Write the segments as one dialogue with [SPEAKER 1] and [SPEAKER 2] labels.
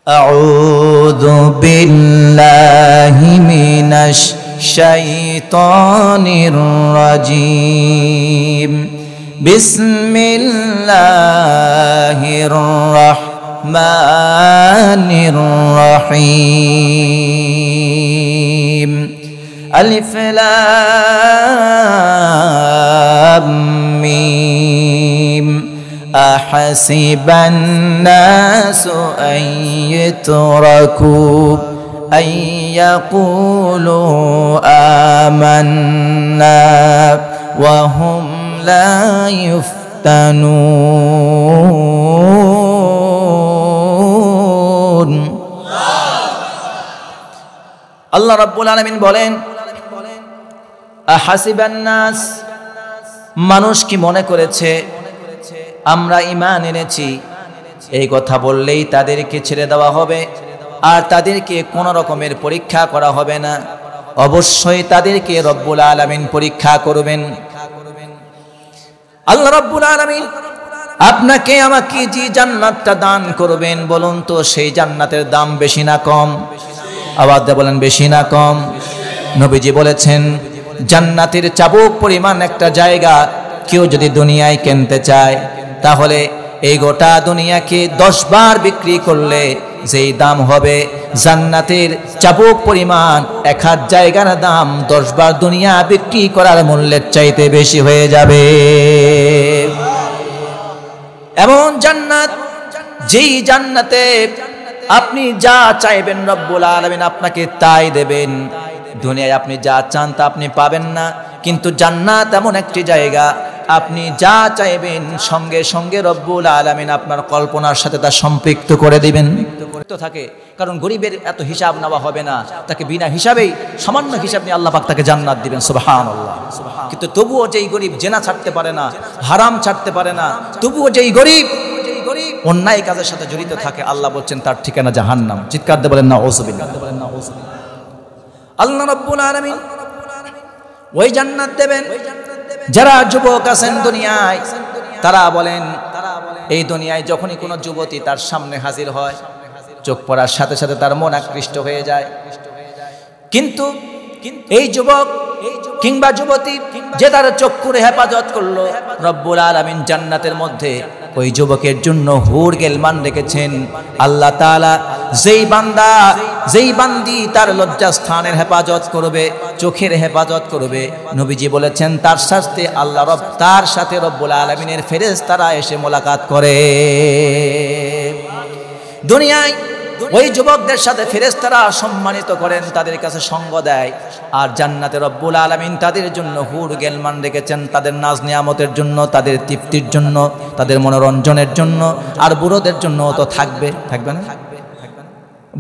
[SPEAKER 1] أعوذ بالله من الشيطان الرجيم بسم الله الرحمن الرحيم ألف لام ميم أحسب الناس أن يتركوا أن يقولوا آمنا وهم لا يفتنون الله رب العالمين বলেন আহাসিবান নাস, মানুষ কি মনে করেছে আমরা ঈমান এনেছি এই কথা বললেই তাদেরকে ছেড়ে দেওয়া হবে আর তাদেরকে কোন রকমের পরীক্ষা করা হবে না? অবশ্যই তাদেরকে রব্বুল আলামিন পরীক্ষা করবেন। আল্লাহ রব্বুল আলামিন আপনাকে আমাকে যে জান্নাতটা দান করবেন, বলুন তো সেই জান্নাতের দাম বেশি না কম? আওয়াজ দিয়ে বলেন, বেশি না কম? নবীজি বলেছেন জান্নাতের চাবুক পরিমাণ একটা জায়গা কেউ যদি দুনিয়ায় কিনতে চায় তাহলে এই গোটা দুনিয়াকে 10 বার বিক্রি করলে যেই দাম হবে জান্নাতের চাবুক পরিমাণ এক হাত জায়গার দাম 10 বার দুনিয়া বিক্রি করার মূল্যের চাইতে বেশি হয়ে যাবে। এমন জান্নাত, যেই জান্নাতে আপনি যা চাইবেন রব্বুল আলামিন আপনাকে তাই দেবেন। দুনিয়ায় আপনি যা চান তা আপনি পাবেন না, কিন্তু জান্নাত এমন একটি জায়গা আপনি যা চাইবেন সঙ্গে সঙ্গে রব্বুল আলামিন আপনার কল্পনার সাথে তা সম্পৃক্ত করে দিবেন। থাকে কারণ গরিবের এত হিসাব নেওয়া হবে না, তাকে বিনা হিসাবেই সামান্য হিসাব নিয়ে আল্লাহ পাক তাকে জান্নাত দিবেন। সুবহানাল্লাহ। কিন্তু তবুও যেই গরিব জেনা ছাড়তে পারে না, হারাম ছাড়তে পারে না, তবুও যেই গরিব অন্যায় কাজের সাথে জড়িত থাকে আল্লাহ বলছেন তার ঠিকানা জাহান্নাম। চিৎকার দিয়ে বলেন নাউযুবিল্লাহ। আল্লাহ রাব্বুল আলামিন ওই জান্নাত দেবেন যারা যুবক আছেন দুনিয়ায়। তারা বলেন এই দুনিয়ায় যখনই কোনো যুবতী তার সামনে হাজির হয় চোখ পড়ার সাথে সাথে তার মন আকৃষ্ট হয়ে যায়। কিন্তু এই যুবক কিংবা যুবতী যে তার চক্ষুর হেফাজত করলো, রব্বুল আলামিন জান্নাতের মধ্যে ওই যুবকের জন্য হুর গেলমান রেখেছেন। আল্লাহ তাআলা যেই বান্দি তার লজ্জাস্থানের হেফাজত করবে, চোখের হেফাজত করবে, নবীজি বলেছেন তার সাথে রব্বুল আলামিনের ফেরেশতারা এসে মোলাকাত করে। দুনিয়ায় ওই যুবকদের সাথে ফেরেশতারা সম্মানিত করেন, তাদের কাছে সঙ্গ দেয়। আর জান্নাতে রব্বুল আলামিন তাদের জন্য হুর গেলমান রেখেছেন, তাদের নাজ নিয়ামতের জন্য, তাদের তৃপ্তির জন্য, তাদের মনোরঞ্জনের জন্য। আর বুড়োদের জন্য তো থাকবে না?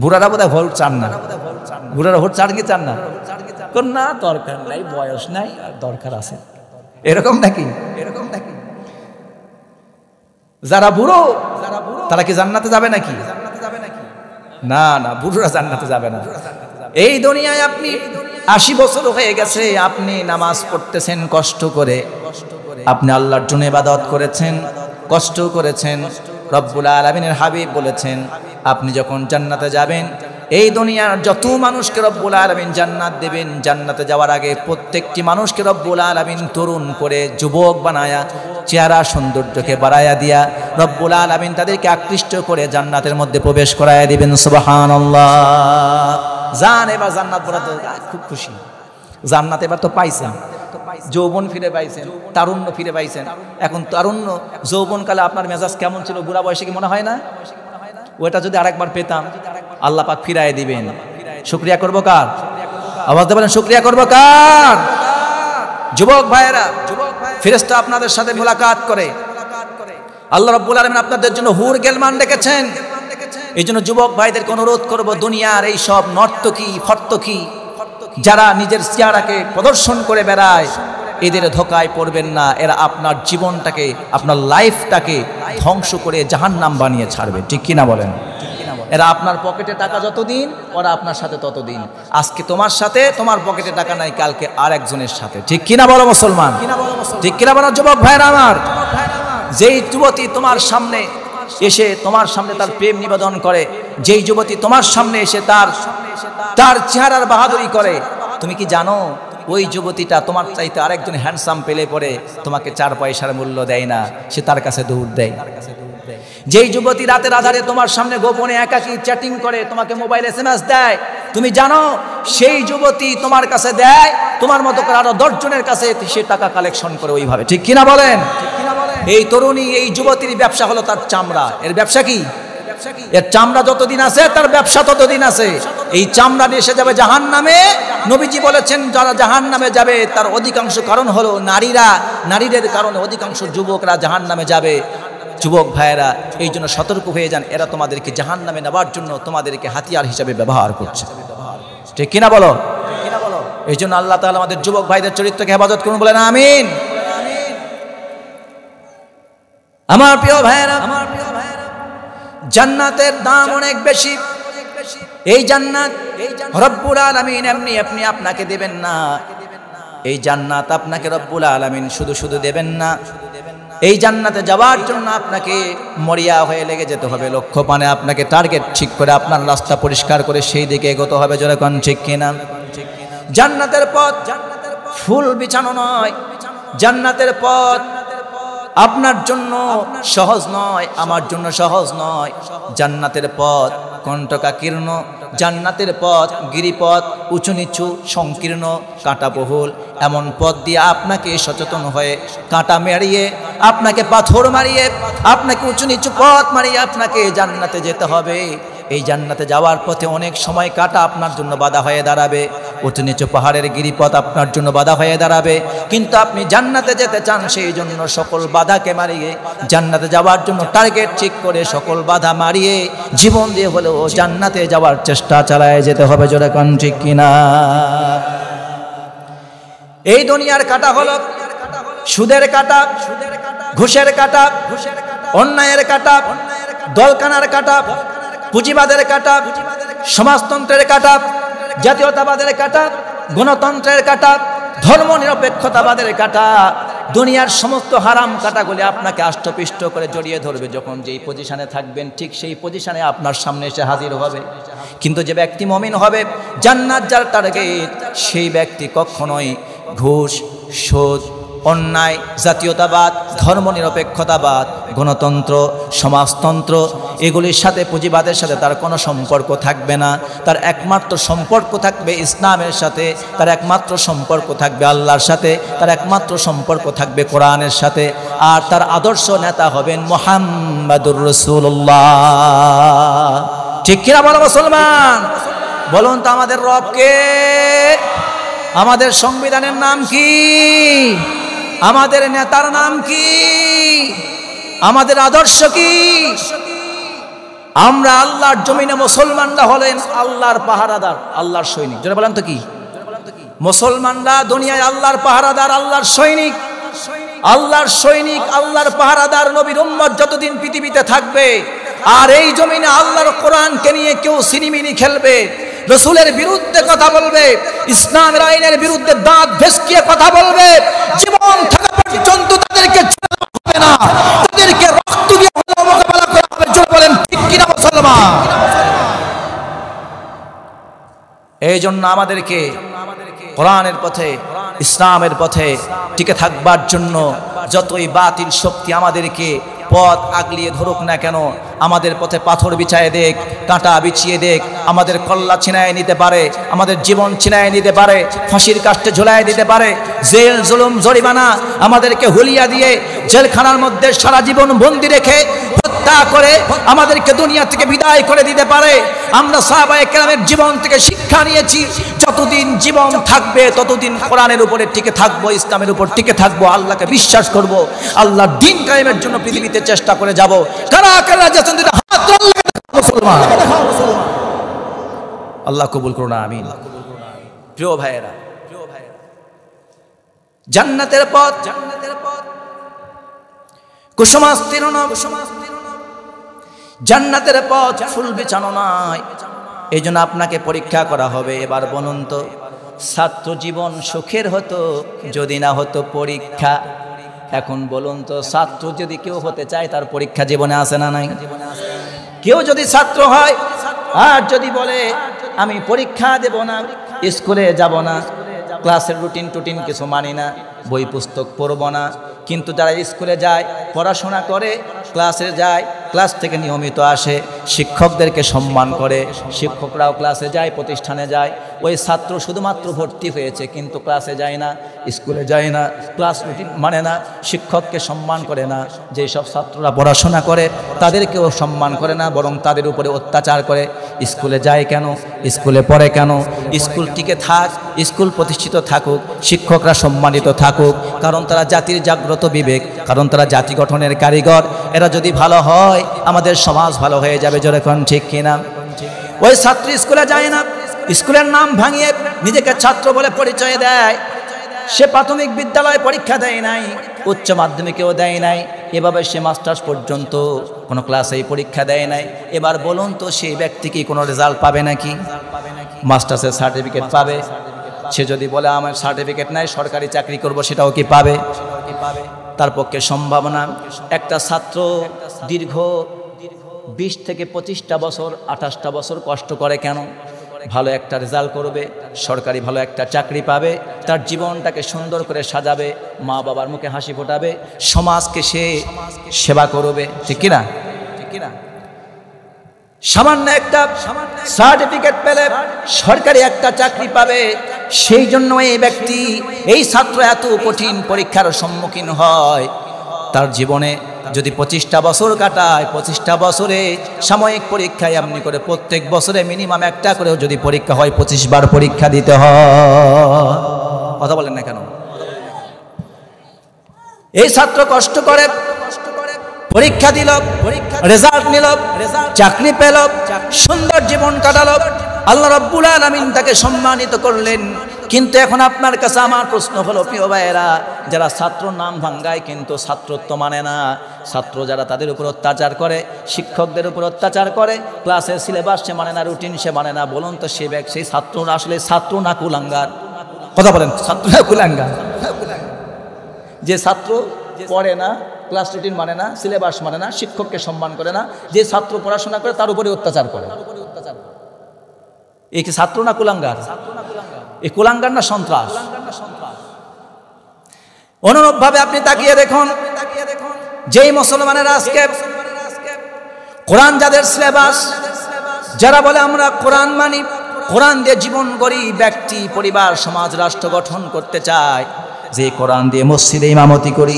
[SPEAKER 1] বুড়ারা বোধহয় ভোট চান না, বুড়ারা ভোট চান কি চান না? না, দরকার নাই, বয়স নাই, আর দরকার আছে, এরকম নাকি? যারা বুড়ো তারা কি জান্নাতে যাবে নাকি? না, বুড়োরা জান্নাতে যাবে না। এই দুনিয়ায় আপনি 80 বছর হয়ে গেছে, আপনি নামাজ পড়তেছেন কষ্ট করে, আপনি আল্লাহর জন্য ইবাদত করেছেন, কষ্ট করেছেন। রব্বুল আলামিনের হাবিব বলেছেন আপনি যখন জান্নাতে যাবেন, এই দুনিয়ার যত মানুষকে রব্বুল আলামিন জান্নাত দেবেন, জান্নাতে যাওয়ার আগে প্রত্যেকটি মানুষকে রব্বুল আলামিন তরুণ করে যুবক বানায়া, চেহারা সৌন্দর্যকে বাড়ায়া দিয়া রব্বুল আলামিন তাদেরকে আকৃষ্ট করে জান্নাতের মধ্যে প্রবেশ করায়া দিবেন। সুবহানাল্লাহ। জান এবার জান্নাত বলা তো খুব খুশি। জান্নাত এবার তো পাইছেন, যৌবন ফিরে পাইছেন, তারুণ্য ফিরে পাইছেন। এখন তারুণ্য যৌবনকালে আপনার মেজাজ কেমন ছিল বুড়া বয়সে কি মনে হয় না? ওটা যদি আরেকবার পেতাম আল্লাহ পাক ফিরায় দিবেন। শুকরিয়া করবো কার? আওয়াজ দিয়ে বলেন, শুকরিয়া করবো কার? যুবক ভাইয়েরা, ফেরেশতা আপনাদের সাথে মোলাকাত করে। আল্লাহ রাব্বুল আলামিন আপনাদের জন্য হুর গেলমান রেখেছেন। এই জন্য যুবক ভাইদেরকে অনুরোধ করবো, দুনিয়ার এই সব নর্তকী ফর্তকী যারা নিজের চেহারাকে প্রদর্শন করে বেড়ায়, এদের ধোকায় পড়বেন না। এরা আপনার জীবনটাকে, আপনার লাইফটাকে ধ্বংস করে জাহান্নাম বানিয়ে ছাড়বে। ঠিক কিনা বলেন? এরা আপনার পকেটে টাকা যতদিন, ওরা আপনার সাথে ততদিন। আজকে তোমার সাথে, তোমার পকেটে টাকা নাই, কালকে আর একজনের সাথে। ঠিক কিনা বলো মুসলমান? ঠিক কিনা বলো যুবক ভাইরা আমার? যেই যুবতী তোমার সামনে এসে তোমার সামনে তার প্রেম নিবেদন করে, যেই যুবতী তোমার সামনে এসে তার চেহারার বাহাদুরি করে, তুমি কি জানো ওই যুবতীটা তোমার চাইতে আরেকজন হ্যান্ডসাম পেলে পরে তোমাকে 4 পয়সার মূল্য দেয় না, সে তার কাছে দৌড় দেয়। যেই যুবতী রাতের আধারে তোমার সামনে গোপনে একাকী চ্যাটিং করে, তোমাকে মোবাইল SMS দেয়, তুমি জানো সেই যুবতী তোমার কাছে দেয় তোমার মতো করে আরো 10 জনের কাছে সে টাকা কালেকশন করে ওইভাবে, ঠিক কিনা বলেন? এই তরুণী, এই যুবতীর ব্যবসা হলো তার চামড়া। এর ব্যবসা কি? এর চামড়া যতদিন আছে তার ব্যবসা ততদিন আছে। এই চামড়া নিয়ে এসে যাবে জাহান্নামে। নবীজি বলেছেন যারা জাহান্নামে যাবে তার অধিকাংশ কারণ হলো নারীদের কারণে অধিকাংশ যুবকরা জাহান্নামে যাবে। যুবক ভাইয়েরা, এই জন্য সতর্ক হয়ে যান, এরা তোমাদেরকে জাহান্নামে নেবার জন্য তোমাদেরকে হাতিয়ার হিসেবে ব্যবহার করছে, ঠিক কিনা বলো? এই জন্য আল্লাহ তাআলা আমাদের যুবক ভাইদের চরিত্রকে হেফাজত করুন, বলেন আমিন। আমার প্রিয় ভাইয়েরা, জান্নাতের দাম অনেক বেশি। এই জান্নাত রব্বুল আলামিন এমনি আপনি আপনাকে দেবেন না। এই জান্নাত আপনাকে রব্বুল আলামিন শুধু দেবেন না, এই জান্নাতে যাওয়ার জন্য আপনাকে মরিয়া হয়ে লেগে যেতে হবে। লক্ষ্য পানে আপনাকে টার্গেট ঠিক করে আপনার রাস্তা পরিষ্কার করে সেই দিকে এগোতে হবে, জোরে কোন ঠিক কিনা? জান্নাতের পথ ফুল বিছানো নয়, জান্নাতের পথ আপনার জন্য সহজ নয়, আমার জন্য সহজ নয়। জান্নাতের পথ কণ্টকাকীর্ণ, জান্নাতের পথ গিরিপথ, উঁচু নিচু, সংকীর্ণ, কাঁটাবহুল। এমন পথ দিয়ে আপনাকে সচেতন হয়ে কাঁটা মারিয়ে, আপনাকে পাথর মারিয়ে, আপনাকে উঁচু নিচু পথ মারিয়ে আপনাকে জান্নাতে যেতে হবে। এই জান্নাতে যাওয়ার পথে অনেক সময় কাঁটা আপনার জন্য বাধা হয়ে দাঁড়াবে, উঁচু নিচু পাহাড়ের গিরিপথ আপনার জন্য বাধা হয়ে দাঁড়াবে। কিন্তু আপনি জান্নাতে যেতে চান, সেই জন্য সকল বাধাকে মারিয়ে জান্নাতে যাওয়ার জন্য টার্গেট ঠিক করে সকল বাধা মারিয়ে জীবন দিয়ে হলেও জান্নাতে যাওয়ার চেষ্টা চালায় যেতে হবে, জোরে কোন ঠিক কিনা? এই দুনিয়ার কাঁটা হলো সুদের কাঁটা, ঘুষের কাঁটা, অন্যায়ের কাঁটা, দলকানার কাঁটা, পুঁজিবাদের কাঁটা, সমাজতন্ত্রের কাঁটা, জাতীয়তাবাদের কাঁটা, গণতন্ত্রের কাঁটা, ধর্মনিরপেক্ষতাবাদের কাঁটা। দুনিয়ার সমস্ত হারাম কাঁটাগুলি আপনাকে আষ্টপিষ্ট করে জড়িয়ে ধরবে। যখন যেই পজিশনে থাকবেন ঠিক সেই পজিশনে আপনার সামনে এসে হাজির হবে। কিন্তু যে ব্যক্তি মুমিন হবে, জান্নাত যার টার্গেট, সেই ব্যক্তি কখনোই ঘুষ, সুদ, অন্যায়, জাতীয়তাবাদ, ধর্মনিরপেক্ষতাবাদ, গণতন্ত্র, সমাজতন্ত্র এগুলির সাথে, পুঁজিবাদের সাথে তার কোনো সম্পর্ক থাকবে না। তার একমাত্র সম্পর্ক থাকবে ইসলামের সাথে, তার একমাত্র সম্পর্ক থাকবে আল্লাহর সাথে, তার একমাত্র সম্পর্ক থাকবে কোরআনের সাথে। আর তার আদর্শ নেতা হবেন মুহাম্মাদুর রাসূলুল্লাহ, ঠিক কিনা বলো মুসলমান? বলুন তো আমাদের রব কে? আমাদের সংবিধানের নাম কি? আমাদের নেতার নাম কি? আমাদের আদর্শ কি? আমরা আল্লাহর জমিনে মুসলমানরা হলেন আল্লাহর পাহারাদার, আল্লাহর সৈনিক। যারা বলেন তো কি? মুসলমানরা দুনিয়ায় আল্লাহর পাহারাদার, আল্লাহর সৈনিক, আল্লাহর সৈনিক, আল্লাহর পাহারাদার। নবীর উম্মত যতদিন পৃথিবীতে থাকবে আর এই জমিনে আল্লাহর কোরআনকে নিয়ে কেউ সিনিমিনি খেলবে, রসুলের বিরুদ্ধে কথা বলবে, ইসলামের আইনের বিরুদ্ধে দাঁত ভেসকিয়ে কথা বলবে, জীবন থাকা পর্যন্ত তাদেরকে ছেড়ে দেওয়া হবে না, তাদেরকে রক্ত দিয়ে মোকাবেলা করা হবে। জোরে বলেন ঠিক কিনা মুসলমান? এই জন্য আমাদেরকে কোরআনের পথে, ইসলামের পথে টিকে থাকবার জন্য যতই বাতিল শক্তি আমাদেরকে পথ আগলিয়ে ধরুক না কেন, আমাদের পথে পাথর বিছায় দেখ, কাঁটা বিছিয়ে দেখ, আমাদের কল্লা ছিনায় নিতে পারে, আমাদের জীবন ছিনায় নিতে পারে, ফাঁসির কাষ্টে ঝোলায় দিতে পারে, জেল জুলুম জরিমানা আমাদেরকে হুলিয়া দিয়ে জেলখানার মধ্যে সারা জীবন বন্দি রেখে হত্যা করে আমাদেরকে দুনিয়া থেকে বিদায় করে দিতে পারে। আমরা সাহাবায়ে কেরামের জীবন থেকে শিক্ষা নিয়েছি, যতদিন জীবন থাকবে ততদিন কোরআনের উপরে টিকে থাকবো, ইসলামের উপর টিকে থাকবো, আল্লাহকে বিশ্বাস করব, আল্লাহর দ্বীন কায়েমের জন্য পৃথিবীতে চেষ্টা করে যাব। কারা কারা যাচ্ছেন হাত মুসলমান, আল্লাহ কবুল করুন, আমিন। প্রিয় ভাইয়েরা, জান্নাতের পথ কুসুমাস্তীর্ণ, জান্নাতের পথ ফুল বিছানো নয়। এই জন্য আপনাকে পরীক্ষা করা হবে। এবার বলুন তো, ছাত্র জীবন সুখের হতো যদি না হতো পরীক্ষা? এখন বলুন তো, ছাত্র যদি কেউ হতে চায় তার পরীক্ষা জীবনে আছে না নাই? কেউ যদি ছাত্র হয় আর যদি বলে আমি পরীক্ষা দেব না, স্কুলে যাব না, ক্লাসের রুটিন টুটিন কিছু মানি না, বই পুস্তক পড়ব না, কিন্তু যারা স্কুলে যায়, পড়াশোনা করে, ক্লাসে যায়, ক্লাস থেকে নিয়মিত আসে, শিক্ষকদেরকে সম্মান করে, শিক্ষকরাও ক্লাসে যায়, প্রতিষ্ঠানে যায়, ওই ছাত্র শুধুমাত্র ভর্তি হয়েছে কিন্তু ক্লাসে যায় না, স্কুলে যায় না, ক্লাস রুটিন মানে না, শিক্ষককে সম্মান করে না, যেসব ছাত্ররা পড়াশোনা করে তাদেরকেও সম্মান করে না, বরং তাদের উপরে অত্যাচার করে। স্কুলে যায় কেন, স্কুলে পড়ে কেন, স্কুল টিকে থাক, স্কুল প্রতিষ্ঠিত থাকুক, শিক্ষকরা সম্মানিত থাকুক, কারণ তারা জাতির জাগ্রত বিবেক, কারণ তারা জাতি গঠনের কারিগর। এরা যদি ভালো হয় আমাদের সমাজ ভালো হয়ে যাবে, জোরে কোন ঠিক কিনা? ওই ছাত্র স্কুলে যায় না, স্কুলের নাম ভাঙিয়ে নিজেকে ছাত্র বলে পরিচয় দেয়, সে প্রাথমিক বিদ্যালয়ে পরীক্ষা দেয় নাই, উচ্চ মাধ্যমিকেও দেয় নাই, এভাবে সে মাস্টার্স পর্যন্ত কোনো ক্লাসেই পরীক্ষা দেয় নাই। এবার বলুন তো সেই ব্যক্তি কি কোনো রেজাল্ট পাবে নাকি? মাস্টার্সের সার্টিফিকেট পাবে? সে যদি বলে আমার সার্টিফিকেট নাই, সরকারি চাকরি করব, সেটাও কি পাবে? তার পক্ষে সম্ভব না। একটা ছাত্র দীর্ঘ 20 থেকে 25টা বছর, 28টা বছর কষ্ট করে কেন? ভালো একটা রেজাল্ট করবে, সরকারি ভালো একটা চাকরি পাবে, তার জীবনটাকে সুন্দর করে সাজাবে, মা বাবার মুখে হাসি ফোটাবে, সমাজকে সে সেবা করবে, ঠিক কিনা? ঠিক কিনা? সামান্য একটা সার্টিফিকেট পেলে সরকারি একটা চাকরি পাবে, সেই জন্য এই ব্যক্তি, এই ছাত্র এত কঠিন পরীক্ষার সম্মুখীন হয়। তার জীবনে যদি 25টা বছর কাটায়, 25টা বছরে সাময়িক পরীক্ষায় এমনি করে প্রত্যেক বছরে মিনিমাম একটা করেও যদি পরীক্ষা হয়, 25 বার পরীক্ষা দিতে হয়। কথা বলেন না কেন? এই ছাত্র কষ্ট করে পরীক্ষা দিল, রেজাল্ট নিল, চাকরি পেল, সুন্দর জীবন কাটালো, আল্লাহ রাব্বুল আলামিন তাকে সম্মানিত করলেন। কিন্তু এখন আপনার কাছে আমার প্রশ্ন হলো, প্রিয় ভাইয়েরা, যারা ছাত্র নাম ভাঙ্গায় কিন্তু ছাত্রত্ব মানে না, ছাত্র যারা তাদের উপর অত্যাচার করে, শিক্ষকদের উপর অত্যাচার করে, ক্লাসের সিলেবাস সে মানে না, রুটিন সে মানে না, বলুন তো সেই ছাত্ররা আসলে ছাত্র না কুলাঙ্গার? কথা বলেন, ছাত্র না কুলাঙ্গার? যে ছাত্র পড়ে না, ক্লাস রুটিন মানে না, সিলেবাস মানে না, শিক্ষককে সম্মান করে না, যে ছাত্র পড়াশোনা করে তার উপরে অত্যাচার করে, এই কি ছাত্র না কুলাঙ্গার? এই কুলাঙ্গার না সন্ত্রাস? অনুরূপভাবে আপনি তাকিয়ে দেখুন, যেই মুসলমানেরা আজকে কোরআন যাদের সিলেবাস, যারা বলে আমরা কোরআন মানি, কোরআন দিয়ে জীবন গড়ি, ব্যক্তি পরিবার সমাজ রাষ্ট্র গঠন করতে চায়, যে কোরআন দিয়ে মসজিদে ইমামতি করি,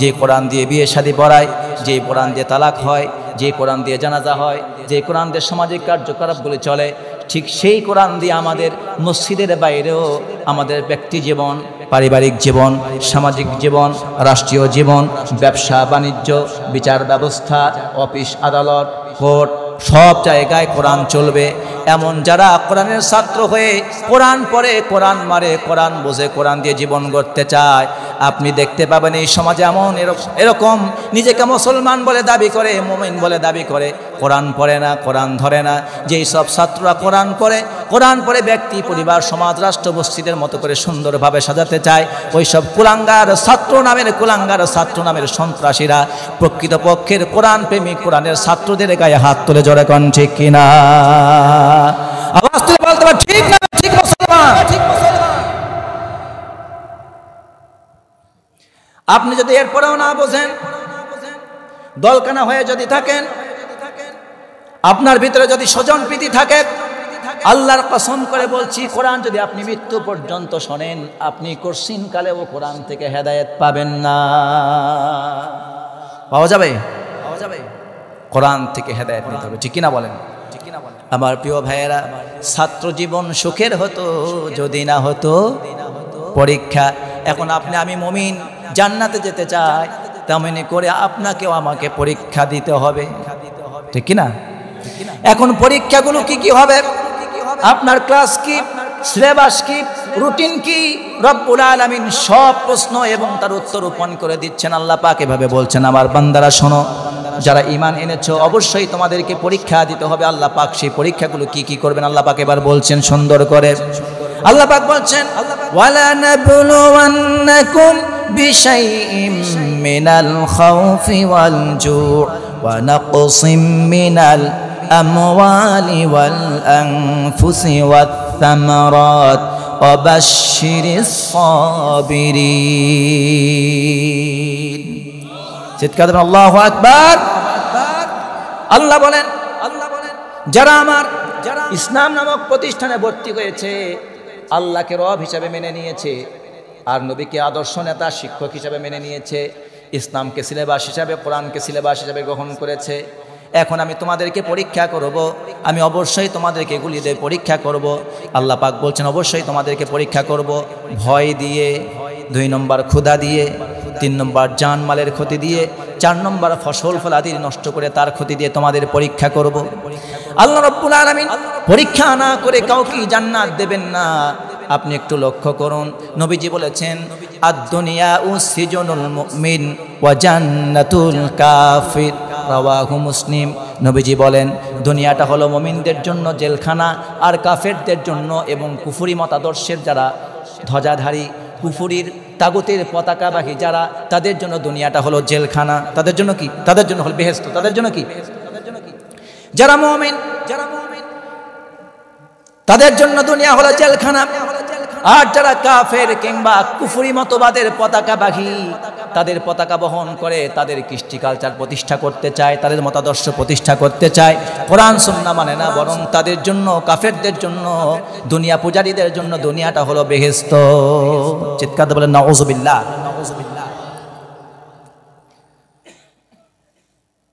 [SPEAKER 1] যে কোরআন দিয়ে বিয়ে শাদী পড়ায়, যে কোরআন দিয়ে তালাক হয়, যে কোরআন দিয়ে জানাজা হয়, যে কোরআন দিয়ে সামাজিক কার্যকলাপগুলি চলে, ঠিক সেই কোরআন দিয়ে আমাদের মসজিদের বাইরেও আমাদের ব্যক্তি জীবন, পারিবারিক জীবন, সামাজিক জীবন, রাষ্ট্রীয় জীবন, ব্যবসা বাণিজ্য, বিচার ব্যবস্থা, অফিস আদালত, কোর্ট, সব জায়গায় কোরআন চলবে। এমন যারা কোরআনের ছাত্র হয়ে কোরআন পড়ে, কোরআন মারে, কোরআন বোঝে, কোরআন দিয়ে জীবন গড়তে চায়, আপনি দেখতে পাবেন এই সমাজে এমন এরকম নিজেকে মুসলমান বলে দাবি করে, মুমিন বলে দাবি করে, কোরআন পড়ে না, কোরআন ধরে না। যেই সব ছাত্ররা কোরআন পড়ে ব্যক্তি পরিবার সমাজ রাষ্ট্র মসজিদের মতো করে সুন্দরভাবে সাজাতে চায়, ওই সব কুলাঙ্গার ছাত্র নামের সন্ত্রাসীরা প্রকৃতপক্ষের কোরআন প্রেমিক কোরআনের ছাত্রদের গায়ে হাত তুলে জোরে কোন ঠিক কিনা? আওয়াজ তুলে বলতে পারে ঠিক না? ঠিক মুসলমান? আপনি যদি এরপরেও না বোঝেন, দলকানা হয়ে যদি থাকেন, আপনার ভিতরে যদি স্বজন প্রীতি থাকে, আল্লাহর কসম করে বলছি, কোরআন যদি আপনি মৃত্যু পর্যন্ত শোনেন, আপনি কঠিন কালেও কোরআন থেকে হেদায়েত পাবেন না। পাওয়া যাবে? কোরআন থেকে হেদায়েত নিতে হবে, ঠিক কিনা বলেন? আমার প্রিয় ভাইয়েরা, ছাত্র জীবন সুখের হতো যদি না হতো পরীক্ষা। এখন আমি মুমিন, জান্নাতে যেতে চাই, তেমনি করে আপনাকেও আমাকে পরীক্ষা দিতে হবে, ঠিক কিনা? এখন পরীক্ষাগুলো কি কি হবে? আপনার ক্লাস কি, সিলেবাস কি, রুটিন কি, রব্বুল আলামিন সব প্রশ্ন এবং তার উত্তর উপন করে দিচ্ছেন। আল্লাহ পাক এভাবে বলছেন, আমার বান্দারা শোনো, যারা ঈমান এনেছো অবশ্যই তোমাদেরকে পরীক্ষা দিতে হবে। আল্লাহ পাক সেই পরীক্ষাগুলো কি কি করবেন আল্লাহ পাক এবার বলছেন সুন্দর করে। আল্লাহ পাক বলছেন, ওয়ালা নাবলুওয়ান্নাকুম বিশাইইম মিনাল খাউফি ওয়াল জু' ওয়া নাকসিম মিনাল আমওয়ালি ওয়াল আনফুসি ওয়াত থামারাত ওয়া বাশশিরিস সাবিরিন। চিৎকার দেন আল্লাহু আকবার। আল্লাহ বলেন যারা আমার ইসলাম নামক প্রতিষ্ঠানে ভর্তি হয়েছে, আল্লাহকে রব হিসাবে মেনে নিয়েছে, আর নবীকে আদর্শ নেতা শিক্ষক হিসাবে মেনে নিয়েছে, ইসলামকে সিলেবাস হিসাবে, কোরআনকে সিলেবাস হিসাবে গ্রহণ করেছে, এখন আমি তোমাদেরকে পরীক্ষা করব, আমি অবশ্যই তোমাদেরকে এগুলি দিয়ে পরীক্ষা করব। আল্লাহ পাক বলছেন অবশ্যই তোমাদেরকে পরীক্ষা করব, ভয় দিয়ে, 2 নম্বর ক্ষুধা দিয়ে, 3 নম্বর জানমালের ক্ষতি দিয়ে, 4 নম্বর ফসল ফলাদি নষ্ট করে তার ক্ষতি দিয়ে তোমাদের পরীক্ষা করব। আল্লাহ রাব্বুল আলামিন পরীক্ষা না করে কাউকে জান্নাত দেবেন না। আপনি একটু লক্ষ্য করুন, নবীজি বলেছেন আদ-দুনিয়া সিজনুল মুমিন ওয়া জান্নাতুল কাফির, রাওয়াহু মুসলিম। নবীজি বলেন দুনিয়াটা হলো মুমিনদের জন্য জেলখানা, আর কাফেরদের জন্য এবং কুফরি মতাদর্শের যারা ধ্বজাধারী, কুফরির তাগুতের পতাকাবাহী যারা, তাদের জন্য দুনিয়াটা হলো জেলখানা। তাদের জন্য কি? তাদের জন্য হলো বেহেশত। তাদের জন্য কি? যারা মুমিন তাদের জন্য দুনিয়া হলো জেলখানা, আর যারা কাফের কিংবা কুফরি মতবাদের পতাকাবাহী, তাদের পতাকা বহন করে, তাদের কৃষ্টি কালচার প্রতিষ্ঠা করতে চায়, তাদের মতাদর্শ প্রতিষ্ঠা করতে চায়, কোরআন সুন্নাহ মানে না, বরং তাদের জন্য, কাফেরদের জন্য, দুনিয়া পূজারীদের জন্য দুনিয়াটা হলো বেহেশত। চিৎকার দিয়ে বলেন নাউযুবিল্লাহ।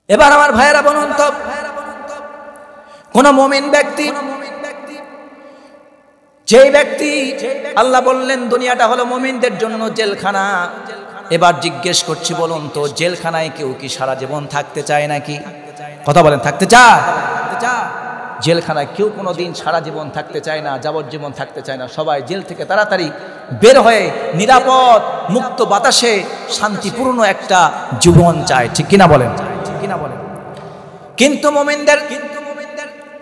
[SPEAKER 1] এবার আমার ভাইয়েরা বলুন তো, কোন মুমিন ব্যক্তি, যেই ব্যক্তি আল্লাহ বললেন দুনিয়াটা হলো মুমিনদের জন্য জেলখানা, এবার জিজ্ঞেস করছি বলুন তো, জেলখানায় কেউ কি সারা জীবন থাকতে চায় নাকি? কথা বলেন, থাকতে চায়? জেলখানায় কেউ কোনোদিন সারা জীবন থাকতে চায় না, যাবজ্জীবন থাকতে চায় না। সবাই জেল থেকে তাড়াতাড়ি বের হয়ে নিরাপদ মুক্ত বাতাসে শান্তিপূর্ণ একটা জীবন চায়, ঠিক কিনা বলেন? কিন্তু মুমিনদের,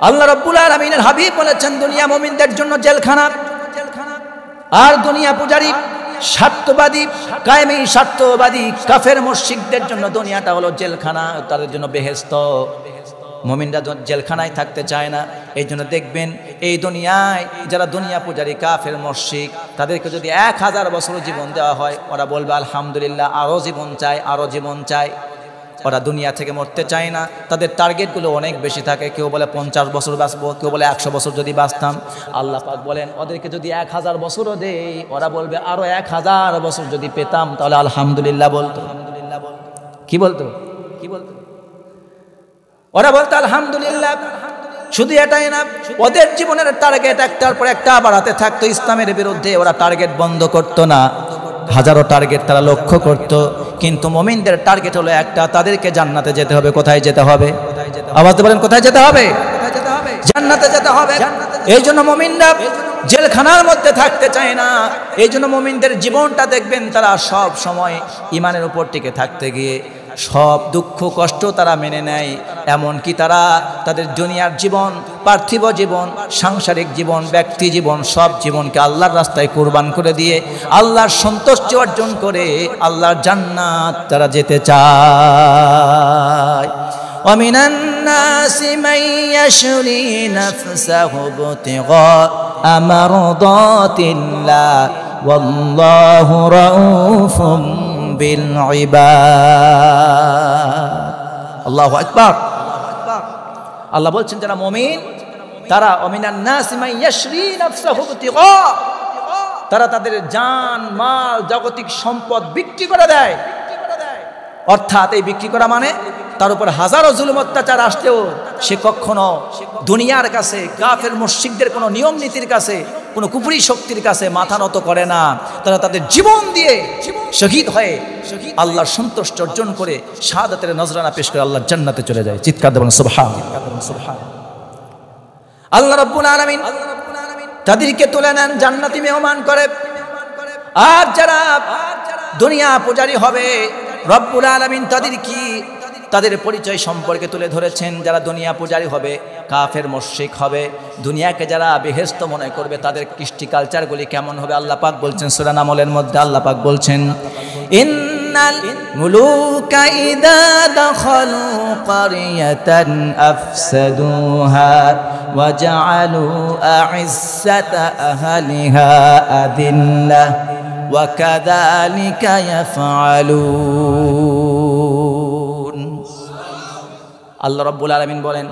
[SPEAKER 1] আল্লাহ রাব্বুল আলামিনের হাবিব বলেছেন দুনিয়া মুমিনদের জন্য জেলখানা, আর দুনিয়া পূজারী, স্বার্থবাদী, কায়েমি স্বার্থবাদী কাফের মুশরিকদের জন্য দুনিয়াটা হলো জেলখানা, তাদের জন্য বেহেশত। মুমিনরা জেলখানায় থাকতে চায় না। এই জন্য দেখবেন এই দুনিয়ায় যারা দুনিয়া পূজারী কাফের মুশরিক, তাদেরকে যদি 1000 বছর জীবন দেওয়া হয়, ওরা বলবে আলহামদুলিল্লাহ, আরো জীবন চাই, আরো জীবন চাই। ওরা দুনিয়া থেকে মরতে চায় না। তাদের টার্গেটগুলো অনেক বেশি থাকে। কেউ বলে 50 বছর বাঁচবো, কেউ বলে 100 বছর যদি বাঁচতাম। আল্লাহ পাক বলেন ওদেরকে যদি 1000 বছরও দেই, ওরা বলবে আরো 1000 বছর যদি পেতাম তাহলে আলহামদুলিল্লাহ বলতো। কি বলতো? ওরা বলতো আলহামদুলিল্লাহ। শুধু এটাই না, ওদের জীবনের টার্গেট একটার পর একটা বাড়াতে থাকতো। ইসলামের বিরুদ্ধে ওরা টার্গেট বন্ধ করতো না, হাজারো টার্গেট তারা লক্ষ্য করত। কিন্তু মুমিনদের টার্গেট হলো একটা, তাদেরকে জান্নাতে যেতে হবে। কোথায় যেতে হবে? আওয়াজ বলেন, কোথায় যেতে হবে? জান্নাতে যেতে হবে। এই জন্য মুমিনরা জেলখানার মধ্যে থাকতে চায় না। এই জন্য মুমিনদের জীবনটা দেখবেন তারা সব সময় ঈমানের উপর টিকে থাকতে গিয়ে সব দুঃখ কষ্ট তারা মেনে নেয়। এমনকি তারা তাদের দুনিয়ার জীবন, পার্থিব জীবন, সাংসারিক জীবন, ব্যক্তি জীবন, সব জীবনকে আল্লাহর রাস্তায় কুরবান করে দিয়ে আল্লাহর সন্তুষ্টি অর্জন করে আল্লাহর জান্নাত তারা যেতে চায়। ومن الناس من يشري نفسه ابتغاء مرضات الله والله رؤوف بالعباد। আল্লাহু আকবার। আল্লাহ বলছেন যারা মুমিন তারা ওমিনান নাস মান ইয়াশরি নাফসাহু ইবতিগা, তারা তাদের জান মাল জাগতিক সম্পদ বিক্রি করে দেয়। অর্থাৎ এই বিক্রি করা মানে তার উপর হাজারো জুলুম অত্যাচার আসলেও সে কখনো দুনিয়ার কাছে, কাফের মুশরিকদের কোনো নিয়ম নীতির কাছে, কোনো কুফরি শক্তির কাছে মাথা নত করে না। তারা তাদের জীবন দিয়ে শহীদ হয়ে আল্লাহর সন্তুষ্টি অর্জন করে শাহাদাতের নজরানা পেশ করে আল্লাহর জান্নাতে চলে যায়। চিৎকার দেবেন সুবহান। আল্লাহ রাব্বুল আলামিন তাদেরকে তুলে নেন, জান্নাতি মেহমান করে। আর যারা দুনিয়া পূজারী হবে, রব্বুল আলামিন তাদের পরিচয় সম্পর্কে তুলে ধরেছেন। যারা দুনিয়া পূজারী হবে, কাফের মুশরিক হবে, দুনিয়াকে যারা বেহেশত মনে করবে, তাদের কৃষ্টি কালচারগুলি কেমন হবে আল্লাহ পাক বলছেন সূরা নামলের মধ্যে। আল্লাহ পাক বলছেন ইন্নাল মুলুকা ইযা দাখালু ক্বরিয়াতান আফসাদুহা ওয়া জাআলু আ'ইজ্জাতা আহলিহা আদিল্লাহ ওয়া কাযালিকা ইয়াফআলুন। আল্লাহ রাব্বুল আলামিন বলেন,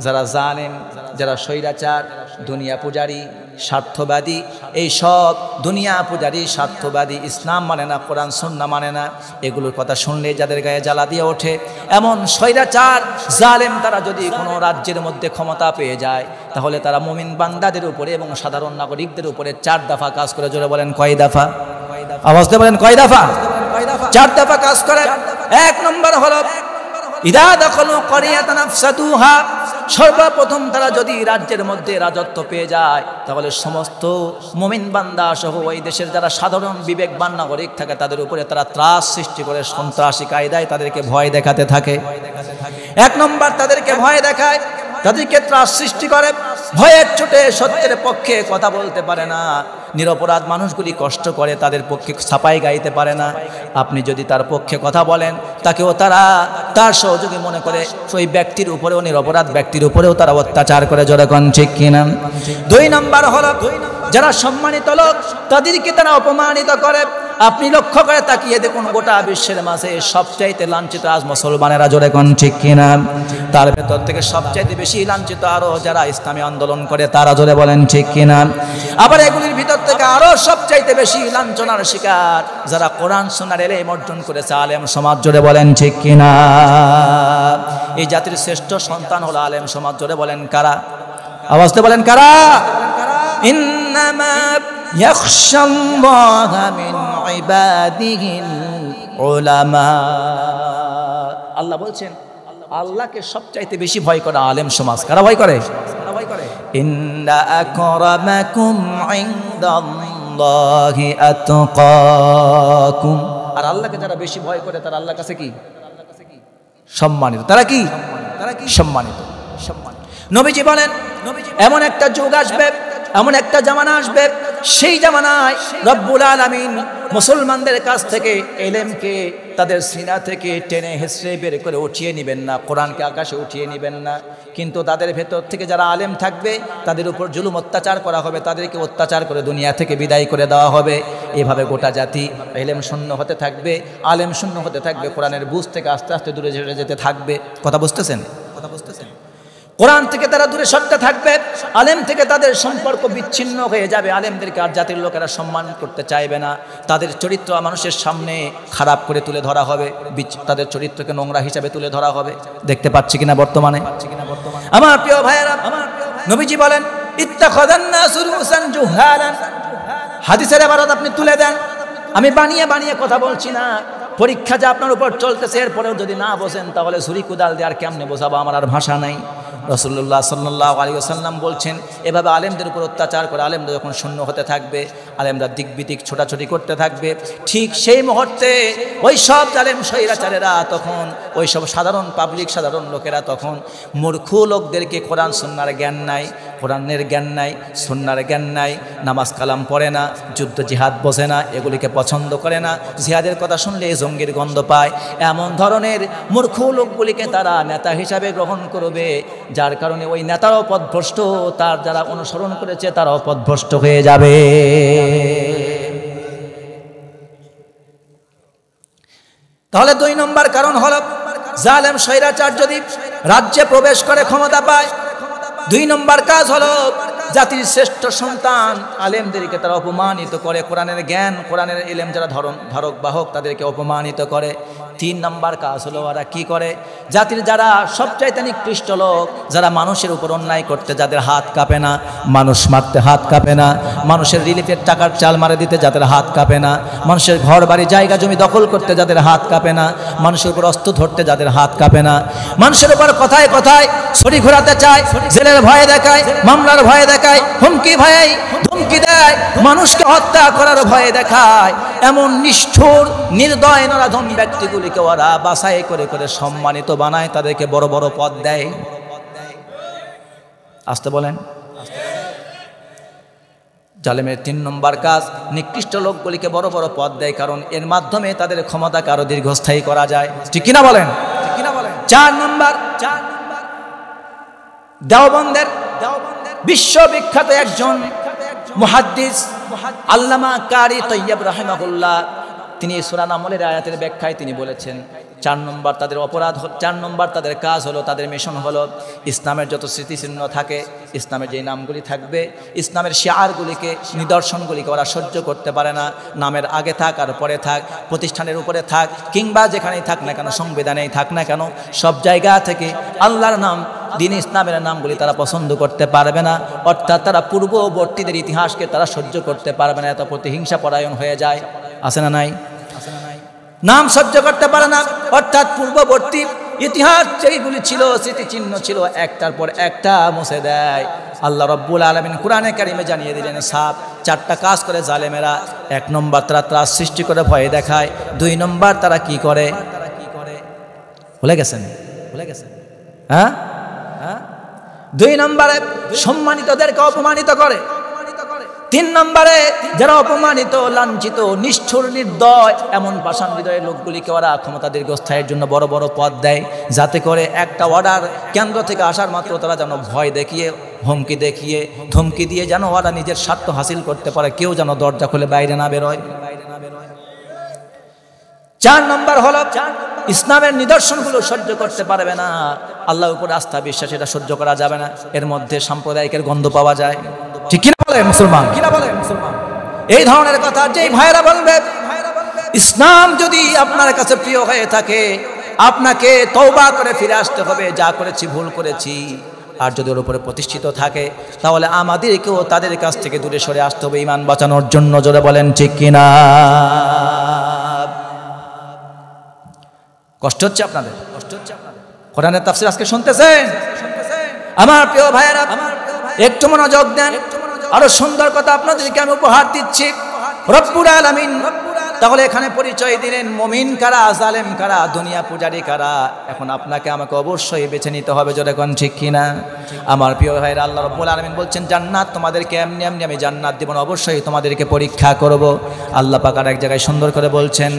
[SPEAKER 1] যারা জালেম, যারা স্বৈরাচার, দুনিয়া পূজারী, স্বার্থবাদী, এই সব দুনিয়া পূজারী, স্বার্থবাদী, ইসলাম মানে না, কোরআন সুন্নাহ মানে না, এগুলোর কথা শুনলে যাদের গায়ে জ্বালা দিয়ে ওঠে, এমন স্বৈরাচার জালেম তারা যদি কোনো রাজ্যের মধ্যে ক্ষমতা পেয়ে যায়, তাহলে তারা মুমিন বান্দাদের উপরে এবং সাধারণ নাগরিকদের উপরে 4 দফা কাজ করে। জোরে বলেন কয় দফা? আওয়াজ দিয়ে বলেন কয় দফা? 4 দফা কাজ করে। 1 নম্বর হলো ইযা দাখালু ক্বরিয়াতান আফসাদুহা, সর্বপ্রথম তারা যদি রাজ্যের মধ্যে রাজত্ব পেয়ে যায়, তাহলে সমস্ত মুমিন বান্দা সহ ওই দেশের যারা সাধারণ বিবেকবান নাগরিক থাকে তাদের উপরে তারা ত্রাস সৃষ্টি করে, সন্ত্রাসী কায়দায় তাদেরকে ভয় দেখাতে থাকে। 1 নম্বর তাদেরকে ভয় দেখায়, তাদেরকে ত্রাস সৃষ্টি করে, ভয়ের চোটে সত্যের পক্ষে কথা বলতে পারে না, নিরপরাধ মানুষগুলি কষ্ট করে, তাদের পক্ষে ছাপাই গাইতে পারে না। আপনি যদি তার পক্ষে কথা বলেন, তাকেও তারা তার সহযোগী মনে করে, ওই ব্যক্তির উপরেও, নিরপরাধ ব্যক্তির উপরেও তারা অত্যাচার করে। জোরে কোন ঠিক কিনা? 2 নম্বর হলো যারা সম্মানিত লোক তাদেরকে তারা অপমানিত করে। আপনি লক্ষ্য করে তাকিয়ে দেখুন, গোটা বিশ্বের মাঝে সবচাইতে লাঞ্ছিত আজ মুসলমানেরা। জোরে কোন ঠিক কিনা? তার ভেতর থেকে সবচাইতে বেশি লাঞ্ছিত আরো যারা ইসলামী আন্দোলন করে তারা। জোরে বলেন ঠিক কিনা? আবার এগুলির ভিতর থেকে আরো সবচাইতে বেশি লাঞ্ছনার শিকার যারা কোরআন সুন্নাহর ইলম অর্জন করেছে, আলেম সমাজ। জোরে বলেন ঠিক কিনা? এই জাতির শ্রেষ্ঠ সন্তান হলো আলেম সমাজ। জোরে বলেন কারা? আওয়াজতে বলেন কারা? ইন্নামা ইয়াখশাল্লাহা মিন ইবাদিহিল উলামা। আল্লাহ বলছেন আল্লাহকে সবচাইতে বেশি ভয় করে আলেম সমাজ। কারা ভয় করে? ইন্না আকরামাকুম ইনদাল্লাহি আতকাকুম। আর আল্লাহকে যারা বেশি ভয় করে তারা আল্লাহর কাছে কি? সম্মানিত। তারা কি? সম্মানিত। নবীজি বলেন, এমন একটা যুগ আসবে, এমন একটা জামানা আসবে, সেই জামানায় রব্বুল আলামিন মুসলমানদের কাছ থেকে ইলমকে তাদের সিনা থেকে টেনে হেসড়ে বের করে উঠিয়ে নেবেন না, কোরআনকে আকাশে উঠিয়ে নেবেন না, কিন্তু তাদের ভেতর থেকে যারা আলেম থাকবে তাদের উপর জুলুম অত্যাচার করা হবে, তাদেরকে অত্যাচার করে দুনিয়া থেকে বিদায় করে দেওয়া হবে। এভাবে গোটা জাতি ইলম শূন্য হতে থাকবে, আলেম শূন্য হতে থাকবে, কোরআনের বুঝ থেকে আস্তে আস্তে দূরে সরে যেতে থাকবে। কথা বুঝতেছেন? কোরআন থেকে তারা দূরে সরতে থাকবে, আলেম থেকে তাদের সম্পর্ক বিচ্ছিন্ন হয়ে যাবে। আলেমদেরকে আর জাতির লোকেরা সম্মান করতে চাইবে না, তাদের চরিত্র মানুষের সামনে খারাপ করে তুলে ধরা হবে, তাদের চরিত্রকে নোংরা হিসাবে তুলে ধরা হবে। দেখতে পাচ্ছি কিনা বর্তমানে? আমার প্রিয় ভাইয়েরা, নবীজি বলেন ইত্তাখাযান নাসু রুসান জুহালান। হাদিসের ইবারত আপনি তুলে দেন, আমি বানিয়ে বানিয়ে কথা বলছি না। পরীক্ষা যে আপনার উপর চলতেছে, এরপরেও যদি না বোঝেন তাহলে ছুরি কুদাল দিয়ে আর কেমনে বোঝাবো? আমার আর ভাষা নাই। রাসূলুল্লাহ সাল্লাল্লাহু আলাইহি ওয়াসাল্লাম বলছেন, এভাবে আলেমদের উপর অত্যাচার করে আলেমরা যখন শূন্য হতে থাকবে, আলেমরা দিক বিদিক ছোটাছুটি করতে থাকবে, ঠিক সেই মুহূর্তে ওই সব জালেম স্বৈরাচারেরা তখন, ওই সব সাধারণ পাবলিক, সাধারণ লোকেরা তখন মূর্খ লোকদেরকে কোরআন সুন্নাহর জ্ঞান নাই, কোরআনের জ্ঞান নাই, সুন্নাহর জ্ঞান নাই, নামাজ কালাম পড়ে না, যুদ্ধ জিহাদ বোঝে না, এগুলিকে পছন্দ করে না, জিহাদের কথা শুনলে জঙ্গির গন্ধ পায়, এমন ধরনের মূর্খ লোকগুলিকে তারা নেতা হিসাবে গ্রহণ করবে, যার কারণে ওই নেতারাও পথভ্রষ্ট, তার যারা অনুসরণ করেছে তারাও পথভ্রষ্ট হয়ে যাবে। তাহলে 2 নম্বর কারণ হলো জালেম স্বৈরাচার যদি রাজ্যে প্রবেশ করে, ক্ষমতা পায়, 2 নম্বর কাজ হলো জাতির শ্রেষ্ঠ সন্তান আলেমদেরকে তারা অপমানিত করে, কোরআনের জ্ঞান, কোরআনের ইলম যারা ধারক বাহক তাদেরকে অপমানিত করে। 3 নম্বর কাজ হলো ওরা কি করে? জাতির যারা সবচাইতে নিকৃষ্ট লোক, যারা মানুষের উপর অন্যায় করতে যাদের হাত কাঁপে না, মানুষ মারতে হাত কাঁপে না, মানুষের রিলিফের টাকার চাল মারে দিতে যাদের হাত কাঁপে না, মানুষের ঘর বাড়ি জায়গা জমি দখল করতে যাদের হাত কাঁপে না, মানুষের উপর অস্ত্র ধরতে যাদের হাত কাঁপে না, মানুষের উপর কথায় কথায় ছড়ি ঘোরাতে চায়, জেলের ভয় দেখায়, মামলার ভয় দেখায়, হুমকি ভয় ধমকি দেয়, মানুষকে হত্যা করার ভয় দেখায়, এমন নিষ্ঠুর নির্দয় নরাধম ব্যক্তিগুলিকে ওরা বাছাই করে করে সম্মানিত বানায়, তাদেরকে বড় বড় পদ দেয়। আসতে বলেন। জালেমের ৩ নম্বর কাজ, নিকৃষ্ট লোকগুলিকে বড় বড় পদ দেয়, কারণ এর মাধ্যমে তাদের ক্ষমতাকে আরো দীর্ঘস্থায়ী করা যায়। ঠিক কিনা বলেন? ৪ নম্বর, দেওবন্দের বিশ্ববিখ্যাত একজন মুহাদ্দিস আল্লামা কারি তৈয়ব রাহিমাহুল্লাহ, তিনি সূরা নামলের আয়াতের ব্যাখ্যায় তিনি বলেছেন ৪ নম্বর তাদের অপরাধ, ৪ নম্বর তাদের কাজ হলো, তাদের মিশন হলো ইসলামের যত স্মৃতিচিহ্ন থাকে, ইসলামের যে নামগুলি থাকবে, ইসলামের শিআরগুলিকে, নিদর্শনগুলিকে ওরা সহ্য করতে পারে না। নামের আগে থাক আর পরে থাক, প্রতিষ্ঠানের উপরে থাক, কিংবা যেখানেই থাক না কেন, সংবিধানেই থাক না কেন, সব জায়গা থেকে আল্লাহর নাম, দিন ইসলামের নামগুলি তারা পছন্দ করতে পারবে না। অর্থাৎ তারা পূর্ববর্তীদের ইতিহাসকে তারা সহ্য করতে পারবে না, এত প্রতিহিংসা পরায়ণ হয়ে যায়। আছে না নাই? নাম সহ্য করতে পারে না, অর্থাৎ পূর্ববর্তী ইতিহাস যেগুলি ছিল, স্মৃতিচিহ্ন ছিল, একটার পর একটা মুছে দেয়। আল্লাহ রাব্বুল আলামিন কুরআনে কারিমে জানিয়ে দিলেন, 4টা কাজ করে জালেমেরা। 1 নম্বর তারা ত্রাস সৃষ্টি করে ভয় দেখায়। 2 নম্বর তারা কি করে? ভুলে গেছেন? হ্যাঁ, 2 নম্বরে সম্মানিতদেরকে অপমানিত করে। 3 নম্বরে যারা অপমানিত, লাঞ্ছিত, নিষ্ঠুর, নির্দয়, এমন পাষাণ হৃদয়ের লোকগুলিকে ওরা ক্ষমতা দীর্ঘস্থায়ীর জন্য বড় বড় পদ দেয়, যাতে করে একটা অর্ডার কেন্দ্র থেকে আসার মাত্র তারা যেন ভয় দেখিয়ে, হুমকি দেখিয়ে, ধমকি দিয়ে যেন ওরা নিজের স্বার্থ হাসিল করতে পারে, কেউ যেন দরজা খুলে বাইরে না বেরোয়। 4 নম্বর হলো ইসলামের নিদর্শনগুলো সহ্য করতে পারবে না, আল্লাহর উপর আস্থা বিশ্বাস এটা সহ্য করা যাবে না, এর মধ্যে সাম্প্রদায়িকের গন্ধ পাওয়া যায়। ঠিক কিনা বলেন মুসলমান? এই ধরনের কথা যেই ভাইরা বলবে, ইসলাম যদি আপনার কাছে প্রিয় হয়ে থাকে, আপনাকে তওবা করে ফিরে আসতে হবে, যা করেছি ভুল করেছি। আর যদি ওর উপরে প্রতিষ্ঠিত থাকে, তাহলে আমাদেরকেও তাদের কাছ থেকে দূরে সরে আসতে হবে ঈমান বাঁচানোর জন্য। জোরে বলেন ঠিক কিনা? কষ্ট হচ্ছে আপনাদের? কোরআনের তাফসীর আজকে শুনতেছেন? আমার প্রিয় ভাইয়েরা, একটু মনোযোগ দেন, আরো সুন্দর কথা আপনাদেরকে আমি উপহার দিচ্ছি। রব্বুল আলামিন তাহলে এখানে পরিচয় দিলেন মুমিন কারা, জালেম কারা, দুনিয়া পূজারী কারা। এখন আপনাকে আমাকে অবশ্যই বেছে নিতে হবে। জোরে কোন ঠিক কিনা? আমার প্রিয় ভাইরা, আল্লাহ রব্বুল আলামিন বলছেন জান্নাত তোমাদেরকে এমনি এমনি আমি জান্নাত দিব না, অবশ্যই তোমাদেরকে পরীক্ষা করব। আল্লাহ পাক আর এক জায়গায় সুন্দর করে বলছেন,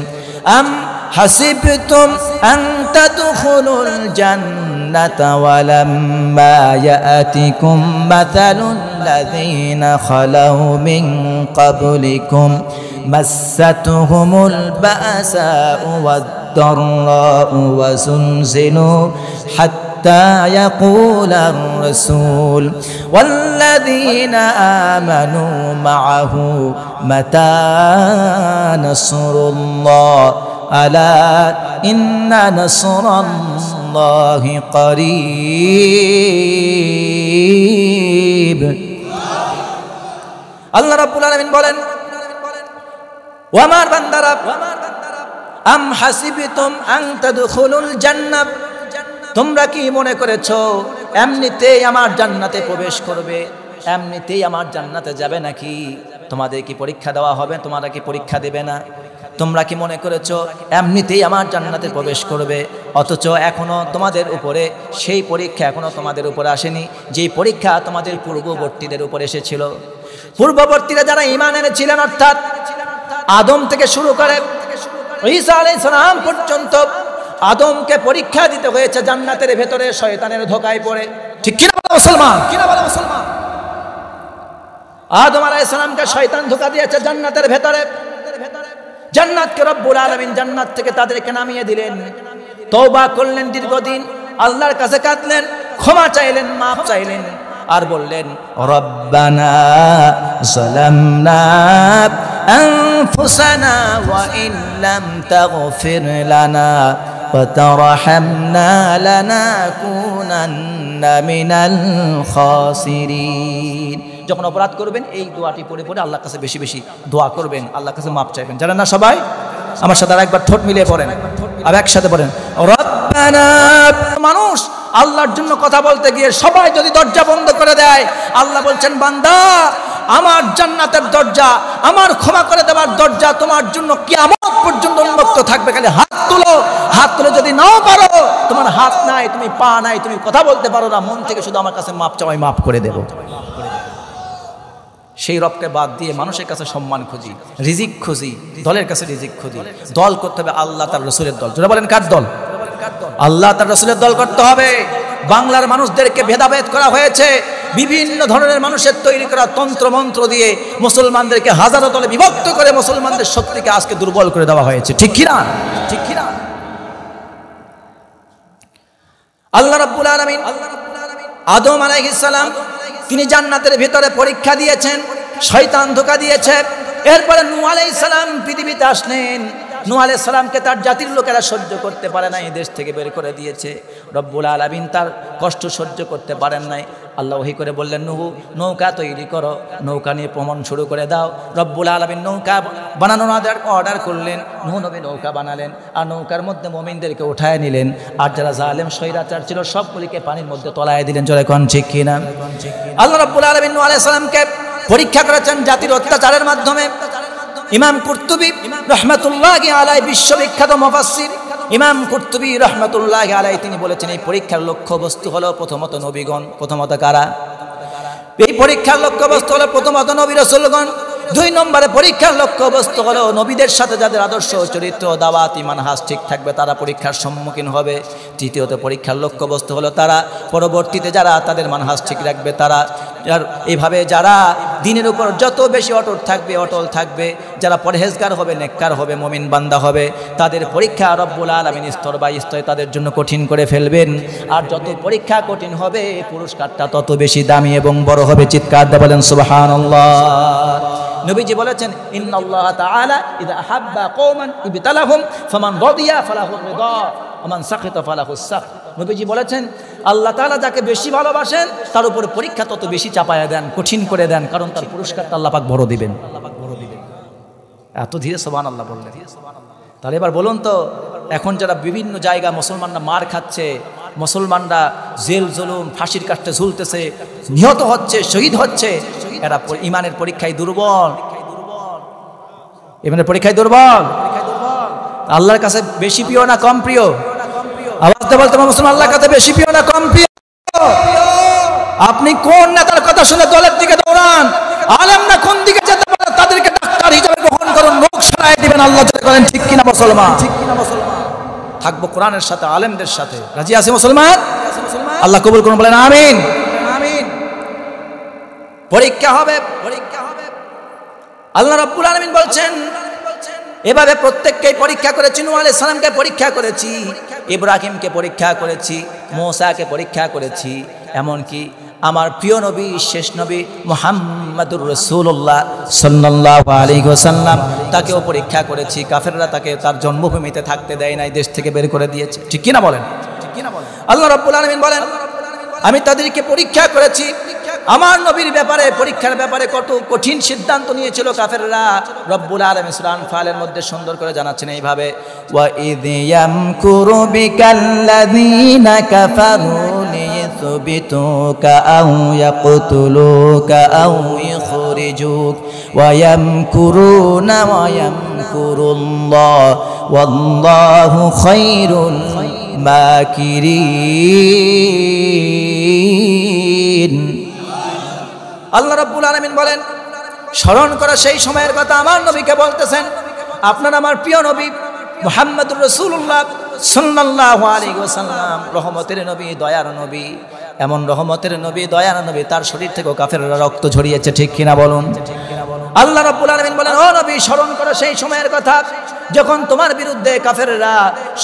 [SPEAKER 1] আম হাসিবতুম আন তাদখুলুল জান্নাতা ওয়ালাম্মা ইয়াতিকুম মাসালুল লাযীনা খালাউ মিন ক্বাবলিকুম মাসাতুহুমুল বাসাউ ওয়াদ-দাররাউ ওয়া যুলজিলু হাত্তা ইয়াকুলার রাসূল ওয়াল্লাযীনা আমানু মা'আহু মাতা নাসরুল্লাহ আলা ইন্না নাসরাল্লাহি করিব। আল্লাহ রাব্বুল আলামিন বলেন, ও আমার বান্দারা, আম হাসিবতুম আন তাদখুলুল জান্নাহ, তোমরা কি মনে করেছো এমনিতেই আমার জান্নাতে প্রবেশ করবে, এমনিতেই আমার জান্নাতে যাবে নাকি? তোমাদের কি পরীক্ষা দেওয়া হবে? তোমরা কি পরীক্ষা দেবে না? তোমরা কি মনে করেছো এমনিতেই আমার জান্নাতে প্রবেশ করবে? অথচ এখনো তোমাদের উপরে সেই পরীক্ষা এখনো তোমাদের উপরে আসেনি, যেই পরীক্ষা তোমাদের পূর্ববর্তীদের উপর এসেছিল। পূর্ববর্তীরা যারা ঈমান এনেছিলেন, অর্থাৎ আদম থেকে শুরু করে ঈসা আলাইহিস সালাম পর্যন্ত, আদমকে পরীক্ষা দিতে হয়েছে জান্নাতের ভেতরে শয়তানের ধোঁকায় পড়ে। ঠিক কিনা বলো মুসলমান? আদম আলাইহিস সালামকে শয়তান ধোঁকা দিয়েছে জান্নাতের ভেতরে। জান্নাতকে রব্বুল আলামিন জান্নাত থেকে তাদেরকে নামিয়ে দিলেন, তওবা করলেন দীর্ঘদিন, আল্লাহর কাছে কাঁদলেন, ক্ষমা চাইলেন, মাফ চাইলেন, আর বললেন রব্বানা যালামনা আনফুসানা ওয়া ইন লাম তাগফির লানা ওয়া তারহামনা লানাকুনান্না মিনাল খাসিরিন। যখন অপরাধ করবেন এই দোয়াটি পড়ে পড়ে আল্লাহর কাছে বেশি বেশি দোয়া করবেন, আল্লাহর কাছে মাপ চাইবেন। জানেন না সবাই? আমার সাথে আরেকবার ঠোঁট মিলিয়ে পড়েন, আর একসাথে পড়েন রব্বানা। মানুষ আল্লাহর জন্য কথা বলতে গিয়ে সবাই যদি দরজা বন্ধ করে দেয়, আল্লাহ বলছেন বান্দা, আমার জান্নাতের দরজা, আমার ক্ষমা করে দেওয়ার দরজা তোমার জন্য কিয়ামত পর্যন্ত উন্মুক্ত থাকবে। খালি হাত তুলো, হাত তুলে যদি নাও পারো, তোমার হাত নাই, তুমি পা নাই, তুমি কথা বলতে পারো না, মন থেকে শুধু আমার কাছে মাপ চাও, আমি মাফ করে দেব। সেই রবকে বাদ দিয়ে মানুষের কাছে সম্মান খুঁজি, রিজিক খুঁজি, দলের কাছে রিজিক খুঁজি। দল করতে হবে আল্লাহ তার রসুলের দল। যারা বলেন কার দল? আল্লাহ তার রসুলের দল করতে হবে। বাংলার মানুষদেরকে ভেদাভেদ করা হয়েছে, বিভিন্ন ধরনের মানুষের তৈরি করা তন্ত্র মন্ত্র দিয়ে মুসলমানদেরকে হাজারো দলে বিভক্ত করে মুসলমানদের শক্তিকে আজকে দুর্বল করে দেওয়া হয়েছে। ঠিক কিনা? ঠিক কিনা? আল্লাহ রাব্বুল আলামিন আদম আলাইহিস সালাম তিনি জান্নাতের ভিতরে পরীক্ষা দিয়েছেন, শয়তান ধোঁকা দিয়েছে। এরপরে নূহ আলাইহিস সালাম পৃথিবীতে আসলেন। নূহ আলাইহিস সালামকে তার জাতির লোকেরা সহ্য করতে পারে নাই, দেশ থেকে বের করে দিয়েছে। রব্বুল আলামিন তার কষ্ট সহ্য করতে পারেন নাই। আল্লাহ ওহী করে বললেন, নূহ নৌকা তৈরি করো, নৌকা নিয়ে ভ্রমণ শুরু করে দাও। রব্বুল আলামিন নৌকা বানানোর অর্ডার করলেন। নূহ নবী নৌকা বানালেন, আর নৌকার মধ্যে মুমিনদেরকে উঠায় নিলেন, আর যারা জালেম স্বৈরাচার ছিল সবগুলিকে পানির মধ্যে তলায় দিলেন। জোরে কোন ঠিক কিনা? আল্লাহ রাব্বুল আলামিন নূহ আলাইহিস সালামকে পরীক্ষা করেছেন জাতির অত্যাচারের মাধ্যমে। ইমাম কুরতুবী রাহমাতুল্লাহি আলাইহি, বিশ্ববিখ্যাত মুফাসসির ইমাম কুরতুবী রাহমাতুল্লাহি আলাইহি, তিনি বলেছেন এই পরীক্ষার লক্ষ্য বস্তু হলো প্রথমত নবীগণ। প্রথমত কারা? এই পরীক্ষার লক্ষ্য বস্তু হলো প্রথমত নবী রাসূলগণ। 2 নম্বরে পরীক্ষার লক্ষ্য বস্তু হলো নবীদের সাথে যাদের আদর্শ চরিত্র দাওয়াত মানহাজ ঠিক থাকবে তারা পরীক্ষার সম্মুখীন হবে। তৃতীয়ত পরীক্ষার লক্ষ্য বস্তু হলো তারা পরবর্তীতে যারা তাদের মানহাজ ঠিক রাখবে তারা, আর এইভাবে যারা দিনের উপর যত বেশি অটল থাকবে, যারা পরহেজগার হবে, নেককার হবে, মুমিন বান্দা হবে, তাদের পরীক্ষা রব্বুল আলামিন স্তর বাই স্তর তাদের জন্য কঠিন করে ফেলবেন। আর যত পরীক্ষা কঠিন হবে পুরস্কারটা তত বেশি দামি এবং বড় হবে। চিৎকার দিয়ে বলেন সুবহানাল্লাহ। নবীজি বলেছেন, ইন্নাল্লাহ তাআলা ইযা আহাব্বা কওমান ইবতালাহুম ফামান রাদিয়া ফালাহু রিদা ওয়া মান সাখিতা ফালাহুস সাখ। নবীজি বলেছেন আল্লাহ তাআলা যাকে বেশি ভালোবাসেন তার উপরে পরীক্ষা তত বেশি চাপায়া দেন, কঠিন করে দেন, কারণ তার পুরস্কারটা আল্লাহ পাক বড় দিবেন। এত ধীরে সুবহানাল্লাহ বললেন। তাহলে এবার বলুন তো, এখন যারা বিভিন্ন জায়গা মুসলমানরা মার খাচ্ছে, মুসলমানরা জেল জুলুম ফাঁসির কাষ্টে ঝুলতেছে, নিহত হচ্ছে, শহীদ হচ্ছে, এরা ইমানের পরীক্ষায় দুর্বল। ইমানের পরীক্ষায় দুর্বল। আল্লাহর কাছে বেশি প্রিয় না কম প্রিয়? আওয়াজ বলতে মুসলমান আল্লাহর কাছে বেশি প্রিয় না কম প্রিয়? আপনি কোন নেতার কথা শুনে দলের দিকে দৌড়ান? আলেম না কোন দিকে যেতে পারে তাদেরকে ডাক্তার হিসেবে গ্রহণ করুন, রোগ সারাই দিবেন। আল্লাহ যদি করেন ঠিক কিনা মুসলমান? থাকবো কোরআনের সাথে, আলেমদের সাথে। রাজি আছে মুসলমান? আল্লাহ কবুল করুন, বলেন আমিন। পরীক্ষা হবে। আল্লাহ রাব্বুল আলামিন বলছেন এভাবে প্রত্যেককেই পরীক্ষা করেছি। নূহ আলাইহিস সালামকে পরীক্ষা করেছি, ইব্রাহিমকে পরীক্ষা করেছি, মুসাকে পরীক্ষা করেছি, এমনকি আমার প্রিয় নবী শেষ নবী মুহাম্মাদুর রাসূলুল্লাহ সাল্লাল্লাহু আলাইহি ওয়াসাল্লাম তাকেও পরীক্ষা করেছি। কাফেররা তাকে তার জন্মভূমিতে থাকতে দেয় নাই, দেশ থেকে বের করে দিয়েছে। ঠিক কিনা বলেন? আল্লাহ রাব্বুল আলামিন বলেন আমি তাদেরকে পরীক্ষা করেছি। আমার নবীর ব্যাপারে, পরীক্ষার ব্যাপারে কত কঠিন সিদ্ধান্ত নিয়েছিল কাফেররা। রব্বুল আলামিন সূরা আনফালের মধ্যে সুন্দর করে জানাচ্ছেন এইভাবে, ওয়া ইয ইয়ামকুরু বিকাল্লাযীনা কাফারু লিয়ুথবিতুকা আও ইয়াকতুলুকা আও ইখরিজুক ওয়া ইয়ামকুরুনা ওয়া ইয়ামকুরুল্লাহ ওয়াল্লাহু খায়রুল মাকিরিন। আল্লাহ রাব্বুল আলামিন বলেন স্মরণ করা সেই সময়ের কথা আমার নবীকে বলতেছেন। আপনার আমার প্রিয় নবী মুহাম্মদুর রাসূলুল্লাহ সাল্লাল্লাহু আলাইহি ওয়াসাল্লাম রহমতের নবী, দয়ার নবী, এমন রহমতের নবী, দয়ার নবী, তার শরীর থেকে কাফেররা রক্ত ঝরিয়েছে। ঠিক কিনা বলুন? আল্লাহ রাব্বুল আলামিন বলেন ও নবী স্মরণ করো সেই সময়ের কথা যখন তোমার বিরুদ্ধে কাফেররা,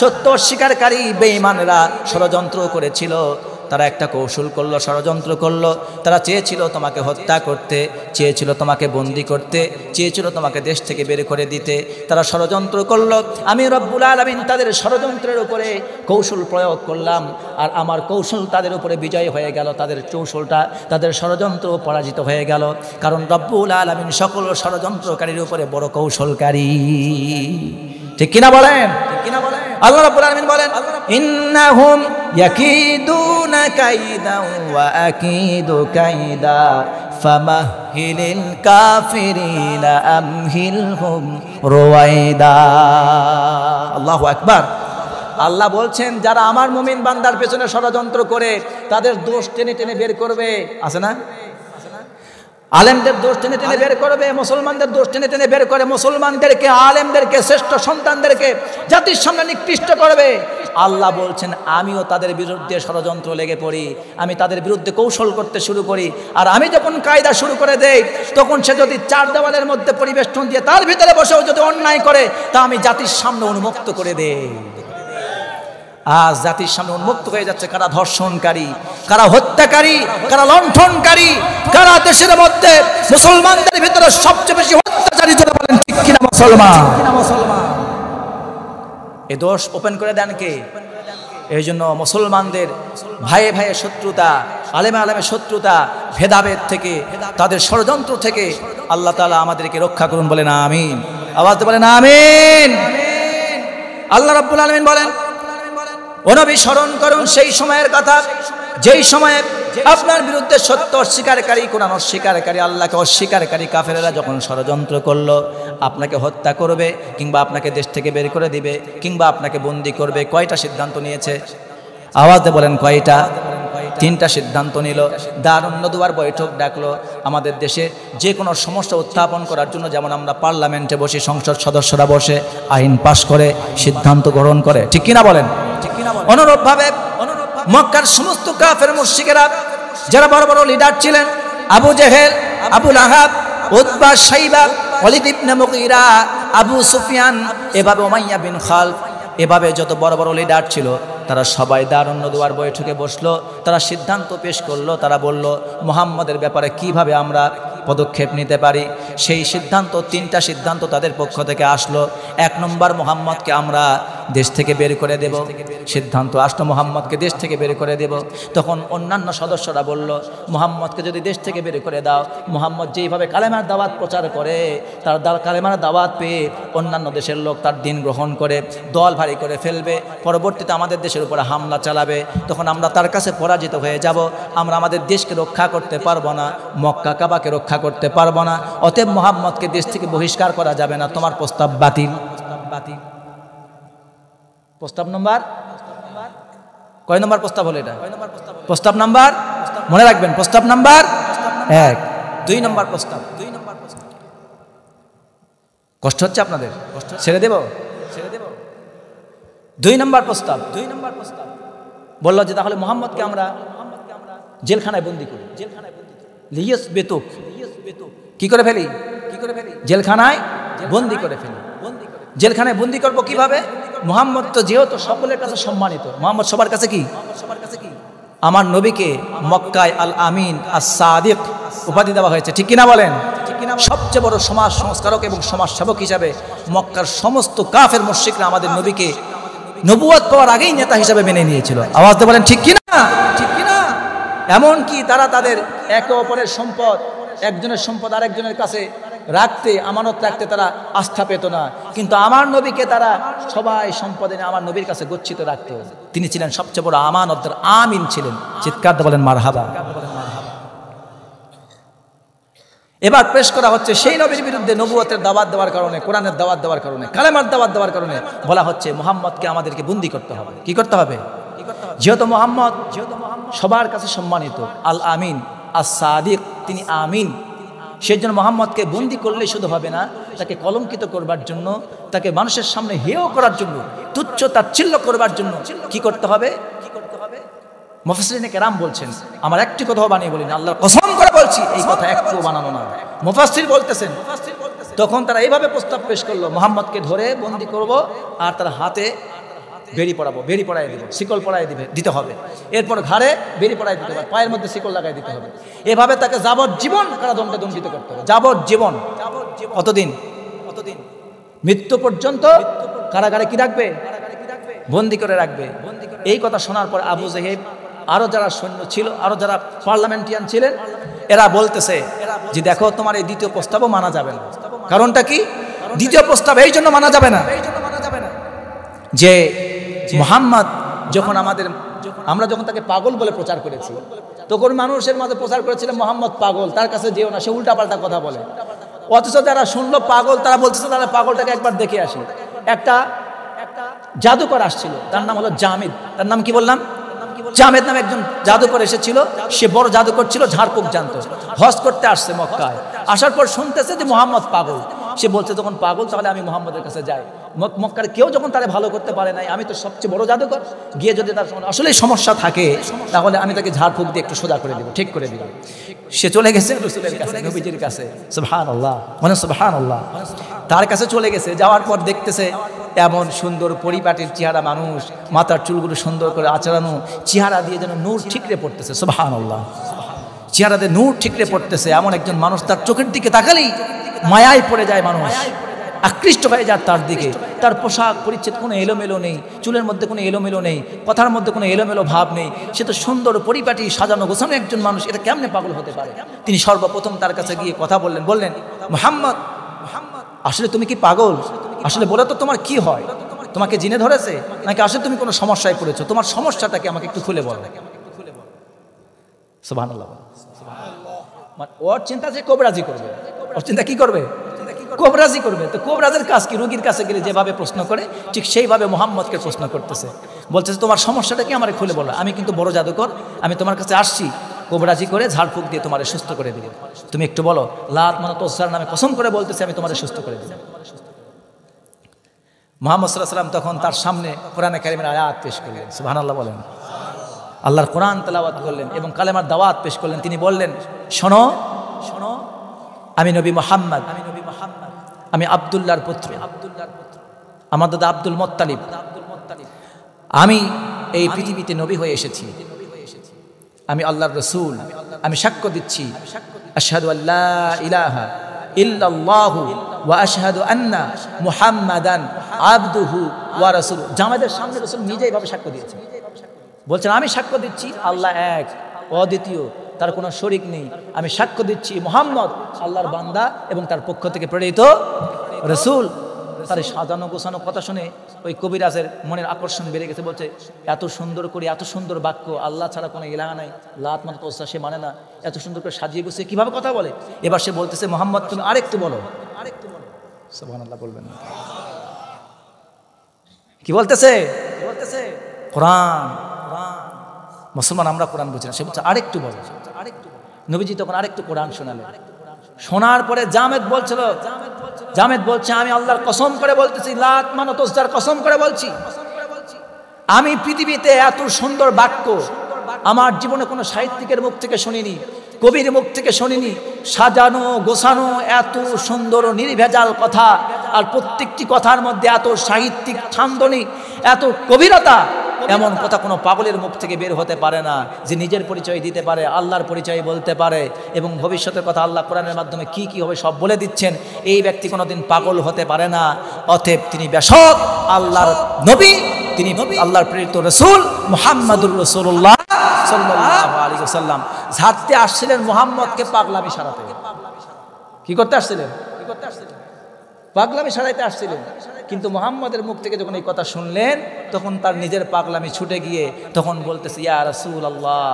[SPEAKER 1] সত্য অস্বীকারী বেঈমানরা ষড়যন্ত্র করেছিল। তারা একটা কৌশল করলো, ষড়যন্ত্র করলো। তারা চেয়েছিল তোমাকে হত্যা করতে, চেয়েছিল তোমাকে বন্দী করতে, চেয়েছিল তোমাকে দেশ থেকে বের করে দিতে। তারা ষড়যন্ত্র করলো। আমি রব্বুল আলামিন তাদের ষড়যন্ত্রের উপরে কৌশল প্রয়োগ করলাম, আর আমার কৌশল তাদের উপরে বিজয় হয়ে গেল। তাদের কৌশলটা, তাদের ষড়যন্ত্র পরাজিত হয়ে গেল, কারণ রব্বুল আলামিন সকল ষড়যন্ত্রকারীর উপরে বড় কৌশলকারী। ঠিক কিনা বলেন? আল্লাহ রাব্বুল আলামিন বলেন ইন্নাহুম ইয়াকিদুনা কাইদা ওয়া আকিদু কাইদা ফামাহিলিল কাফিরিনা আমহিলহুম রুয়াইদা। আল্লাহু আকবার। আল্লাহ বলছেন যারা আমার মুমিন বান্দার পেছনে ষড়যন্ত্র করে তাদের দোষ টেনে টেনে বের করবে, আছে না? আলেমদের দোষ টেনে টেনে বের করবে, মুসলমানদের দোষ টেনে টেনে বের করে মুসলমানদেরকে, আলেমদেরকে, শ্রেষ্ঠ সন্তানদেরকে জাতির সামনে নিকৃষ্ট করবে। আল্লাহ বলছেন আমিও তাদের বিরুদ্ধে ষড়যন্ত্র লেগে পড়ি, আমি তাদের বিরুদ্ধে কৌশল করতে শুরু করি। আর আমি যখন কায়দা শুরু করে দেই, তখন সে যদি চার দেওয়ালের মধ্যে পরিবেষ্টন দিয়ে তার ভিতরে বসেও যদি অন্যায় করে, তা আমি জাতির সামনে উন্মুক্ত করে দেই। আজ জাতির সামনে উন্মুক্ত হয়ে যাচ্ছে কারা ধর্ষণকারী, কারা হত্যাকারী, কারা লণ্ঠনকারী, কারা দেশের মধ্যে মুসলমানদের ভিতরে সবচেয়ে বেশি অত্যাচারী যারা বলেন ঠিক কিনা মুসলমান। এই দোষ ওপেন করে দেন কে? এই জন্য মুসলমানদের ভাইয়ে ভাইয়ে শত্রুতা, আলেমে আলেমের শত্রুতা, ভেদাভেদ থেকে, তাদের ষড়যন্ত্র থেকে আল্লাহ তাআলা আমাদেরকে রক্ষা করুন, বলেন আমিন। আওয়াজ দিয়ে বলেন আমিন। আল্লাহ রাব্বুল আলামিন বলেন, ও নবী স্মরণ করুন সেই সময়ের কথা, যেই সময়ে আপনার বিরুদ্ধে সত্য অস্বীকারী, কোরআন অস্বীকারী, আল্লাহকে অস্বীকারী কাফেরেরা যখন ষড়যন্ত্র করলো আপনাকে হত্যা করবে, কিংবা আপনাকে দেশ থেকে বের করে দিবে, কিংবা আপনাকে বন্দি করবে, কয়টা সিদ্ধান্ত নিয়েছে? আওয়াজে বলেন কয়টা? 3টা সিদ্ধান্ত নিল। দারুন নদুয়ার বৈঠক ডাকলো আমাদের দেশে যে কোনো সমস্যা উত্থাপন করার জন্য। যেমন আমরা পার্লামেন্টে বসে, সংসদ সদস্যরা বসে আইন পাশ করে, সিদ্ধান্ত গ্রহণ করে, ঠিক কিনা বলেন? অনুরূপভাবে মক্কার সমস্ত কাফের মুশরিকেরা যারা বড় বড় লিডার ছিলেন, আবু জেহেল, আবু লাহাব, উতবা, শাইবা, ওয়ালিদ ইবনে মুগীরা, আবু সুফিয়ান, এভাবে উমাইয়া বিন খালফ, এভাবে যত বড় বড় লিডার ছিল তারা সবাই দারুন নদুয়ার বৈঠকে বসলো। তারা সিদ্ধান্ত পেশ করলো। তারা বলল মুহাম্মদের ব্যাপারে কিভাবে আমরা পদক্ষেপ নিতে পারি। সেই সিদ্ধান্ত, 3টা সিদ্ধান্ত তাদের পক্ষ থেকে আসলো। 1 নম্বর, মুহাম্মদকে আমরা দেশ থেকে বের করে দেব। সিদ্ধান্ত আসলো মুহাম্মদকে দেশ থেকে বের করে দেব। তখন অন্যান্য সদস্যরা বলল মুহাম্মদকে যদি দেশ থেকে বের করে দাও, মুহাম্মদ যেইভাবে কালেমার দাওয়াত প্রচার করে, তার কালেমার দাওয়াত পেয়ে অন্যান্য দেশের লোক তার দিন গ্রহণ করে দল ভারী করে ফেলবে, পরবর্তীতে আমাদের দেশের উপরে হামলা চালাবে। তখন আমরা তার কাছে পরাজিত হয়ে যাব, আমরা আমাদের দেশকে রক্ষা করতে পারবো না, মক্কা কাবাকে রক্ষা করতে পারবো না। অতএব মুহাম্মদকে দেশ থেকে বহিষ্কার করা যাবে না, তোমার প্রস্তাব বাতিল। প্রস্তাব নম্বর কয় নম্বর প্রস্তাব হলো এটা? প্রস্তাব নাম্বার, মনে রাখবেন, প্রস্তাব নাম্বার 1। 2 নম্বর প্রস্তাব, কষ্ট হচ্ছে আপনাদের? ছেড়ে দেব? 2 নম্বর প্রস্তাব বলল যে তাহলে মুহাম্মদকে আমরা জেলখানায় বন্দী করি। লিয়াস বেতুক কি করে ফেলি? জেলখানায় বন্দী করে ফেলি। জেলখানায় বন্দী করবো কিভাবে? মুহাম্মদ তো যেহেতু সকলের কাছে সম্মানিত, মুহাম্মদ সবার কাছে কি? আমার নবীকে মক্কায় আল আমিন, আস-সাদিক উপাধি দেওয়া হয়েছে, ঠিক কিনা বলেন? সবচেয়ে বড় সমাজ সংস্কারক এবং সমাজ সেবক হিসাবে মক্কার সমস্ত কাফের মুশরিকরা আমাদের নবীকে নবুয়ত পাওয়ার আগেই নেতা হিসাবে মেনে নিয়েছিল। আওয়াজ দিয়ে বলেন ঠিক কিনা? এমনকি তারা তাদের একে অপরের সম্পদ, একজনের সম্পদ আরেকজনের কাছে রাখতে, আমানত রাখতে তারা আস্থা পেত না, কিন্তু আমার নবীকে তারা সবাই সম্পদ এনে আমার নবীর কাছে গচ্ছিত রাখত। তিনি ছিলেন সবচেয়ে বড় আমানতের আমিন ছিলেন। চিৎকার দিয়ে বলেন মারহাবা। এবার পেশ করা হচ্ছে সেই নবীর বিরুদ্ধে নবুয়তের দাওয়াত দেওয়ার কারণে, কোরআনের দাওয়াত দেওয়ার কারণে, কালেমার দাওয়াত দেওয়ার কারণে বলা হচ্ছে মুহাম্মদকে আমাদেরকে বন্দী করতে হবে। কি করতে হবে? যেহেতু মুহাম্মদ সবার কাছে সম্মানিত, আল আমিন, আস-সাদিক, তিনি আমিন, সেই জন্য মুহাম্মদকে বন্দী করলে শুধু হবে না, তাকে কলঙ্কিত করবার জন্য, তাকে মানুষের সামনে হেয় করার জন্য, তুচ্ছ তাচ্ছিল্য করবার জন্য কি করতে হবে? মুফাসসিরিনে কেরাম বলছেন, আমার একটি কথাও বানিয়ে বলিনি, আল্লাহর কসম করে বলছি, এই কথা একটু বানানো না। মুফাসসির বলতেছেন তখন তারা এইভাবে প্রস্তাব পেশ করলো, মুহাম্মদকে ধরে বন্দী করব আর তার হাতে বেড়ি পড়াই দিব, শিকল পড়াই দিতে হবে, এরপর ঘাড়ে বেড়ি পড়াই দিতে হবে, পায়ের মধ্যে শিকল লাগাই দিতে হবে, এভাবে তাকে যাবজ্জীবন কারাদণ্ডে দণ্ডিত করতে হবে। যাবজ্জীবন কতদিন? মৃত্যু পর্যন্ত কারাগারে কি রাখবে? বন্দী করে রাখবে। এই কথা শোনার পর আবু জেহেল, আরো যারা সৈন্য ছিল, আরো যারা পার্লামেন্টিয়ান ছিলেন, এরা বলতেছে যে দেখো তোমার এই দ্বিতীয় প্রস্তাবও মানা যাবে না। কারণটা কি? দ্বিতীয় প্রস্তাব এই জন্য মানা যাবে না যে মুহাম্মদ যখন আমরা যখন তাকে পাগল বলে প্রচার করেছি, তখন মানুষের মাঝে প্রচার করেছিলাম মুহাম্মদ পাগল, তার কাছে যেও না, সে উল্টাপাল্টা কথা বলে। অথচ যারা শুনলো পাগল, তারা বলতেছে তারা পাগলটাকে একবার দেখে আসি। একটা জাদুকর আসছিল, তার নাম হলো জামিদ। তার নাম কি বললাম? জামেদ নামে একজন জাদুকর এসেছিল, সে বড় জাদুকর ছিল, ঝাড়ফুঁক জানতো, হজ করতে আসছে মক্কায়। আসার পর শুনতেছে যে মুহাম্মদ পাগল। সে বলছে যখন পাগল তাহলে আমি মুহাম্মদের কাছে যাই। মক্কার কেউ যখন তারে ভালো করতে পারে নাই, আমি তো সবচেয়ে বড় জাদুকর, গিয়ে যদি তার আসলেই সমস্যা থাকে তাহলে আমি তাকে ঝাড়ফুঁক দিয়ে একটু সোজা করে দিব, ঠিক করে দিব। সে চলে গেছে রাসূলের কাছে, নবীজির কাছে। সুবহানাল্লাহ, মানে সুবহানাল্লাহ। তার কাছে চলে গেছে, যাওয়ার পর দেখতেছে এমন সুন্দর পরিপাটির চেহারা মানুষ, মাথার চুলগুলো সুন্দর করে আচরানো, চেহারা দিয়ে যেন নূর ঠিকরে পড়তেছে। সুবহানাল্লাহ, চেহারাতে নূর ঠিকরে পড়তেছে। এমন একজন মানুষ, তার চোখের দিকে তাকালেই মায়ায় পড়ে যায় মানুষ, আকৃষ্ট হয়ে যায় তার দিকে। তার পোশাক পরিচ্ছদ কোনো এলোমেলো নেই, চুলের মধ্যে কোনো এলোমেলো নেই, কথার মধ্যে কোনো এলোমেলো ভাব নেই। সে তো সুন্দর পরিপাটি সাজানো গোছানো একজন মানুষ, এটা কেমনে পাগল হতে পারে? তিনি সর্বপ্রথম তার কাছে গিয়ে কথা বললেন, মুহাম্মদ, আসলে তুমি কি পাগল? আসলে বলে তো তোমার কি হয়? তোমাকে জিনে ধরেছে নাকি আসলে তুমি কোনো সমস্যায় পড়েছো? তোমার সমস্যাটাকে আমাকে একটু খুলে বলো। সুবহানাল্লাহ। ওর চিন্তা যে কবরাজি করবে, ওর চিন্তা কি করবে? কবরাজি করবে। তো কবরাজের কাজ কি? রোগীর কাছে গেলে যেভাবে প্রশ্ন করে ঠিক সেইভাবে মুহাম্মদকে প্রশ্ন করতেছে। বলতেছে তোমার সমস্যাটা কি আমারে খুলে বলো, আমি কিন্তু বড় জাদুকর, আমি তোমার কাছে আসছি কবরাজি করে ঝাড়ফুঁক দিয়ে তোমারে সুস্থ করে দিব, তুমি একটু বলো। লাত মানাত উজ্জার নামে কসম করে বলতেছে আমি তোমারে সুস্থ করে দিব। মুহাম্মদ সাল্লাল্লাহু আলাইহি ওয়াসাল্লাম তখন তার সামনে কোরআনে কারীমের আয়াত পেশ করলেন। সুবহানাল্লাহ বলেন। আল্লাহর কোরআন তেলাওয়াত করলেন এবং কালেমার দাওয়াত পেশ করলেন। তিনি বললেন, শোনো, আমি নবী মুহাম্মদ, আমি আব্দুল্লাহর পুত্র, আমার দাদা আব্দুল মুত্তালিব, আমি এই পৃথিবীতে নবী হয়ে এসেছি, আমি আল্লাহর রাসূল। আমি সাক্ষ্য দিচ্ছি, আশহাদু আল্লা ইলাহা ইল্লাল্লাহু ওয়া আশহাদু আন্না মুহাম্মাদান আবদুহু ওয়া রাসূলুহু। জামাতের সামনে রাসূল নিজেই ভাবে সাক্ষ্য দিয়েছেন, বলছেন আমি সাক্ষ্য দিচ্ছি আল্লাহ এক, অদ্বিতীয়, তার কোনো শরীক নেই। আমি সাক্ষ্য দিচ্ছি মুহাম্মদ আল্লাহর বান্দা এবং তার পক্ষ থেকে প্রেরিত রাসূল। তার সাজানো গোছানো কথা শুনে ওই কবিরাজের মনের আকর্ষণ বেড়ে গেছে। বলছে এত সুন্দর করে, এত সুন্দর বাক্য, আল্লাহ ছাড়া কোনো ইলাহা নাই, লাত মানাত উজ্জা সে মানে না, এত সুন্দর করে সাজিয়ে গুছিয়ে কিভাবে কথা বলে? এবার সে বলতেছে মুহাম্মদ তুমি আরেকটু বলো, আরেকটু বলো। সুবহানাল্লাহ বলবেন না, কি বলতেছে? কোরআন, মুসলমান আমরা কোরআন বুঝি না, সে বলছে আরেকটু বলো, আরেকটু। নবীজি তখন আরেকটু কোরআন শোনালেন। শোনার পরে জামেদ বলছে আমি আল্লাহর কসম করে বলতেছি, লাত মানাত উজ্জার কসম করে বলছি, আমি পৃথিবীতে এত সুন্দর বাক্য আমার জীবনে কোনো সাহিত্যিকের মুখ থেকে শুনিনি, কবির মুখ থেকে শুনিনি। সাজানো গোছানো এত সুন্দর নির্ভেজাল কথা, আর প্রত্যেকটি কথার মধ্যে এত সাহিত্যিক ছান্দনি, এত কবিরতা, এমন কথা কোনো পাগলের মুখ থেকে বের হতে পারে না, যে নিজের পরিচয় দিতে পারে, আল্লাহর পরিচয় বলতে পারে এবং ভবিষ্যতের কথা আল্লাহ কোরআনের মাধ্যমে কি কি হবে সব বলে দিচ্ছেন। এই ব্যক্তি কোনোদিন পাগল হতে পারে না। অতএব তিনি বেশক আল্লাহর নবী, তিনি আল্লাহর প্রেরিত রাসূল মুহাম্মাদুর রাসূলুল্লাহ সাল্লাল্লাহু আলাইহি ওয়াসাল্লাম। ঝাড়তে আসছিলেন মুহাম্মদকে পাগলামি সারাতে। কি করতে আসছিলেন? পাগলামি সারাইতে আসছিলেন। কিন্তু মুহাম্মদের মুখ থেকে যখন এই কথা শুনলেন তখন তার নিজের পাগলামি ছুটে গিয়ে তখন বলতেছে, ইয়া রাসূলুল্লাহ,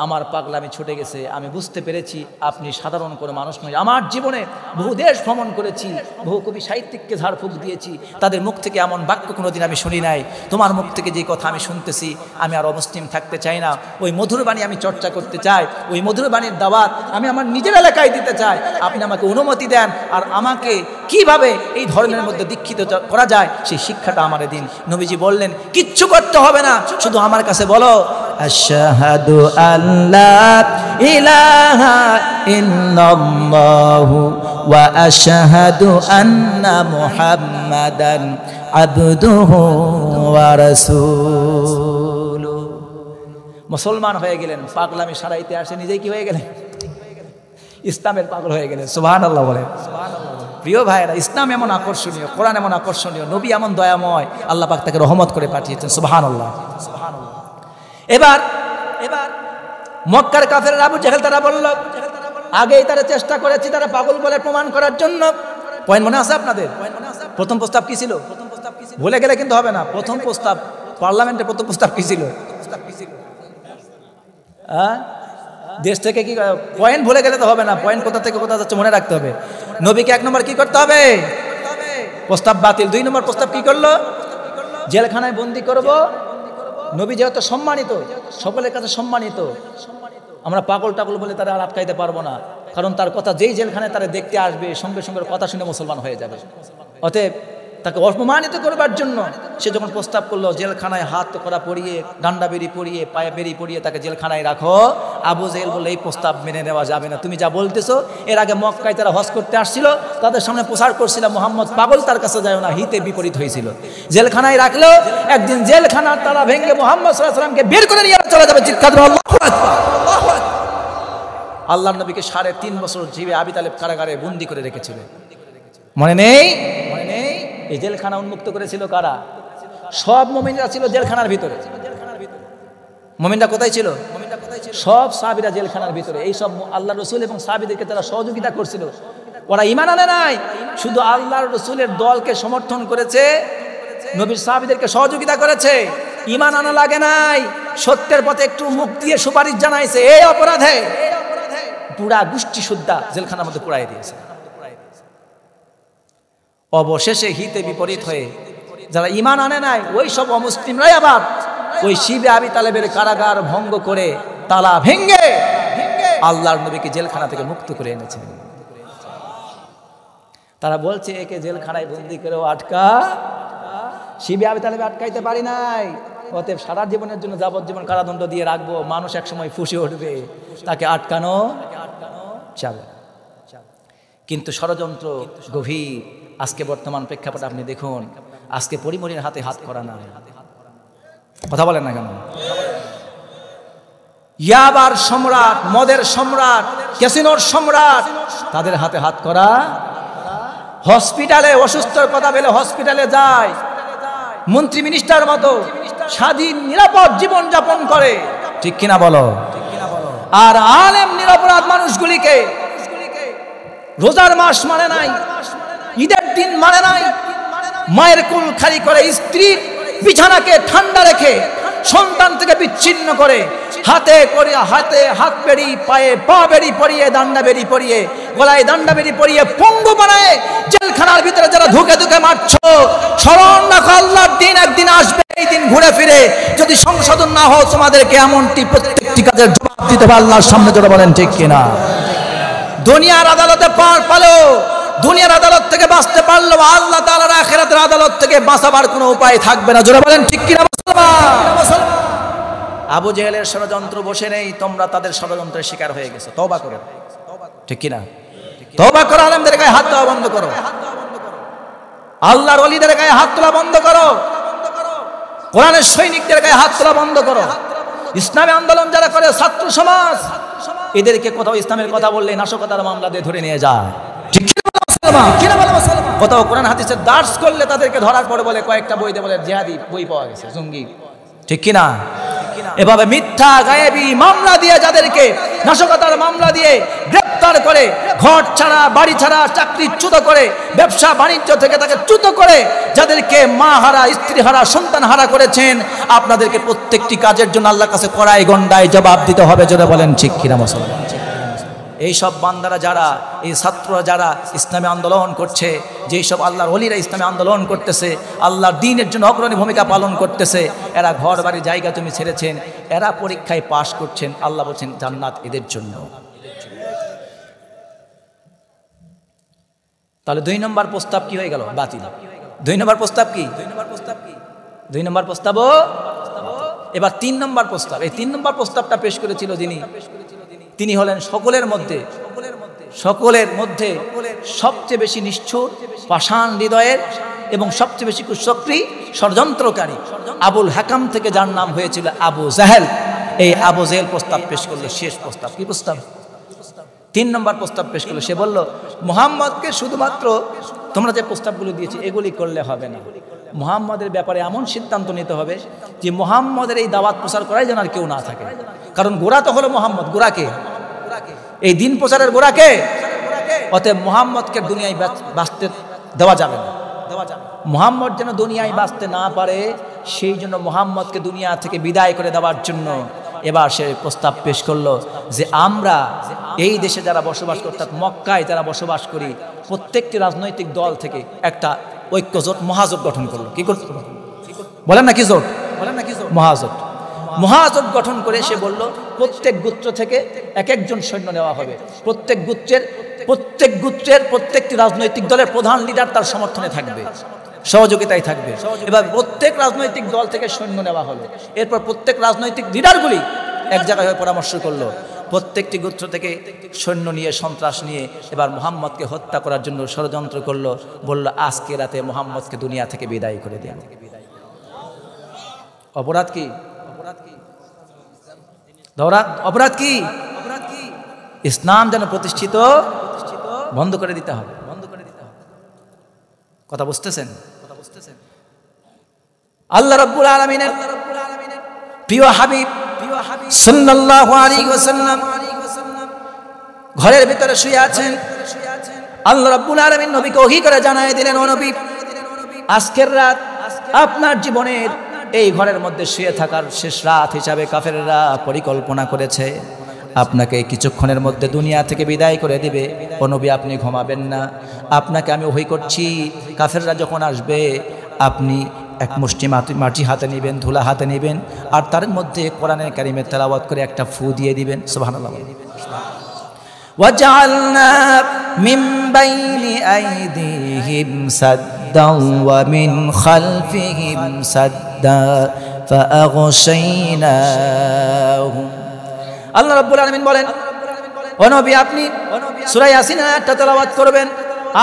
[SPEAKER 1] আমার পাগলামি ছুটে গেছে, আমি বুঝতে পেরেছি আপনি সাধারণ কোনো মানুষ নয়। আমার জীবনে বহু দেশ ভ্রমণ করেছি, বহু কবি সাহিত্যিককে ঝাড়ফুঁক দিয়েছি, তাদের মুখ থেকে এমন বাক্য কোনোদিন আমি শুনি নাই। তোমার মুখ থেকে যে কথা আমি শুনতেছি, আমি আর অমুসলিম থাকতে চাই না। ওই মধুর বাণী আমি চর্চা করতে চাই, ওই মধুর বাণীর দাওয়াত আমি আমার নিজের এলাকায় দিতে চাই। আপনি আমাকে অনুমতি দেন, আর আমাকে কিভাবে এই ধর্মের মধ্যে দীক্ষিত করা যায় সেই শিক্ষাটা আমারে দিন। নবীজি বললেন, কিচ্ছু করতে হবে না, শুধু আমার কাছে বলো, আশহাদু আল্লা ইলাহা ইল্লাল্লাহু ওয়া আশহাদু আন্না মুহাম্মাদান আবদুহু ওয়া রাসূলুহু। মুসলমান হয়ে গেলেন, পাগলামি সারাইতে আসে নিজেই কি হয়ে গেলেন? ইসলামের পাগল হয়ে গেলেন। সুবহানাল্লাহ বলেন। প্রিয় ভাইয়েরা, ইসলাম এমন আকর্ষণীয়, কোরআন এমন আকর্ষণীয়, নবী এমন দয়াময়, আল্লাহ পাক তাকে রহমত করে পাঠিয়েছেন। সুবহানাল্লাহ। এবার মক্কার কাফেররা আবু জেহেল তারা বলল, আগেই তারা চেষ্টা করেছি তারা পাগল বলে প্রমাণ করার জন্য। পয়েন্ট মনে আছে আপনাদের? প্রথম প্রস্তাব কি ছিল? ভুলে গেলে কিন্তু হবে না। প্রথম প্রস্তাব পার্লামেন্টে, প্রথম প্রস্তাব কি ছিল? দেশ থেকে কি পয়েন্ট ভুলে গেলে তো হবে না, পয়েন্ট কোথা থেকে কোথা যাচ্ছে মনে রাখতে হবে। নবীকে 1 নম্বর কি করতে হবে? প্রস্তাব বাতিল। 2 নম্বর প্রস্তাব কি করলো? জেলখানায় বন্দি করব নবী যেহেতু সম্মানিত, সকলের কাছে সম্মানিত, আমরা পাগল টাগল বলে তারা আর আটকাইতে পারবো না, কারণ তার কথা যেই জেলখানায় তারা দেখতে আসবে সঙ্গে সঙ্গে কথা শুনে মুসলমান হয়ে যাবে। অতএব তাকে অপমানিত করবার জন্য সে যখন প্রস্তাব করলো জেলখানায় হাত করা পরিয়ে, ডান্ডা বেরি পরিয়ে, পায়ে বেরি পরিয়ে তাকে জেলখানায় রাখো, আবু জেহেল বললে এই প্রস্তাব মেনে নেওয়া যাবে না, তুমি যা বলতেছো। এর আগে মক্কায় তারা হজ করতে আসছিল, তাদের সামনে প্রচার করছিল মুহাম্মদ পাগল, তার কাছে যায় না, হিতে বিপরীত হয়েছিল। জেলখানায় রাখলো, একদিন জেলখানার তালা ভেঙে মুহাম্মদ সাল্লাল্লাহু আলাইহি ওয়াসাল্লামকে বের করে নিয়ে চলে যাবে, চিৎকার করে আল্লাহু আকবার। আল্লাহর নবীকে 3.5 বছর জিবে আবি তালেব কারাগারে বন্দী করে রেখেছিল, মনে নেই? মনে নেই? এই জেলখানা উন্মুক্ত করেছিল কারা? সব মুমিনরা ছিল জেলখানার ভিতরে। মুমিনরা কোথায় ছিল? সব সাহাবীরা জেলখানার ভিতরে। এই সব আল্লাহ রাসূল এবং সাহাবীদেরকে তারা সহযোগিতা করছিল। ওরা ঈমান আনে নাই, শুধু আল্লাহর রাসূলের দলকে সমর্থন করেছে, নবীর সাহাবীদেরকে সহযোগিতা করেছে, ঈমান আনা লাগে নাই। সত্যের পথে একটু মুখ দিয়ে সুপারিশ জানাইছে, এই অপরাধে পুরা গোষ্ঠী সুদ্ধা জেলখানার মধ্যে পুরাই দিয়েছে। অবশেষে হিতে বিপরীত হয়ে যারা ঈমান আনে নাই ওই সব অমুসলিমরাই আবার ওই শিবে আবি তালেবের কারাগার ভঙ্গ করে তালা ভেঙ্গে আল্লাহর নবীকে জেলখানা থেকে মুক্ত করে এনেছেন। তারা বলছে একে জেলখানায় বন্দি করেও আটকা, শিবে আবি তালেবে আটকাইতে পারি নাই, অতএব সারা জীবনের জন্য যাবজ্জীবন কারাদণ্ড দিয়ে রাখবো, মানুষ একসময় ফুঁসে উঠবে, তাকে আটকানো যাবে। কিন্তু ষড়যন্ত্র গভীর। আজকে বর্তমান প্রেক্ষাপটে আপনি দেখুন, আজকে পরিমরির হাতে হাত করা না, কথা বলেন না কেন? ইয়াবার সম্রাট, মদের সম্রাট, ক্যাসিনোর সম্রাট, তাদের হাতে হাত করা। হসপিটালে অসুস্থর কথা বলে হসপিটালে যায়, মন্ত্রী মিনিস্টার মতো স্বাধীন নিরাপদ জীবন যাপন করে, ঠিক কিনা বলো? আর আলেম নিরপরাধ মানুষগুলিকে রোজার মাস মানে নাই, ঈদের দিন মানে নাই, মায়ের কোল খালি করে, স্ত্রীর বিছানাকে ঠান্ডা রেখে, সন্তান থেকে বিচ্ছিন্ন করে, হাতে করে হাতে হাত বেড়ি, পায়ে পা বেড়ি পরিয়ে, দান্ডা বেড়ি পরিয়ে, গলায় দান্ডা বেড়ি পরিয়ে পঙ্গু বানায় জেলখানার ভিতরে যারা ধুকে ধুকে মারছ, স্মরণ রাখো আল্লাহর দিন একদিন আসবে, এই দিন ঘুরে ফিরে যদি সংশোধন না হয় তোমাদেরকে এমনটি প্রত্যেকটি কাজের জবাব দিতে হবে আল্লাহর সামনে, যারা বলেন ঠিক কিনা? দুনিয়ার আদালতে পার পালো, দুনিয়ার আদালত থেকে বাঁচতে পারলো, আল্লাহ তাআলার আখিরাতের আদালত থেকে বাঁচাবার কোনো উপায় থাকবে না, যারা বলেন ঠিক কিনা? আবু জেহেলের ষড়যন্ত্র বসে নেই, তোমরা তাদের ষড়যন্ত্রের শিকার হয়ে গেছো, তওবা করো, ঠিক কিনা? তওবা করো, আলেমদের গায়ে হাত দেওয়া বন্ধ করো, আল্লাহর ওলিদের গায়ে হাত তোলা বন্ধ করো, কোরআনের সৈনিকদের গায়ে হাত তোলা বন্ধ করো। ইসলামী আন্দোলন যারা করে, ছাত্র সমাজ, এদেরকে কোথাও ইসলামের কথা বললে নাশকতার মামলা দিয়ে ধরে নিয়ে যায়, ঠিক কিনা? কোথাও কোরআন হাদিসের দার্স করলে তাদেরকে ধরার পরে বলে কয়েকটা বইতে বলে জিহাদি বই পাওয়া গেছে, জঙ্গি, ঠিক কিনা? এভাবে মিথ্যা গায়েবী মামলা দিয়ে যাদেরকে নাশকতার মামলা দিয়ে গ্রেফতার করে, ঘর ছাড়া বাড়ি ছাড়া চাকরিচ্যুত করে, ব্যবসা বাণিজ্য থেকে তাকে চ্যুত করে, যাদেরকে মা হারা, স্ত্রী হারা, সন্তান হারা করেছেন, আপনাদেরকে প্রত্যেকটি কাজের জন্য আল্লাহর কাছে কড়াই গন্ডায় জবাব দিতে হবে, যারা বলেন ঠিক কিনা? মুসলমান এই সব বান্দারা যারা, এই ছাত্ররা যারা ইসলামী আন্দোলন করছে, যেই সব আল্লাহর ওলিরা ইসলামী আন্দোলন করতেছে, আল্লাহর দ্বীনের জন্য অগ্রণী ভূমিকা পালন করতেছে, এরা ঘর বাড়ি জায়গা তুমি ছেড়েছেন, এরা পরীক্ষায় পাশ করছেন, আল্লাহ বলছেন জান্নাত এদের জন্য। তাহলে 2 নম্বর প্রস্তাব কি হয়ে গেল? বাতিল। 2 নম্বর প্রস্তাব কি? 2 নম্বর প্রস্তাবও। এবার 3 নম্বর প্রস্তাব। এই 3 নম্বর প্রস্তাবটা পেশ করেছিল তিনি হলেন সকলের মধ্যে সবচেয়ে বেশি নিষ্ঠুর, পাষাণ হৃদয়ের এবং সবচেয়ে বেশি কুচক্রী, ষড়যন্ত্রকারী আবুল হাকাম থেকে যার নাম হয়েছিল আবু জাহেল। এই আবু জাহেল প্রস্তাব পেশ করলো, শেষ প্রস্তাব। কি প্রস্তাব? 3 নম্বর প্রস্তাব পেশ করলো। সে বলল মুহাম্মদকে শুধুমাত্র তোমরা যে প্রস্তাবগুলো দিয়েছি এগুলি করলে হবে না, মুহাম্মদের ব্যাপারে এমন সিদ্ধান্ত নিতে হবে যে মুহাম্মদের এই দাওয়াত প্রচার করাই যেন আর কেউ না থাকে। কারণ গোড়া তো হলো মুহাম্মদ, গোড়াকে, এই দিন প্রচারের গোড়াকে, অতএব মুহাম্মদকে দুনিয়ায় বাঁচতে দেওয়া যাবে না। মুহাম্মদ যেন দুনিয়ায় বাঁচতে না পারে, সেই জন্য মুহাম্মদকে দুনিয়া থেকে বিদায় করে দেওয়ার জন্য এবার সে প্রস্তাব পেশ করলো যে আমরা এই দেশে যারা বসবাস করি, অর্থাৎ মক্কায় যারা বসবাস করি, প্রত্যেকটি রাজনৈতিক দল থেকে একটা ঐক্য জোট, মহাজোট গঠন করলো। কি করলো? বলেন না কি জোট? মহাজোট গঠন করে সে বলল প্রত্যেক গোত্র থেকে এক একজন সৈন্য নেওয়া হবে, প্রত্যেক গোত্রের প্রত্যেকটি রাজনৈতিক দলের প্রধান লিডার তার সমর্থনে থাকবে, সহযোগিতায় থাকবে। এবার প্রত্যেক রাজনৈতিক দল থেকে সৈন্য নেওয়া হলো। এরপর প্রত্যেক রাজনৈতিক লিডারগুলি এক জায়গায় হয়ে পরামর্শ করলো, প্রত্যেকটি গোত্র থেকে সৈন্য নিয়ে, সন্ত্রাস নিয়ে এবার মুহাম্মদকে হত্যা করার জন্য ষড়যন্ত্র করলো। বলল আজকে রাতে মুহাম্মদকে দুনিয়া থেকে বিদায় করে দেন। অপরাধ কি? অপরাধ কি? ইসলাম যেন প্রতিষ্ঠিত বন্ধ করে দিতে হবে। কথা বুঝতেছেন? আল্লাহ রাব্বুল আলামিনের প্রিয় হাবিব সাল্লাল্লাহু আলাইহি ওয়াসাল্লাম ঘরের ভিতরে শুয়ে আছেন। আল্লাহ রাব্বুল আলামিন নবীকে ওহী করে জানায় দিলেন, ও নবী, আজকের রাত আপনার জীবনের এই ঘরের মধ্যে শুয়ে থাকার শেষ রাত হিসাবে কাফেররা পরিকল্পনা করেছে আপনাকে কিছুক্ষণের মধ্যে দুনিয়া থেকে বিদায় করে দিবে। ও নবী, আপনি ঘুমাবেন না। আপনাকে আমি ওহী করছি, কাফেররা যখন আসবে আপনি এক মুষ্টি মাটি হাতে নেবেন, ধুলা হাতে নেবেন, আর তার মধ্যে কোরআনের কারিমের তেলাওয়াত করে একটা ফু দিয়ে দিবেন। সুবহানাল্লাহ। وَجَعَلْنَا مِنْ بَيْنِ أَيْدِيهِمْ سَدًّا وَمِنْ خَلْفِهِمْ سَدًّا فَأَغْشَيْنَاهُمْ। আল্লাহ রাব্বুল আলামিন বলেন, ও নবী, আপনি সূরা ইয়াসিন আয়াতটা তেলাওয়াত করবেন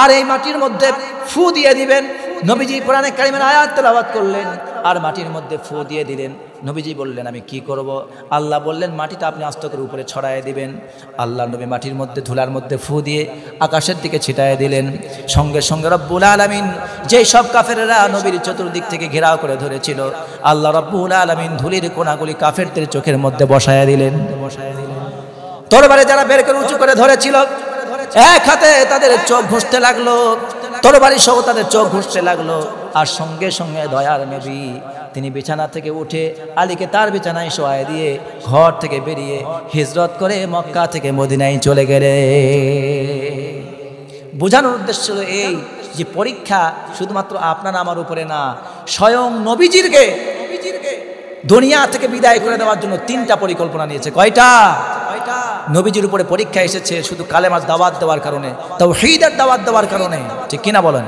[SPEAKER 1] আর এই মাটির মধ্যে ফু দিয়ে দিবেন। নবীজি কোরআনে কারিমের আয়াত তেলাওয়াত করলেন আর মাটির মধ্যে ফু দিয়ে দিলেন। নবীজি বললেন, আমি কি করব? আল্লাহ বললেন, মাটিটা আপনি আস্ত করে উপরে ছড়ায় দিবেন। আল্লাহ নবী মাটির মধ্যে, ধুলার মধ্যে ফু দিয়ে আকাশের দিকে ছিটায় দিলেন। সঙ্গে সঙ্গে রব্বুল আলামিন যেই সব কাফেররা নবীর চতুর্দিক থেকে ঘেরাও করে ধরেছিল, আল্লাহ রব্বুল আলামিন ধুলির কোনাগুলি কাফেরদের চোখের মধ্যে বসায়া দিলেন। তরবারে যারা বের করে উঁচু করে ধরেছিল, এক হাতে তাদের চোখ ঘষতে লাগলো, তরবারি সহ তাদের চোখ ঘষতে লাগলো। আর সঙ্গে সঙ্গে দয়ার নবী তিনি বিছানা থেকে উঠে আলীকে তার বিছানায় শোয়ায় দিয়ে ঘর থেকে বেরিয়ে হিজরত করে মক্কা থেকে মদিনায় চলে গেলে। বোঝানোর উদ্দেশ্য ছিল এই যে পরীক্ষা শুধুমাত্র আপনার আমার উপরে না, স্বয়ং নবীজিরকে দুনিয়া থেকে বিদায় করে দেওয়ার জন্য 3টা পরিকল্পনা নিয়েছে। কয়টা? নবীজির উপরে পরীক্ষা এসেছে শুধু কালেমার দাওয়াত দেওয়ার কারণে, তাওহীদের দাওয়াত দেওয়ার কারণে, ঠিক কিনা বলেন?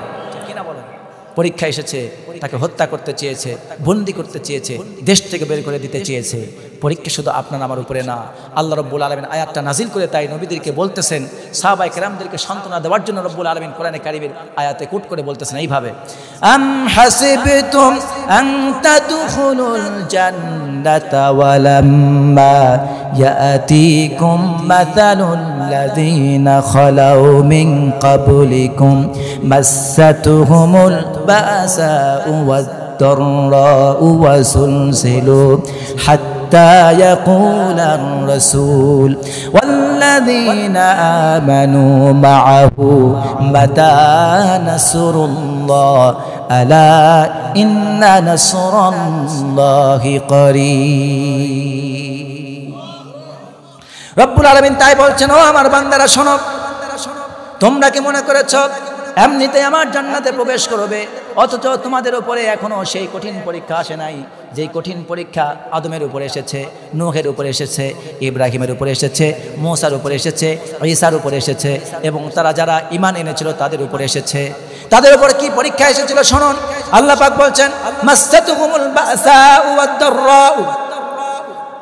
[SPEAKER 1] পরীক্ষা এসেছে, তাকে হত্যা করতে চেয়েছে, বন্দী করতে চেয়েছে, দেশ থেকে বের করে দিতে চেয়েছে। পরীক্ষা শুধু আপনার আমার উপরে না। আল্লাহ রাব্বুল আলামিন আয়াতটা নাজিল করে তাই নবীদেরকে বলতেছেন, সাহাবায়ে কেরামদেরকে সান্ত্বনা দেওয়ার জন্য রাব্বুল আলামিন কোরআনে কারিমের আয়াতে কোট করে বলতেছেন এইভাবে, আম হাসিবতুম আন তাদখুলুল জান্নাতা ওয়ালাম্মা ইয়াতিকুম মাসালুল লাযিনা খালাউ মিন ক্বাবলিকুম মাসাতুহুমুল বাসাউ ওয়াদ-দাররাউ ওয়াযুলজিলু হাত্তা ইয়াকুলার রাসূল ওয়াল্লাযীনা আমানু মা'আহু মাতা নাসরুল্লাহ আলা ইন্না নাসরাল্লাহি করিব। রব্বুল আলামিন তাই বলছেন, ও আমার বান্দারা শোনো, তোমরা কি মনে করেছো এমনিতে আমার জান্নাতে প্রবেশ করবে, অথচ তোমাদের উপরে এখনো সেই কঠিন পরীক্ষা আসে নাই যেই কঠিন পরীক্ষা আদমের উপরে এসেছে, নূহের উপরে এসেছে, ইব্রাহিমের উপরে এসেছে, মূসার উপরে এসেছে, ঈসার উপরে এসেছে, এবং তারা যারা ঈমান এনেছিল তাদের উপরে এসেছে। তাদের উপরে কি পরীক্ষা এসেছিল শুনুন। আল্লাহ পাক বলছেন, মাসসাতুহুমুল বাসাউ ওয়াদ-দাররাউ।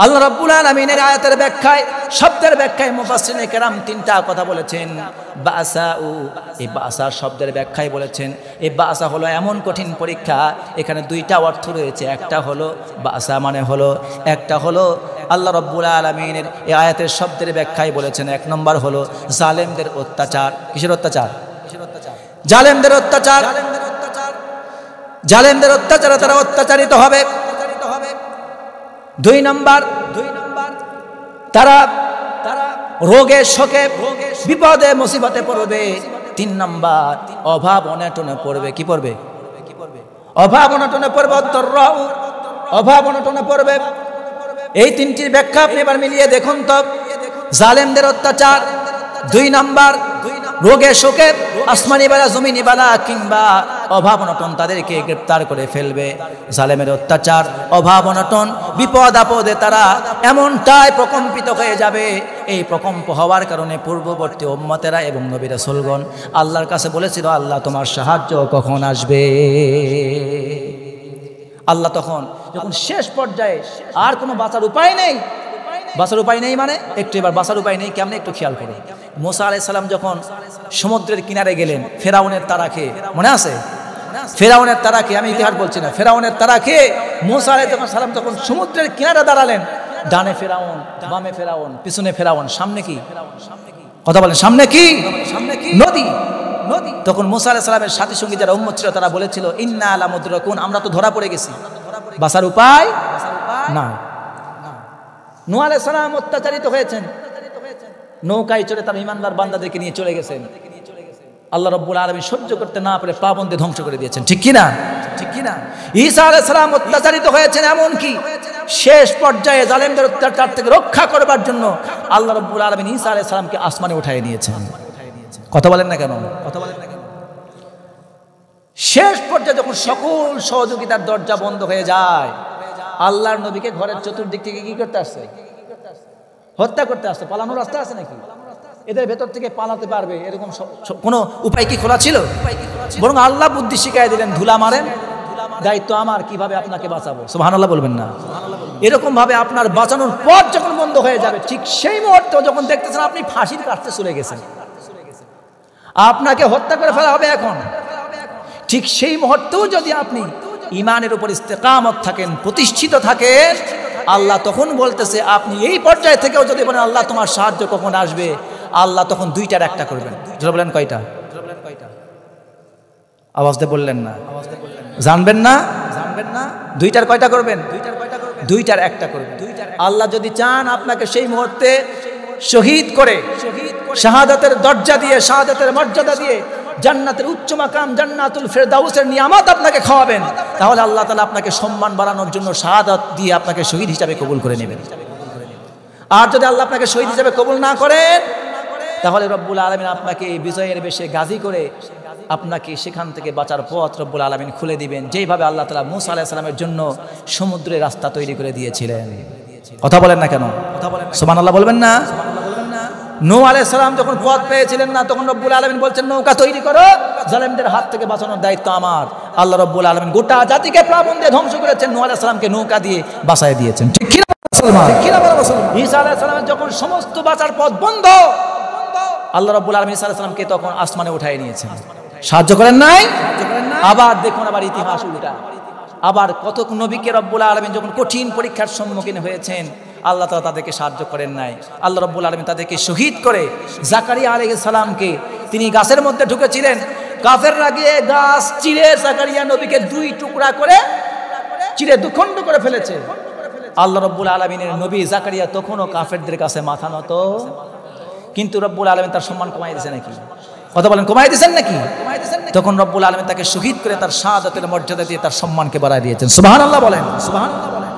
[SPEAKER 1] আল্লাহ রাব্বুল আলামিনের আয়াতের ব্যাখ্যায়, শব্দের ব্যাখ্যায় মুফাসসিরিনে কেরাম 3টা কথা বলেছেন। বাসাউ, এই বাসা শব্দের ব্যাখ্যায় বলেছেন এই বাসা হলো এমন কঠিন পরীক্ষা, এখানে 2টা অর্থ রয়েছে। একটা হলো বাসা মানে হলো, একটা হলো আল্লাহ রাব্বুল আলামিনের এই আয়াতের শব্দের ব্যাখ্যায় বলেছেন 1 নম্বর হলো জালেমদের অত্যাচার। কিসের অত্যাচার? জালেমদের অত্যাচার। জালেমদের অত্যাচারে তারা অত্যাচারিত হবে। 2 নম্বর তারা রোগে শোকে বিপদে মুসিবতে পড়বে। 3 নম্বর অভাব অনটনে পড়বে। কি পড়বে? অভাব অনটনে পড়বে। অভাব অনটনে পড়বে। এই 3টির ব্যাখ্যা আপনি এবার মিলিয়ে দেখুন তো। জালেমদের অত্যাচার, 2 নম্বর রোগে শোকে, আসমানি বালা জমিনি বালা কিংবা অভাব অনটন তাদেরকে গ্রেপ্তার করে ফেলবে। জালেমের অত্যাচার, অভাব অনটন, বিপদ আপদে তারা এমনটাই প্রকম্পিত হয়ে যাবে। এই প্রকম্প হওয়ার কারণে পূর্ববর্তী উম্মতেরা এবং নবী রাসূলগণ আল্লাহর কাছে বলেছিল, আল্লাহ তোমার সাহায্য কখন আসবে? আল্লাহ তখন যখন শেষ পর্যায়ে আর কোনো বাঁচার উপায় নেই, বাঁচার উপায় নেই মানে একটু এবার বাঁচার উপায় নেই কেমন একটু খেয়াল করুন। মুসা আলাইহিস সালাম যখন সমুদ্রের কিনারে গেলেন ফেরাউনের তাড়া খেয়ে, মনে আছে? ফেরাউনের তাড়া খেয়ে, আমি ইতিহাস বলছি না, ফেরাউনের তাড়া খেয়ে মুসা আলাইহিস সালাম যখন সমুদ্রের কিনারে দাঁড়ালেন, ডানে ফেরাউন, বামে ফেরাউন, পিছনে ফেরাউন, সামনে কি? কথা বলেন, সামনে কি? নদী। তখন মুসা আলাইহিস সালামের সাথী সঙ্গী যারা উম্মত ছিল তারা বলেছিল, ইন্না লা মুদরাকুন, আমরা তো ধরা পড়ে গেছি, বাঁচার উপায় না। নূহ আলাইহিস সালাম অত্যাচারিত হয়েছেন, নৌকায় চড়ে তার ঈমানদার বান্দাদেরকে নিয়ে চলে গেছেন। আল্লাহ রাব্বুল আলামিন সহ্য করতে না পারে পাবন্দে ধ্বংস করে দিয়েছেন, ঠিক কি না? ঠিক কি না? ঈসা আলাইহিস সালাম অত্যাচারিত হয়েছেন, এমন কি শেষ পর্যায়ে জালেমদের অত্যাচার থেকে রক্ষা করবার জন্য আল্লাহ রাব্বুল আলামিন ঈসা আলাইহিস সালামকে আসমানে উঠায় নিয়েছেন। কথা বলেন না কেন? কথা বলেন না কেন? শেষ পর্যায়ে যখন সকল সহযোগিতার দরজা বন্ধ হয়ে যায়, আল্লাহর নবীকে ঘরের চতুর্দিক থেকে কি করতে আসছে? হত্যা করতে আসছে। পালানোর রাস্তা আছে নাকি? এদের ভেতর থেকে পালাতে পারবে এরকম কোনো উপায় কি খোলা ছিল? বরং আল্লাহ বুদ্ধি শিখাই দিলেন, ধুলা মারেন, দায়িত্ব আমার, কিভাবে আপনাকে বাঁচাবো। সুবহানাল্লাহ বলবেন না? এরকম ভাবে আপনার বাঁচানোর পথ যখন বন্ধ হয়ে যাবে, ঠিক সেই মুহূর্তে যখন দেখতেছেন আপনি ফাঁসির কাছে চলে গেছেন, আপনাকে হত্যা করে ফেলা হবে এখন, ঠিক সেই মুহূর্তেও যদি আপনি ঈমানের উপর ইস্তেকামত থাকেন, প্রতিষ্ঠিত থাকেন, আল্লাহ তখন বলতেছে, আপনি এই পর্যায়ে থেকেও যদি বলেন আল্লাহ তোমার সাহায্য কখন আসবে, আল্লাহ তখন দুইটার একটা করবেন। যারা বলেন কয়টা? আওয়াজ দিয়ে বললেন না? জানবেন না? জানবেন না? দুইটার কয়টা করবেন? দুইটার একটা করবেন। আল্লাহ যদি চান আপনাকে সেই মুহূর্তে শহীদ করে, শাহাদাতের দরজা দিয়ে, শাহাদাতের মর্যাদা দিয়ে, জান্নাতের উচ্চ মাকাম জান্নাতুল ফেরদাউসের নিয়ামত আপনাকে খাওয়াবেন, তাহলে আল্লাহ তাআলা আপনাকে সম্মান বাড়ানোর জন্য শাহাদাত দিয়ে আপনাকে শহীদ হিসাবে কবুল করে নেবেন। আর যদি আল্লাহ আপনাকে শহীদ হিসাবে কবুল না করেন, তাহলে রব্বুল আলামিন আপনাকে বিজয়ের বেশে গাজী করে আপনাকে সেখান থেকে বাঁচার পথ রব্বুল আলামিন খুলে দিবেন, যেইভাবে আল্লাহ তাআলা মূসা আলাইহিস সালামের জন্য সমুদ্রের রাস্তা তৈরি করে দিয়েছিলেন। কথা বলেন না কেন? সুবহানাল্লাহ বলবেন না? নূহ আলাইহিস সালাম যখন পথ পেয়েছিলেন না, তখন রব্বুল আলামিন বলছেন নৌকা তৈরি করো, জালেমদের হাত থেকে বাঁচানোর দায়িত্ব আমার। আল্লাহ রব্বুল আলামিন গোটা জাতিকে প্লাবন দিয়ে ধ্বংস করেছেন, নূহ আলাইহিস সালামকে নৌকা দিয়ে বাঁচায় দিয়েছেন, ঠিক কি না মুসলমান? ঈসা আলাইহিস সালামের যখন সমস্ত বাঁচার পথ বন্ধ, আল্লাহ রব্বুল আলামিন ঈসা আলাইহিস সালামকে তখন আসমানে উঠায় নিয়েছেন। সাহায্য করেন নাই? আবার দেখুন, আবার ইতিহাস উল্টা, আবার কত নবীকে রব্বুল আলামিন যখন কঠিন পরীক্ষার সম্মুখীন হয়েছেন, আল্লাহ তাআলা তাদেরকে সাহায্য করেন নাই। আল্লাহ রাব্বুল আলামিন তাদেরকে শহীদ করে জাকারিয়া আলাইহিস সালামকে, তিনি গাছের মধ্যে ঢুকেছিলেন, কাফেররা গিয়ে গাছ চিরে জাকারিয়া নবীকে দুই টুকরা করে চিরে দুখণ্ড করে ফেলেছে। আল্লাহ রাব্বুল আলামিনের নবী জাকারিয়া তখনও কাফেরদের কাছে মাথা নত, কিন্তু রব্বুল আলামিন তার সম্মান কমাই দিয়েছে নাকি? কথা বলেন, কমাই দিয়েছেন নাকি? তখন রব্বুল আলামিন তাকে শহীদ করে তার শাহাদাতের মর্যাদা দিয়ে তার সম্মানকে বাড়ায় দিয়েছেন। সুবহানাল্লাহ বলেন, সুবহানাল্লাহ বলেন।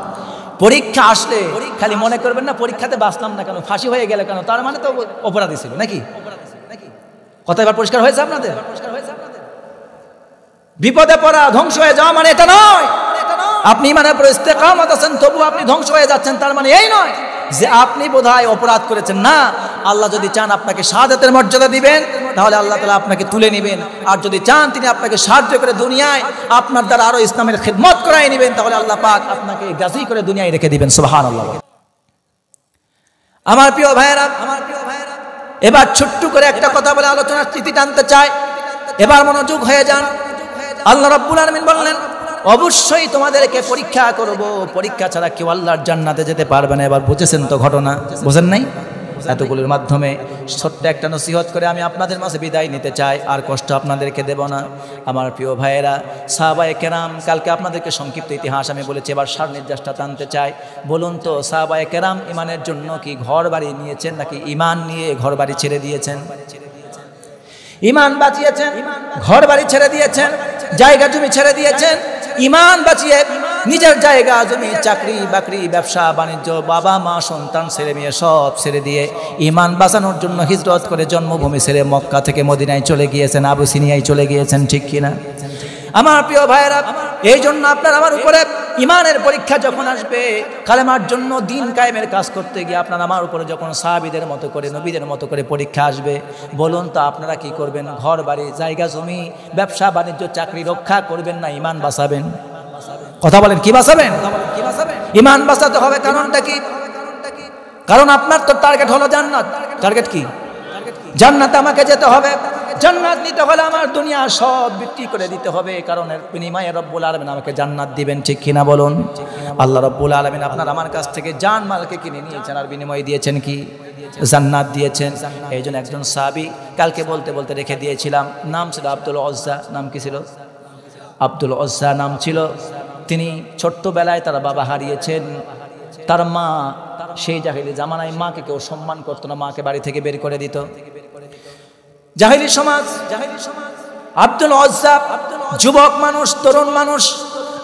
[SPEAKER 1] পরীক্ষা আসলে খালি মনে করবেন না পরীক্ষাতে বাঁচলাম না কেন, ফাঁসি হয়ে গেল কেন, তার মানে তো অপরাধী ছিল নাকি? কথা এবার পরিষ্কার হয়েছে আপনাদের? বিপদে পড়া, ধ্বংস হয়ে যাওয়া মানে এটা নয়। আপনি ঈমানের উপর ইস্তেকামত আছেন, তবু আপনি ধ্বংস হয়ে যাচ্ছেন, তার মানে এই নয় যে আপনি বোধহয় অপরাধ করেছেন। না, আল্লাহ যদি চান আপনাকে শাহাদাতের মর্যাদা দিবেন, তাহলে আল্লাহ তাআলা আপনাকে তুলে নেবেন। আর যদি চান তিনি আপনাকে সাহায্য করে দুনিয়ায় আপনার দ্বারা আরো ইসলামের খিদমত করাই নেবেন, তাহলে আল্লাহ পাক আপনাকে গাজী করে দুনিয়ায় রেখে দিবেন। সুবহানাল্লাহ। আমার প্রিয় ভাইয়েরা, এবার ছোট্ট করে একটা কথা বলে আলোচনার স্মৃতি টানতে চাই, এবার মনোযোগ হয়ে যান। আল্লাহ রাব্বুল আলামিন বললেন, অবশ্যই তোমাদেরকে পরীক্ষা করব, পরীক্ষা ছাড়া কেউ আল্লাহর জান্নাতে যেতে পারবে না। এবার বুঝেছেন তো ঘটনা? বুঝেন নাই? এতগুলোর মাধ্যমে ছোট্ট একটা নসিহত করে আমি আপনাদের মাঝে বিদায় নিতে চাই, আর কষ্ট আপনাদেরকে দেব না। আমার প্রিয় ভাইয়েরা, সাহাবায়ে কেরাম, কালকে আপনাদেরকে সংক্ষিপ্ত ইতিহাস আমি বলেছি, এবার সার নির্যাসটা টানতে চাই। বলুন তো, সাহাবায়ে কেরাম ইমানের জন্য কি ঘর বাড়ি নিয়েছেন, নাকি ইমান নিয়ে ঘর বাড়ি ছেড়ে দিয়েছেন? ইমান বাঁচিয়েছেন, ঘর বাড়ি ছেড়ে দিয়েছেন, জায়গা জমি ছেড়ে দিয়েছেন। ইমান বাঁচিয়ে নিজের জায়গা জমি, চাকরি বাকরি, ব্যবসা বাণিজ্য, বাবা মা সন্তান ছেলে মেয়ে সব ছেড়ে দিয়ে ইমান বাঁচানোর জন্য হিজরত করে জন্মভূমি ছেড়ে মক্কা থেকে মদিনায় চলে গিয়েছেন, আবুসিনিয়ায় চলে গিয়েছেন, ঠিক কিনা? আমার প্রিয় ভাইরা, এই জন্য আপনার আমার উপরে ইমানের পরীক্ষা যখন আসবে, কালেমার জন্য দিন কায়েমের কাজ করতে গিয়ে আপনার আমার উপরে যখন সাহাবীদের মতো করে, নবীদের মতো করে পরীক্ষা আসবে, বলুন তো আপনারা কি করবেন? ঘর বাড়ি, জায়গা জমি, ব্যবসা বাণিজ্য, চাকরি রক্ষা করবেন না ইমান বাঁচাবেন? কথা বলেন, কি বাঁচাবেন? ইমান বাঁচাতে হবে। কারণটা কি? কারণ আপনার তো টার্গেট হলো জান্নাত। টার্গেট কি? জান্নাতে আমাকে যেতে হবে। জান্নাত নিতে হলে আমার দুনিয়া সব বিক্রি করে দিতে হবে, কারণ এর বিনিময়ে রব্বুল আলামিন আমাকে জান্নাত দিবেন। ঠিক কিনা বলুন? আল্লাহ রব্বুল আলামিন আপনার আমার কাছ থেকে জান মালকে কিনে নিয়েছেন, আর বিনিময়ে দিয়েছেন কি? জান্নাত দিয়েছেন। এই জন্য একজন সাহাবী, কালকে বলতে বলতে রেখে দিয়েছিলাম, নাম ছিল আব্দুল উজ্জা। নাম কি ছিল? আব্দুল উজ্জা নাম ছিল। তিনি ছোট্টবেলায় তার বাবা হারিয়েছেন। তার মা, সেই জাহিলি জামানায় মাকে কেউ সম্মান করতো না, মাকে বাড়ি থেকে বের করে দিত। জাহিলি সমাজ। আব্দুল উজ্জা যুবক মানুষ, তরুণ মানুষ।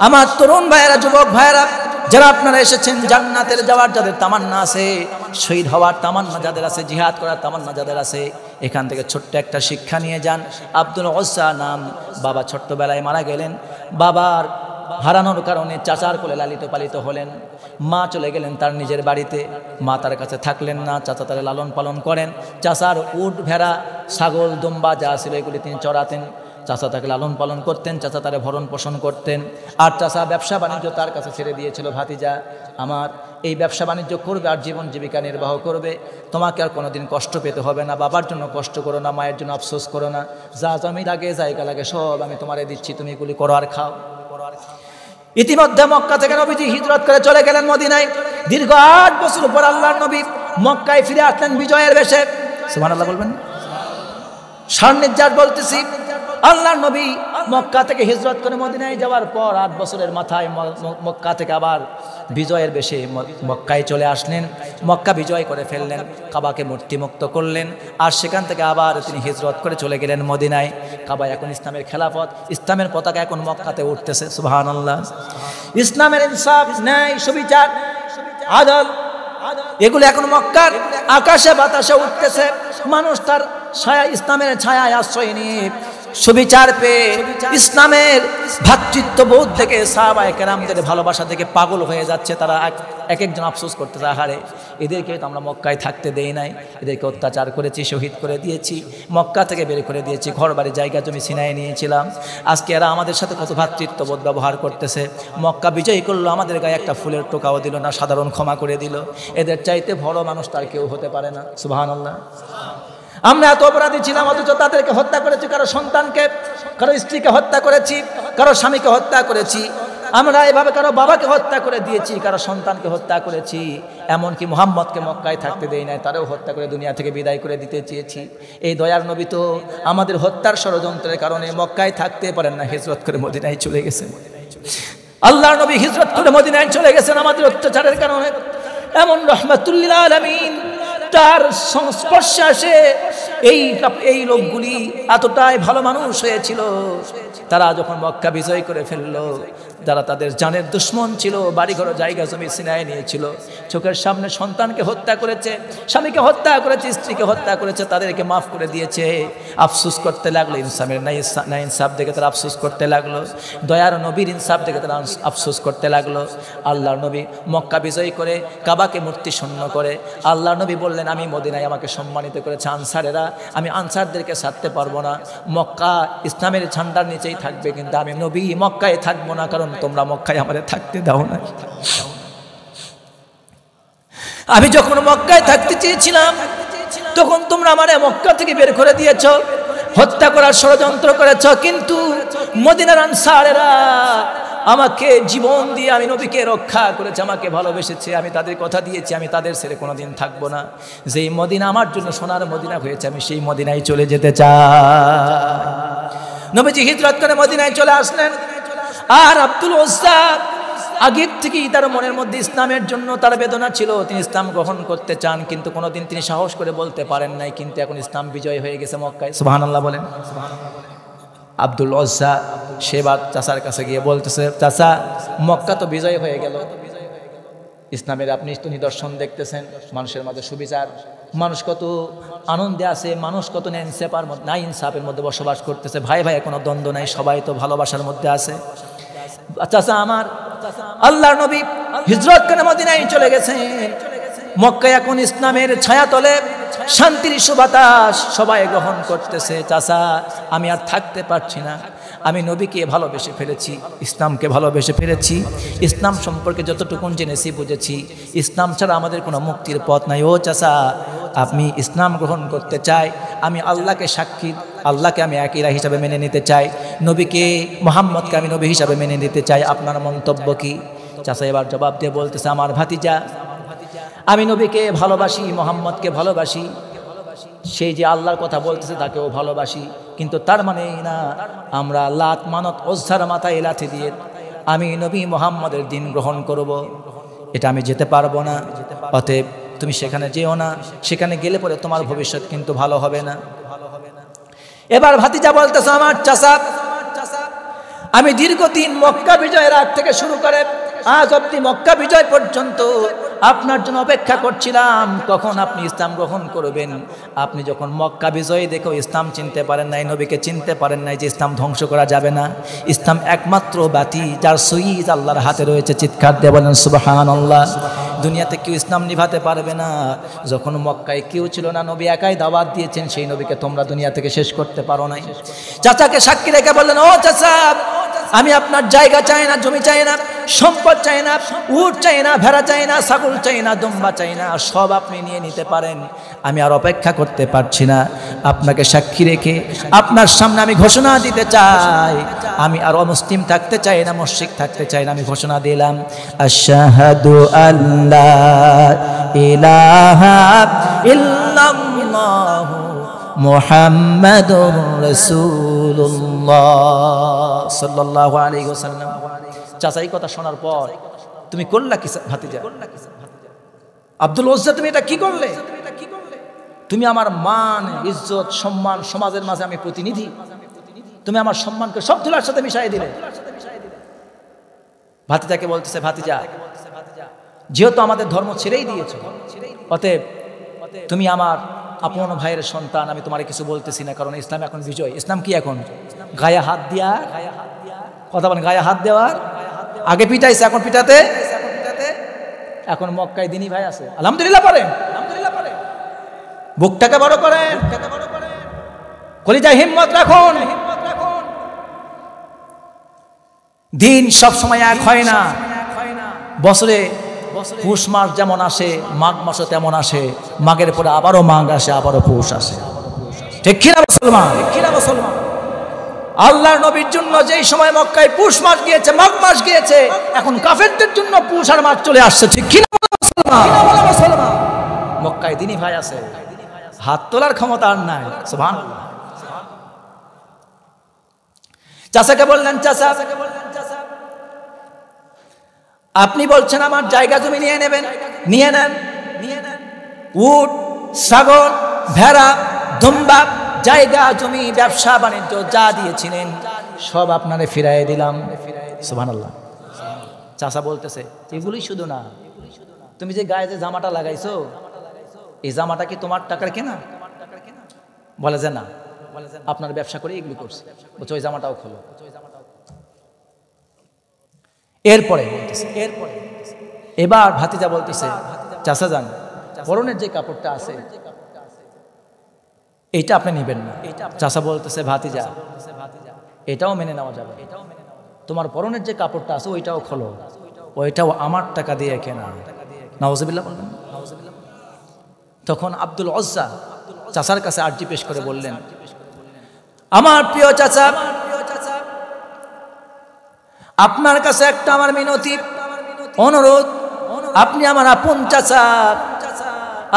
[SPEAKER 1] আমার তরুণ ভাইয়েরা, যুবক ভাইয়েরা, যারা আপনারা এসেছেন, জান্নাতের যাওয়ার যাদের তামান্না আছে, শহীদ হওয়ার তামান্না যাদের আছে, জিহাদ করার তামান্না যাদের আছে, এখান থেকে ছোট্ট একটা শিক্ষা নিয়ে যান। আব্দুল উজ্জা নাম, বাবা ছোট্টবেলায় মারা গেলেন। বাবার হারানোর কারণে চাচার কোলে লালিত পালিত হলেন। মা চলে গেলেন তার নিজের বাড়িতে, মা তার কাছে থাকলেন না, চাচা তারে লালন পালন করেন। চাচার উট, ভেড়া, ছাগল, দুম্বা যা ছিল এগুলি তিনি চড়াতেন। চাচা তাকে লালন পালন করতেন, চাচা তারে ভরণ পোষণ করতেন। আর চাচা ব্যবসা বাণিজ্য তার কাছে ছেড়ে দিয়েছিল, ভাতিজা আমার এই ব্যবসা বাণিজ্য করবে আর জীবন জীবিকা নির্বাহ করবে, তোমাকে আর কোনোদিন কষ্ট পেতে হবে না, বাবার জন্য কষ্ট করো না, মায়ের জন্য আফসোস করো না, যা জমি লাগে, জায়গা লাগে, সব আমি তোমারে দিচ্ছি, তুমি এগুলি করো আর খাও। ইতিমধ্যে মক্কা থেকে নবীজি হিজরত করে চলে গেলেন মদিনায়। দীর্ঘ 8 বছর পর আল্লাহর নবী মক্কায় ফিরে আসলেন বিজয়ের বেশে। সুবহানাল্লাহ বলবেন? সান্নিধ্যাস বলতেছি। আল্লাহর নবী মক্কা থেকে হিজরত করে মদিনায় যাওয়ার পর 8 বছরের মাথায় মক্কা থেকে আবার বিজয়ের বেশে মক্কায় চলে আসলেন। মক্কা বিজয় করে ফেললেন, কাবাকে মূর্তিমুক্ত করলেন, আর সেখান থেকে আবার তিনি হিজরত করে চলে গেলেন মদিনায়। কাবা এখন ইসলামের খেলাফত, ইসলামের পতাকা এখন মক্কাতে উঠতেছে। সুবহানাল্লাহ। ইসলামের ইনসাফ, ন্যায়, সুবিচার, আদল, এগুলো এখন মক্কার আকাশে বাতাসে উঠতেছে। মানুষ তার ছায়া, ইসলামের ছায়ায় আশ্রয় নিয়ে, সুবিচার পেয়ে, ইসলামের ভ্রাতৃত্ববোধ থেকে, সাহাবায়ে কেরামদের ভালোবাসা থেকে পাগল হয়ে যাচ্ছে। তারা এক একজন আফসোস করতেছে, আহারে এদেরকে তো আমরা মক্কায় থাকতে দেই নাই, এদেরকে অত্যাচার করেছি, শহীদ করে দিয়েছি, মক্কা থেকে বের করে দিয়েছি, ঘর বাড়ি জায়গা জমি ছিনায় নিয়েছিলাম, আজকে এরা আমাদের সাথে কত ভ্রাতৃত্ববোধ ব্যবহার করতেছে। মক্কা বিজয় করলো, আমাদের গায়ে একটা ফুলের টোকাও দিল না, সাধারণ ক্ষমা করে দিল। এদের চাইতে বড় মানুষ তার কেউ হতে পারে না। সুবহানাল্লাহ। আমরা এত অপরাধী ছিলাম, অথচ তাদেরকে হত্যা করেছি, কারো সন্তানকে, কারো স্ত্রীকে হত্যা করেছি, কারো স্বামীকে হত্যা করেছি, আমরা এভাবে কারো বাবাকে হত্যা করে দিয়েছি, কারো সন্তানকে হত্যা করেছি, এমনকি মুহাম্মদকে মক্কায় থাকতে দেই নাই, তারও হত্যা করে দুনিয়া থেকে বিদায় করে দিতে চেয়েছি। এই দয়ার নবী তো আমাদের হত্যার ষড়যন্ত্রের কারণে মক্কায় থাকতে পারেন না, হিজরত করে মদিনায় চলে গেছেন। আল্লাহর নবী হিজরত করে মদিনায় চলে গেছেন আমাদের অত্যাচারের কারণে। এমন রাহমাতুল লিল আলামিন তার সংস্পর্শে আসে এই লোকগুলি এতটাই ভালো মানুষ হয়েছিল, তারা যখন মক্কা বিজয় করে ফেললো, যারা তাদের জানের দুশ্মন ছিল, বাড়িঘর জায়গা জমি ছিনায় নিয়েছিল, চোখের সামনে সন্তানকে হত্যা করেছে, স্বামীকে হত্যা করেছে, স্ত্রীকে হত্যা করেছে, তাদেরকে মাফ করে দিয়েছে, আফসোস করতে লাগলো। ইনসাফের না ইনসাফ দেখে তারা আফসোস করতে লাগলো, দয়ার নবীর ইনসাফ দেখে তারা আফসোস করতে লাগলো। আল্লাহর নবী মক্কা বিজয় করে কাবাকে মূর্তি শূন্য করে আল্লাহর নবী বললেন, আমি মদিনায় আমাকে সম্মানিত করেছে আনসারেরা, আমি আনসারদেরকে ছাড়তে পারবো না, মক্কা ইসলামের ঝান্ডার নিচেই থাকবে, কিন্তু আমি নবী মক্কায় থাকবো না, কারণ তোমরা মক্কায় আমাদের থাকতে দাও না। আমি যখন মক্কায় থাকতে চেয়েছিলাম তখন তোমরা আমারে মক্কা থেকে বের করে দিয়েছ, হত্যা করার ষড়যন্ত্র করেছ, কিন্তু মদিনার আনসারেরা আমাকে জীবন দিয়ে আমি নবীকে রক্ষা করেছে, আমাকে ভালোবেসেছে, আমি তাদের কথা দিয়েছি আমি তাদের ছেড়ে কোনোদিন থাকবো না। যেই মদিনা আমার জন্য সোনার মদিনা হয়েছে, আমি সেই মদিনায় চলে যেতে চাই। নবীজি হিজরত করে মদিনায় চলে আসলেন। আর আব্দুল উজ্জা আগের থেকেই তার মনের মধ্যে ইসলামের জন্য তার বেদনা ছিল, তিনি ইসলাম গ্রহণ করতে চান, কিন্তু কোনোদিন তিনি সাহস করে বলতে পারেন নাই, কিন্তু এখন ইসলাম বিজয় হয়ে গেছে মক্কায়। সুবহানাল্লাহ বলেন। আব্দুল উজ্জা সেবার চাচার কাছে গিয়ে বলতেছে, চাচা মক্কা তো বিজয় হয়ে গেল, ইসলামের আপনি তো নিদর্শন দেখতেছেন, মানুষের মাঝে সুবিচার, মানুষ কত আনন্দে আছে, মানুষ কত না ইনসাফের মধ্যে বসবাস করতেছে, ভাই ভাই কোনো দ্বন্দ্ব নাই, সবাই তো ভালোবাসার মধ্যে আছে। চাচা আমার আল্লাহর নবী হিজরত করে মদিনায় চলে গেছেন। মক্কায় এখন ইসলামের ছায়াতলে শান্তির সুবাতাস সবাই গ্রহণ করতেছে। চাচা আমি আর থাকতে পারছি না, আমি নবীকে ভালোবেসে ফেলেছি, ইসলামকে ভালোবেসে ফেলেছি। ইসলাম সম্পর্কে যতটুকুন জেনেছি বুঝেছি, ইসলাম ছাড়া আমাদের কোনো মুক্তির পথ নাই। ও চাচা আপনি ইসলাম গ্রহণ করতে চাই, আমি আল্লাহকে সাক্ষী, আল্লাহকে আমি এক ইলাহ হিসাবে মেনে নিতে চাই, নবীকে মুহাম্মদকে আমি নবী হিসাবে মেনে নিতে চাই, আপনার মন্তব্য কি? চাচা এবার জবাব দিয়ে বলতেছে, আমার ভাতিজা আমি নবীকে ভালোবাসি, মুহাম্মদকে ভালোবাসি, সেই যে আল্লাহর কথা বলতেছে তাকেও ভালোবাসি, কিন্তু তার মানে না আমরা লাত মানত ওজ্জার মাথায় লাথি দিয়ে আমি নবী মুহাম্মদের দিন গ্রহণ করব, এটা আমি যেতে পারবো না। অতএব তুমি সেখানে যেও না, সেখানে গেলে পরে তোমার ভবিষ্যৎ কিন্তু ভালো হবে না। এবার ভাতিজা বলতেছে, আমার চাচা আমি দীর্ঘদিন মক্কা বিজয়ের আগ থেকে শুরু করে আজ অব্দি মক্কা বিজয় পর্যন্ত আপনার জন্য অপেক্ষা করছিলাম, কখন আপনি ইসলাম গ্রহণ করবেন। আপনি যখন মক্কা বিজয় দেখেও ইসলাম চিনতে পারেন নাই, নবীকে চিনতে পারেন নাই যে ইসলাম ধ্বংস করা যাবে না, ইসলাম একমাত্র বাতি যার সুইচ আল্লাহর হাতে রয়েছে, চিৎকার দিয়ে বলেন সুবহানাল্লাহ। দুনিয়াতে কেউ ইসলাম নিভাতে পারবে না। যখন মক্কায় কেউ ছিল না, নবী একাই দাওয়াত দিয়েছেন, সেই নবীকে তোমরা দুনিয়া থেকে শেষ করতে পারো নাই। চাচাকে সাক্ষী রেখে বললেন, ও চাচা আমি আপনার জায়গা চাই না, জমি চাই না, সম্পদ চাই না, উট চাই না, ভেড়া চাই না, ছাগল চাই না, দুম্বা চাই না, সব আপনি নিয়ে নিতে পারেন, আমি আর অপেক্ষা করতে পারছি না। আপনাকে সাক্ষী রেখে আপনার সামনে আমি ঘোষণা দিতে চাই, আমি আর অমুসলিম থাকতে চাই না, মুশরিক থাকতে চাই না। আমি ঘোষণা দিলাম, আশহাদু আল্লা ইলাহা ইল্লাল্লাহু মুহাম্মাদুর রাসূলুল্লাহ সাল্লাল্লাহু আলাইহি ওয়াসাল্লাম। চাচা এই কথা শোনার পর তুমি করলা কি ভাতিজা? আব্দুল ওজ্জা তুমি এটা কি করলে? তুমি আমার মান, ইজ্জত, সম্মান, সমাজের মাঝে আমি প্রতিনিধি, তুমি আমার সম্মানকে সব ধুলার সাথে মিশাই দিলে। ভাতিজাকে বলতেছে, ভাতিজা যেহেতু আমাদের ধর্ম ছেড়েই দিয়েছো, অতএব তুমি আমার আপন ভাইয়ের সন্তান, আমি তোমার কিছু বলতেছি না, কারণ ইসলাম এখন বিজয়। ইসলাম কি এখন? গায়ে হাত দিয়া, কথা বলেন, গায়ে হাত দেওয়ার। আগে পিটাইছে, এখন পিটাতে, এখন মক্কায় দিনী ভাই আছে, আলহামদুলিল্লাহ পড়েন, বুকটাকে বড় করেন, কলিজায় হিম্মত রাখুন। দিন সব সময় এক হয় না, বছরে পৌষ মাস যেমন আসে, মাঘ মাসও তেমন আসে, মাঘের পরে আবারও মাঘ আসে, আবারও পৌষ আসে, ঠিক কিনা মুসলমান? আল্লাহর নবীর জন্য যেই সময় মক্কায় পৌষ মাস গিয়েছে, মাঘ মাস গিয়েছে, এখন কাফেরদের জন্য পৌষ আর মাঘ চলে আসছে, ঠিক কিনা মুসলমান? মক্কায় দিনী ভাই আছে, হাত তোলার ক্ষমতা আর নাই। সুবহানাল্লাহ। চাচাকে বললেন, চাচা আপনি বলছেন আমার জায়গা জমি নিয়ে নেবেন, নিয়ে নেন, উট, ছাগল, ভেড়া, দুম্বা, জায়গা জমি, ব্যবসা বাণিজ্য যা দিয়েছিলেন সব আপনারে ফিরাই দিলাম। সুবহানাল্লাহ। চাচা বলতেছে, এগুলোই শুধু না, তুমি যে গায়ে যে জামাটা লাগাইছো, এই জামাটা কি তোমার টাকার কেনা? বলে যে না, আপনার ব্যবসা করে এগুলো করছে, বলছে ওই জামাটাও খোলো। এরপরে এবার ভাতিজা বলতেছে, চাচা যান, পরনের যে কাপড়টা আছে এইটা আপনি নেবেন না। চাচা বলতেছে, ভাতিজা এটাও মেনে নেওয়া যাবে, তোমার পরনের যে কাপড়টা আছে ওইটাও খোলো, ওইটাও আমার টাকা দিয়ে কেনা। নাউজুবিল্লাহ বলবেন। তখন আব্দুল ওজ্জা চাচার কাছে আর্জি পেশ করে বললেন, আমার প্রিয় চাচা, আপনার কাছে একটা আমার মিনতি, অনুরোধ, আপনি আমার আপন চাচা,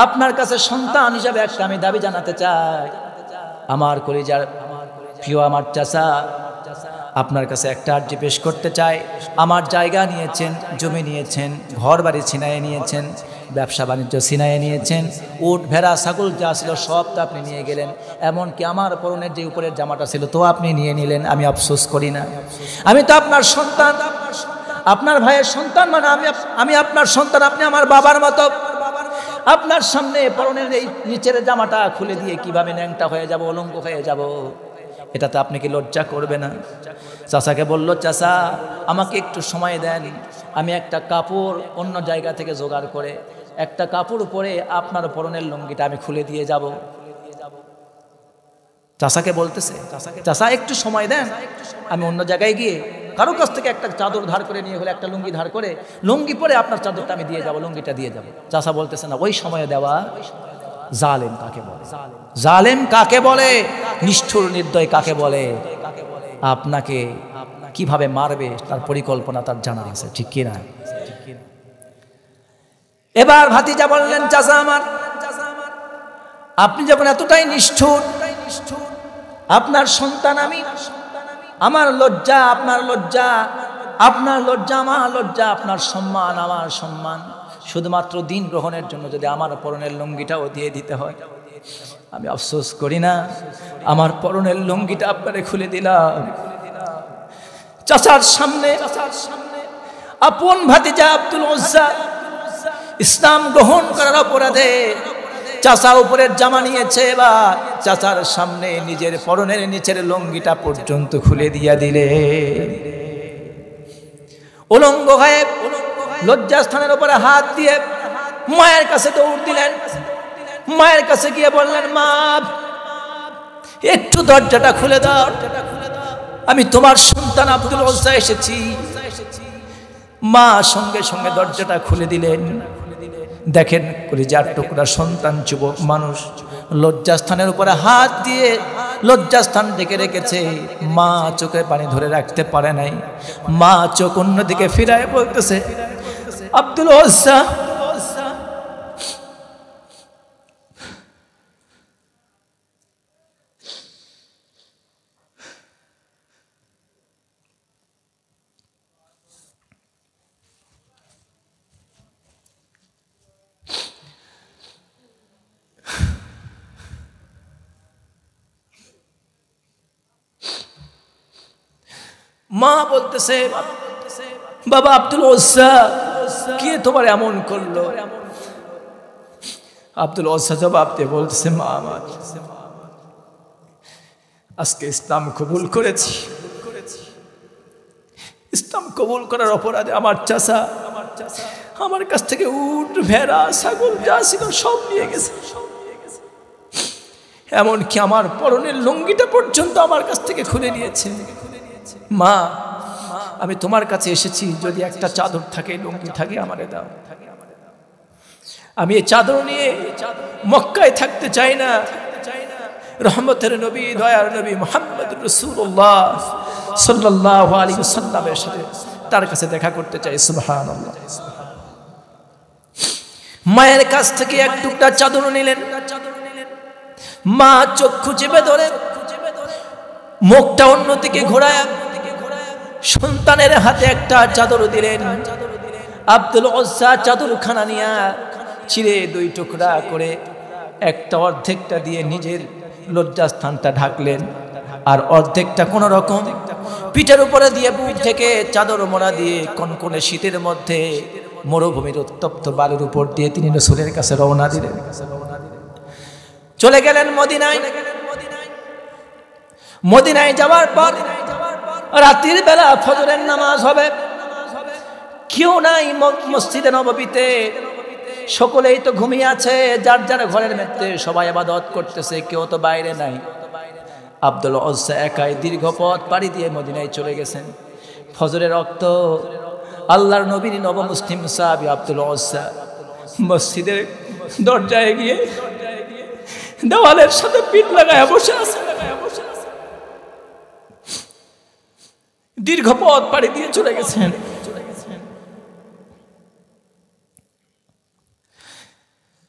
[SPEAKER 1] আপনার কাছে সন্তান হিসাবে একটা আমি দাবি জানাতে চাই। আমার কলিজার প্রিয় আমার চাচা, আপনার কাছে একটা আর্জি পেশ করতে চাই। আমার জায়গা নিয়েছেন, জমি নিয়েছেন, ঘর বাড়ি ছিনাইয়ে নিয়েছেন, ব্যবসা বাণিজ্য ছিনাইয়ে নিয়েছেন, উট, ভেড়া, ছাগল যা ছিল সব তো আপনি নিয়ে গেলেন, এমনকি আমার পরনের যে উপরের জামাটা ছিল তো আপনি নিয়ে নিলেন। আমি আফসোস করি না, আমি তো আপনার সন্তান, আপনার ভাইয়ের সন্তান, মানে আমি আপনার সন্তান, আপনি আমার বাবার মতো। আপনার সামনে পরনের এই নিচের জামাটা খুলে দিয়ে কিভাবে ন্যাংটা হয়ে যাব, অলঙ্গ হয়ে যাব, এটাতে আপনি কি লজ্জা করবে না? চাচাকে বলল, চাচা আমাকে একটু সময় দেন, আমি একটা কাপড় অন্য জায়গা থেকে জোগাড় করে একটা কাপড় পরে আপনার পরনের লুঙ্গিটা আমি খুলে দিয়ে যাব। চাচাকে বলতেছে, চাচা একটু সময় দেন, আমি অন্য জায়গায় গিয়ে কারো কাছ থেকে একটা চাদর ধার করে নিয়ে হলে একটা লুঙ্গি ধার করে লুঙ্গি পরে আপনার চাদরটা আমি দিয়ে যাব, লুঙ্গিটা দিয়ে যাব। চাচা বলতেছে, না, ওই সময়ে দেওয়া জালেম কাকে বলে? জালেম কাকে বলে? নিষ্ঠুর নির্দয় কাকে বলে? আপনাকে কিভাবে মারবে তার পরিকল্পনা তার জানা আছে, ঠিক কিনা? এবার ভাতিজা বললেন, চাচা আমার, আপনি যখন এতটাই নিষ্ঠুর, আপনার সন্তান আমি, আমার লজ্জা আপনার লজ্জা, আপনার লজ্জা আমার লজ্জা, আপনার সম্মান আমার সম্মান, শুধুমাত্র দিন গ্রহণের জন্য যদি আমার পরনের লুঙ্গিটাও দিয়ে দিতে হয়, আমি আফসোস করি না, আমার পরনের লুঙ্গিটা আপনারে খুলে দিলাম। চাচার সামনে আপন ভাতিজা আব্দুল উজ্জা ইসলাম গ্রহণ করার অপরাধে চাচা উপরের জামা নিয়েছে, বা চাচার সামনে নিজের পরনের নিচের লুঙ্গিটা পর্যন্ত খুলে দিয়া দিলে। উলঙ্গ হয়ে লজ্জাস্থানের উপরে হাত দিয়ে মায়ের কাছে দৌড় দিলেন। মায়ের কাছে গিয়ে বললেন, মা একটু দরজাটা খুলে দাও, আমি তোমার সন্তান আব্দুল উজ্জা এসেছি। মা সঙ্গে সঙ্গে দরজাটা খুলে দিলেন। দেখেন কলিজার টুকরা সন্তান, যুবক মানুষ, লজ্জাস্থানের উপরে হাত দিয়ে লজ্জাস্থান ঢেকে রেখেছে। মা চোখে পানি ধরে রাখতে পারে নাই। মা চোখ অন্যদিকে ফিরায় বলতেছে, আব্দুল উজ্জা, মা বলতেছে, বাবা আব্দুল উজ্জা, কে তোমার এমন করলো? আব্দুল উজ্জা জবাব দিয়ে বলতেছে, মা আমার, আজকে ইসলাম কবুল করেছি। ইসলাম কবুল করার অপরাধে আমার চাচা আমার কাছ থেকে উট, ভেড়া, ছাগল যা ছিল সব নিয়ে গেছে। এমনকি আমার পরনের লুঙ্গিটা পর্যন্ত আমার কাছ থেকে খুলে নিয়েছে। মা, আমি তোমার কাছে এসেছি, যদি একটা চাদর থাকে, লুঙ্গি থাকে, আমারে দাও। আমি এই চাদর নিয়ে মক্কায় থাকতে চাই না। রহমতের নবী, দয়ার নবী মুহাম্মদ রাসূলুল্লাহ সাল্লাল্লাহু আলাইহি ওয়াসাল্লামের সাথে তার কাছে দেখা করতে চাই। সুবহানাল্লাহ। মায়ের কাছ থেকে এক টুকরা চাদর নিলেন। মা চক্ষু চেপে ধরে মুখটা অন্যদিকে ঘোরায় সন্তানের হাতে একটা চাদর দিলেন। আব্দুল উজ্জা চাদরখানা নিয়ে ছিঁড়ে দুই টুকরা করে একটা অর্ধেকটা দিয়ে নিজের লজ্জাস্থানটা ঢাকলেন, আর অর্ধেকটা কোন রকম পিঠের উপরে দিয়ে বুক থেকে চাদর মোড়া দিয়ে কনকনে শীতের মধ্যে মরুভূমির উত্তপ্ত বালুর উপর দিয়ে তিনি রাসূলের কাছে রওনা দিলেন। চলে গেলেন মদিনায়। মদিনায় যাওয়ার পর রাতের বেলা ফজরের নামাজ হবে, কেউ নাই মসজিদে নববীতে, সকলেই তো ঘুমিয়ে আছে, যার যার ঘরের মধ্যে সবাই ইবাদত করতেছে, কেউ তো বাইরে নাই। আব্দুল উজ্জা একাই দীর্ঘ পথ পাড়ি দিয়ে মদিনায় চলে গেছেন। ফজরের রক্ত আল্লাহর নবীর নবমুসলিম সাহাবী আব্দুল উজ্জা মসজিদের দরজায় গিয়ে দেওয়ালের সাথে পিঠ লাগায় বসে আছে। দীর্ঘ পথ পাড়ি দিয়ে চলে গেছেন।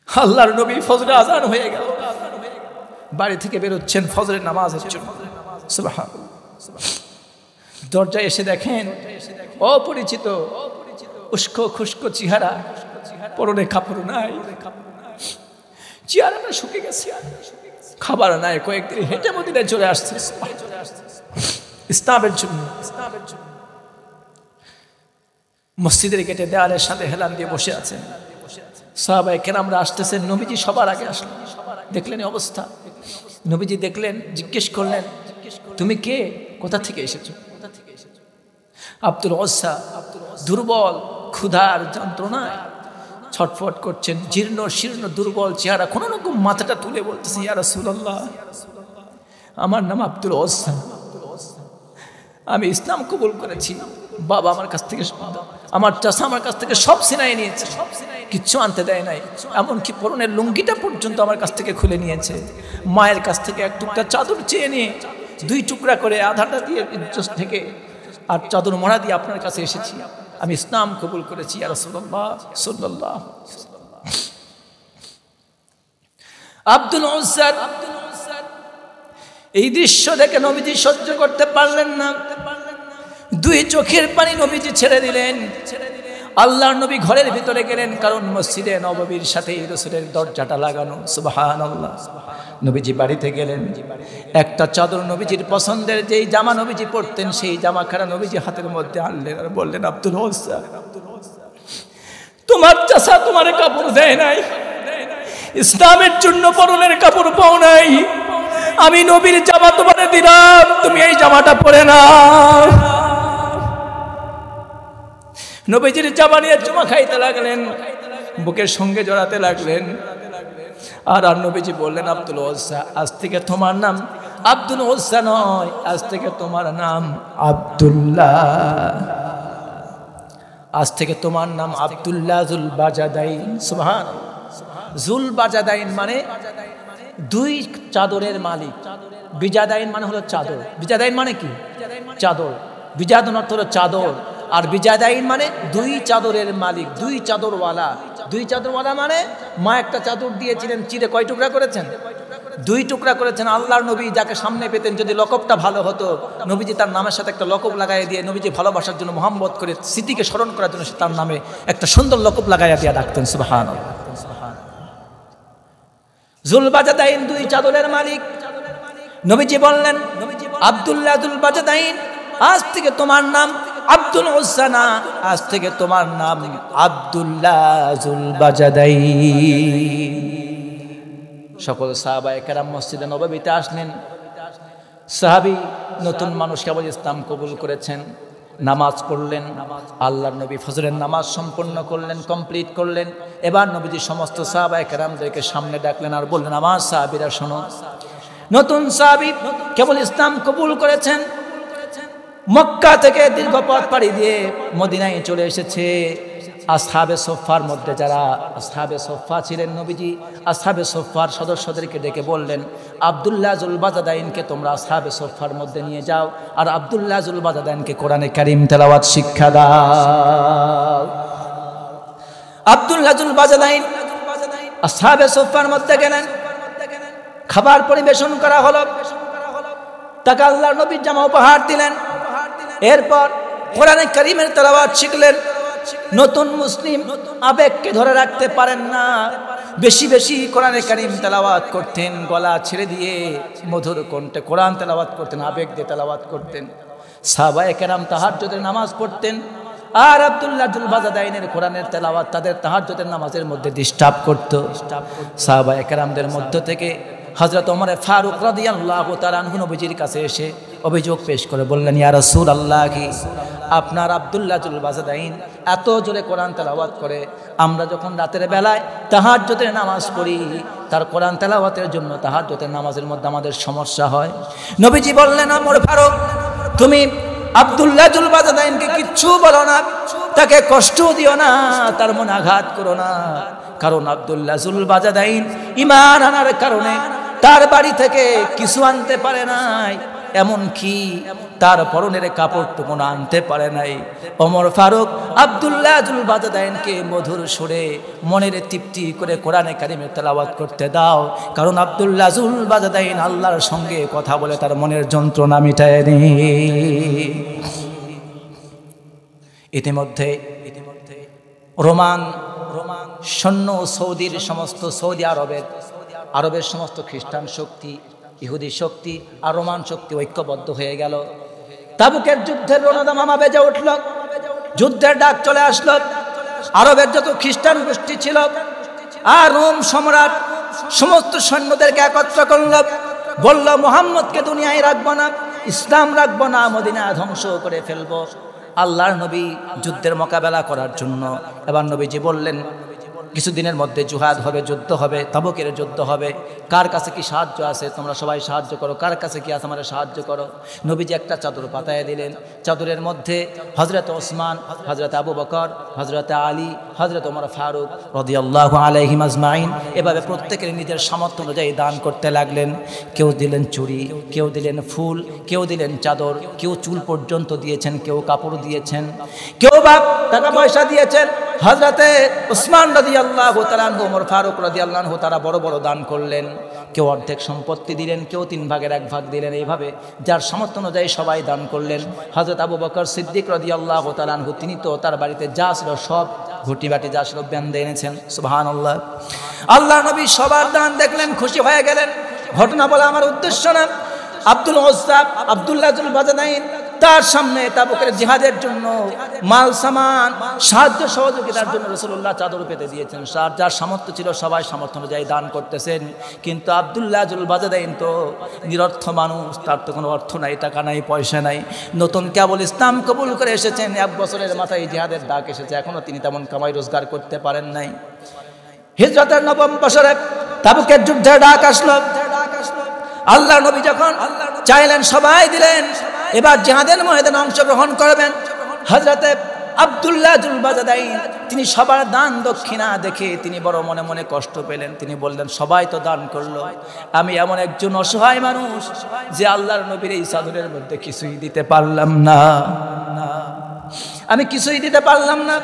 [SPEAKER 1] আল্লাহর নবী ফজরে আজান হয়ে গেল, বাড়ি থেকে বেরোচ্ছেন ফজরের নামাজের জন্য। সুবহানাল্লাহ। দরজায় এসে দেখেন অপরিচিত উস্কো খুস্কো চেহারা, পরনে কাপড় নাই, চেহারাটা শুকিয়ে গেছে, খাবার নাই, কয়েকদিন হেঁটে মদিনায় চলে আসছে ইসলামের জন্য। মসজিদের গেটে দেয়ালের সাথে হেলান দিয়ে বসে আছেন। সাহাবায়ে কেরামরা আসতেছেন, নবীজি সবার আগে আসলেন। দেখলেন এই অবস্থা, নবীজি দেখলেন, জিজ্ঞেস করলেন, তুমি কে, কোথা থেকে এসেছো? আব্দুল উজ্জা দুর্বল, ক্ষুধার যন্ত্রণায় ছটফট করছেন, জীর্ণ শীর্ণ দুর্বল চেহারা, কোনো রকম মাথাটা তুলে বলতেছে, ইয়া রাসূলুল্লাহ, আমার নাম আব্দুল উজ্জা, আমি ইসলাম কবুল করেছি। বাবা আমার কাছ থেকে, আমার চাচা আমার কাছ থেকে সব ছিনাই নিয়েছে, কিচ্ছু আনতে দেয় নাই, এমনকি পরনের লুঙ্গিটা পর্যন্ত আমার কাছ থেকে খুলে নিয়েছে। মায়ের কাছ থেকে এক টুকরা চাদর চেয়ে নিয়ে 2 টুকরা করে আধাটা দিয়ে থেকে আর চাদর মোড়া দিয়ে আপনার কাছে এসেছি, আমি ইসলাম কবুল করেছি ইয়া রাসূলুল্লাহ সাল্লাল্লাহু আলাইহি ওয়াসাল্লাম। আব্দুল উজ্জা এই দৃশ্য দেখে নবীজি সহ্য করতে পারলেন না, 2 চোখের পানি নবীজি ছেড়ে দিলেন। আল্লাহর নবী ঘরের ভিতরে গেলেন, কারণ মসজিদে নববীর সাথে রাসূলের দরজাটা লাগানো। সুবহানাল্লাহ। নবীজি বাড়িতে গেলেন, একটা চাদর নবীজির পছন্দের, যেই জামা নবীজি পরতেন সেই জামাখানা নবীজি হাতের মধ্যে আনলেন আর বললেন, আব্দুল উজ্জা, তোমার চাচা তোমার কাপড় দেয় নাই, ইসলামের জন্য পরনের কাপড় পাও নাই, আমি নবীর জামা তোমারে দিলাম, তুমি এই জামাটা পরে নাও। নবীজির জামা নিয়ে চুমা খাইতে লাগলেন, বুকের সঙ্গে জড়াতে লাগলেন। আর নবীজি বললেন, আব্দুল উজ্জা, আজ থেকে তোমার নাম আব্দুল উজ্জা নয়, আজ থেকে তোমার নাম আব্দুল্লাহ, আজ থেকে তোমার নাম আব্দুল্লাহ জুল বাজাদাইন। সুবহানাল্লাহ। জুল বাজাদাইন মানে 2 চাদরের মালিক, বিজাদাইন মানে হলো চাদর, বিজাদাইন মানে কি? চাদর। বিজাদন অর্থ হলো চাদর, আর বিজাদাইন মানে 2 চাদরের মালিক, 2 চাদরওয়ালা। 2 চাদরওয়ালা মানে মা একটা চাদর দিয়েছিলেন, চিরে কয় টুকরা করেছেন? 2 টুকরা করেছেন। আল্লাহর নবী যাকে সামনে পেতেন, যদি লকবটা ভালো হতো, নবীজি তার নামের সাথে একটা লকব লাগাই দিয়ে, নবীজি ভালোবাসার জন্য, মোহাম্মদ করে স্মৃতিকে স্মরণ করার জন্য তার নামে একটা সুন্দর লকব লাগাইয়া দিয়ে ডাকতেন। সুবহানাল্লাহ। জুল বাজাদাইন 2 চাদরের মালিক। নবীজি বললেন, আব্দুল্লাহ জুল বাজাদাইন, আজ থেকে তোমার নাম আব্দুল উজ্জা না, আজ থেকে তোমার নাম আব্দুল্লাহ জুল বাজাদাইন। সকল সাহাবায়ে কেরাম মসজিদে নববীতে আসলেন। সাহাবী নতুন মানুষ কেবল ইসলাম কবুল করেছেন, নামাজ পড়লেন, আল্লাহর নবী ফজরের নামাজ সম্পন্ন করলেন, কমপ্লিট করলেন। এবার নবীজি সমস্ত সাহাবায়ে কেরামদেরকে সামনে ডাকলেন আর বললেন, আমার সাহাবীরা শোনো, নতুন সাহাবী কেবল ইসলাম কবুল করেছেন, মক্কা থেকে দীর্ঘ পথ পাড়ি দিয়ে মদিনায় চলে এসেছে। আসহাবে সোফার মধ্যে যারা আসহাবে সোফা ছিলেন, নবীজি আসহাবে সোফার সদস্যদেরকে ডেকে বললেন, আব্দুল্লাহ জুল বাজাদাইনকে তোমরা আসহাবে সোফার মধ্যে নিয়ে যাও, আর আব্দুল্লাহ জুল বাজাদাইনকে কোরআনে কারীম তেলাওয়াত শিক্ষা দাও। আব্দুল্লাহ জুল বাজাদাইন আসহাবে সোফার মধ্যে গেলেন, খাবার পরিবেশন করা হলো, তাকে আল্লাহর নবীর জামা উপহার দিলেন। এরপর কোরআনে কারীমের তেলাওয়াত শিখলেন। নতুন মুসলিম আবেগকে ধরে রাখতে পারেন না, বেশি বেশি কোরআনে কারীম তেলাওয়াত করতেন, গলা ছেড়ে দিয়ে মধুর কণ্ঠে কোরআন তেলাওয়াত করতেন, আবেগ দিয়ে তেলাওয়াত করতেন। সাহাবায়ে কেরাম তাহাজ্জুদের নামাজ পড়তেন, আর আব্দুল্লাহ জুল বাজাদাইনের কোরআনের তেলাওয়াত তাদের তাহাজ্জুদের নামাজের মধ্যে ডিস্টার্ব করত। সাহাবায়ে কেরামদের মধ্য থেকে হযরত ওমর ফারুক রাদিয়াল্লাহু তাআলা আনহু নবীজির কাছে এসে অভিযোগ পেশ করে বললেন, ইয়া রাসূলুল্লাহ, কি আপনার আব্দুল্লাহ জুল বাজাদাইন এত জোরে কোরআন তেলাওয়াত করে, আমরা যখন রাতের বেলায় তাহাজ্জুদের নামাজ পড়ি, তার কোরআন তেলাওয়াতের জন্য তাহাজ্জুদের নামাজের মধ্যে আমাদের সমস্যা হয়। নবীজি বললেন, ওমর ফারুক, তুমি আব্দুল্লাহ জুল বাজাদাইনকে কিচ্ছু বলো না, তাকে কষ্ট দিও না, তার মনে আঘাত করো না, কারণ আব্দুল্লাহ জুল বাজাদাইন ঈমান আনার কারণে তার বাড়ি থেকে কিছু আনতে পারে নাই, এমনকি তার পরনের কাপড়টুকু আনতে পারে নাই। ওমর ফারুক আব্দুল্লাহ জুল বাজাদাইনকে মধুর সুরে মনের তৃপ্তি করে কোরআনে কারীমের তেলাওয়াত করতে দাও, কারণ আব্দুল্লাহ জুল বাজাদাইন আল্লাহর সঙ্গে কথা বলে তার মনের যন্ত্রণা মিটায় নি। ইতিমধ্যে রোমান সৈন্য, সৌদির সমস্ত, সৌদি আরবের সমস্ত খ্রিস্টান শক্তি, ইহুদি শক্তি আর রোমান শক্তি ঐক্যবদ্ধ হয়ে গেল। তাবুকের যুদ্ধের রণদামামা বেজে উঠল, যুদ্ধের ডাক চলে আসলো। আরবের যত খ্রিস্টান গোষ্ঠী ছিল আর রোম সম্রাট সমস্ত সৈন্যদেরকে একত্র করল, বলল মুহাম্মদকে দুনিয়ায় রাখবো না, ইসলাম রাখবো না, মদিনা ধ্বংস করে ফেলবো। আল্লাহর নবী যুদ্ধের মোকাবেলা করার জন্য এবার নবীজি বললেন কিছুদিনের মধ্যে জিহাদ হবে, যুদ্ধ হবে, তাবুকের যুদ্ধ হবে, কার কাছে কি সাহায্য আছে তোমরা সবাই সাহায্য করো, কার কাছে কি আছে আমাদের সাহায্য করো। নবীজি একটা চাদর পাতায় দিলেন, চাদরের মধ্যে হযরত ওসমান, হযরত আবু বকর, হযরত আলী, হযরত ওমর ফারুক রাদিয়াল্লাহু আলাইহিম আজমাইন এভাবে প্রত্যেকের নিজের সামর্থ্য অনুযায়ী দান করতে লাগলেন। কেউ দিলেন চুড়ি, কেউ দিলেন ফুল, কেউ দিলেন চাদর, কেউ চুল পর্যন্ত দিয়েছেন, কেউ কাপড় দিয়েছেন, কেউ বা টাকা পয়সা দিয়েছেন। হযরতে ওসমান রাদিয়াল্লাহু তাআলা আনহু, ওমর ফারুক রাদিয়াল্লাহু আনহু তারা বড় বড় দান করলেন। কেউ অর্ধেক সম্পত্তি দিলেন, কেউ 3 ভাগের 1 ভাগ দিলেন। এইভাবে যার সামর্থ্য অনুযায়ী সবাই দান করলেন। হযরত আবু বকর সিদ্দিক রাদিয়াল্লাহু তাআলা আনহু তিনি তো তার বাড়িতে যা ছিল সব ঘটি বাটি যা ছিল বেঁধে এনেছেন। সুবহানাল্লাহ। আল্লাহ নবী সবার দান দেখলেন, খুশি হয়ে গেলেন। ঘটনা বলা আমার উদ্দেশ্য না। আব্দুল উজ্জা, আব্দুল্লাহ জুল বাজাদাইন তার সামনে তাবুকের জিহাদের জন্য মাল সামান সাহায্য সহযোগিতার জন্য রাসূলুল্লাহ চাদর পেতে দিয়েছেন। যার সামর্থ্য ছিল সবাই সামর্থ্য অনুযায়ী দান করতেছেন। কিন্তু আব্দুল্লাহ জুল বাজাদাইন তো নিরর্থ মানুষ, তার তো কোনো অর্থ নাই, টাকা নাই, পয়সা নাই। নতুন কেবল ইসলাম কবুল করে এসেছেন, 1 বছরের মাথায় জিহাদের ডাক এসেছে, এখনো তিনি তেমন কামাই রোজগার করতে পারেন নাই। হিজরতের 9ম বছরে তাবুকের যুদ্ধের ডাক আসলো। আল্লাহ নবী যখন চাইলেন সবাই দিলেন, এবার জিহাদের ময়দানে অংশগ্রহণ করবেন। হযরতে আব্দুল্লাহ জুল বাজাদাইন তিনি সবার দান দক্ষিণা দেখে তিনি বড় মনে মনে কষ্ট পেলেন। তিনি বললেন সবাই তো দান করলো, আমি এমন একজন অসহায় মানুষ যে আল্লাহর নবীর এই চাদরের মধ্যে কিছুই দিতে পারলাম না, আমি কিছুই দিতে পারলাম না।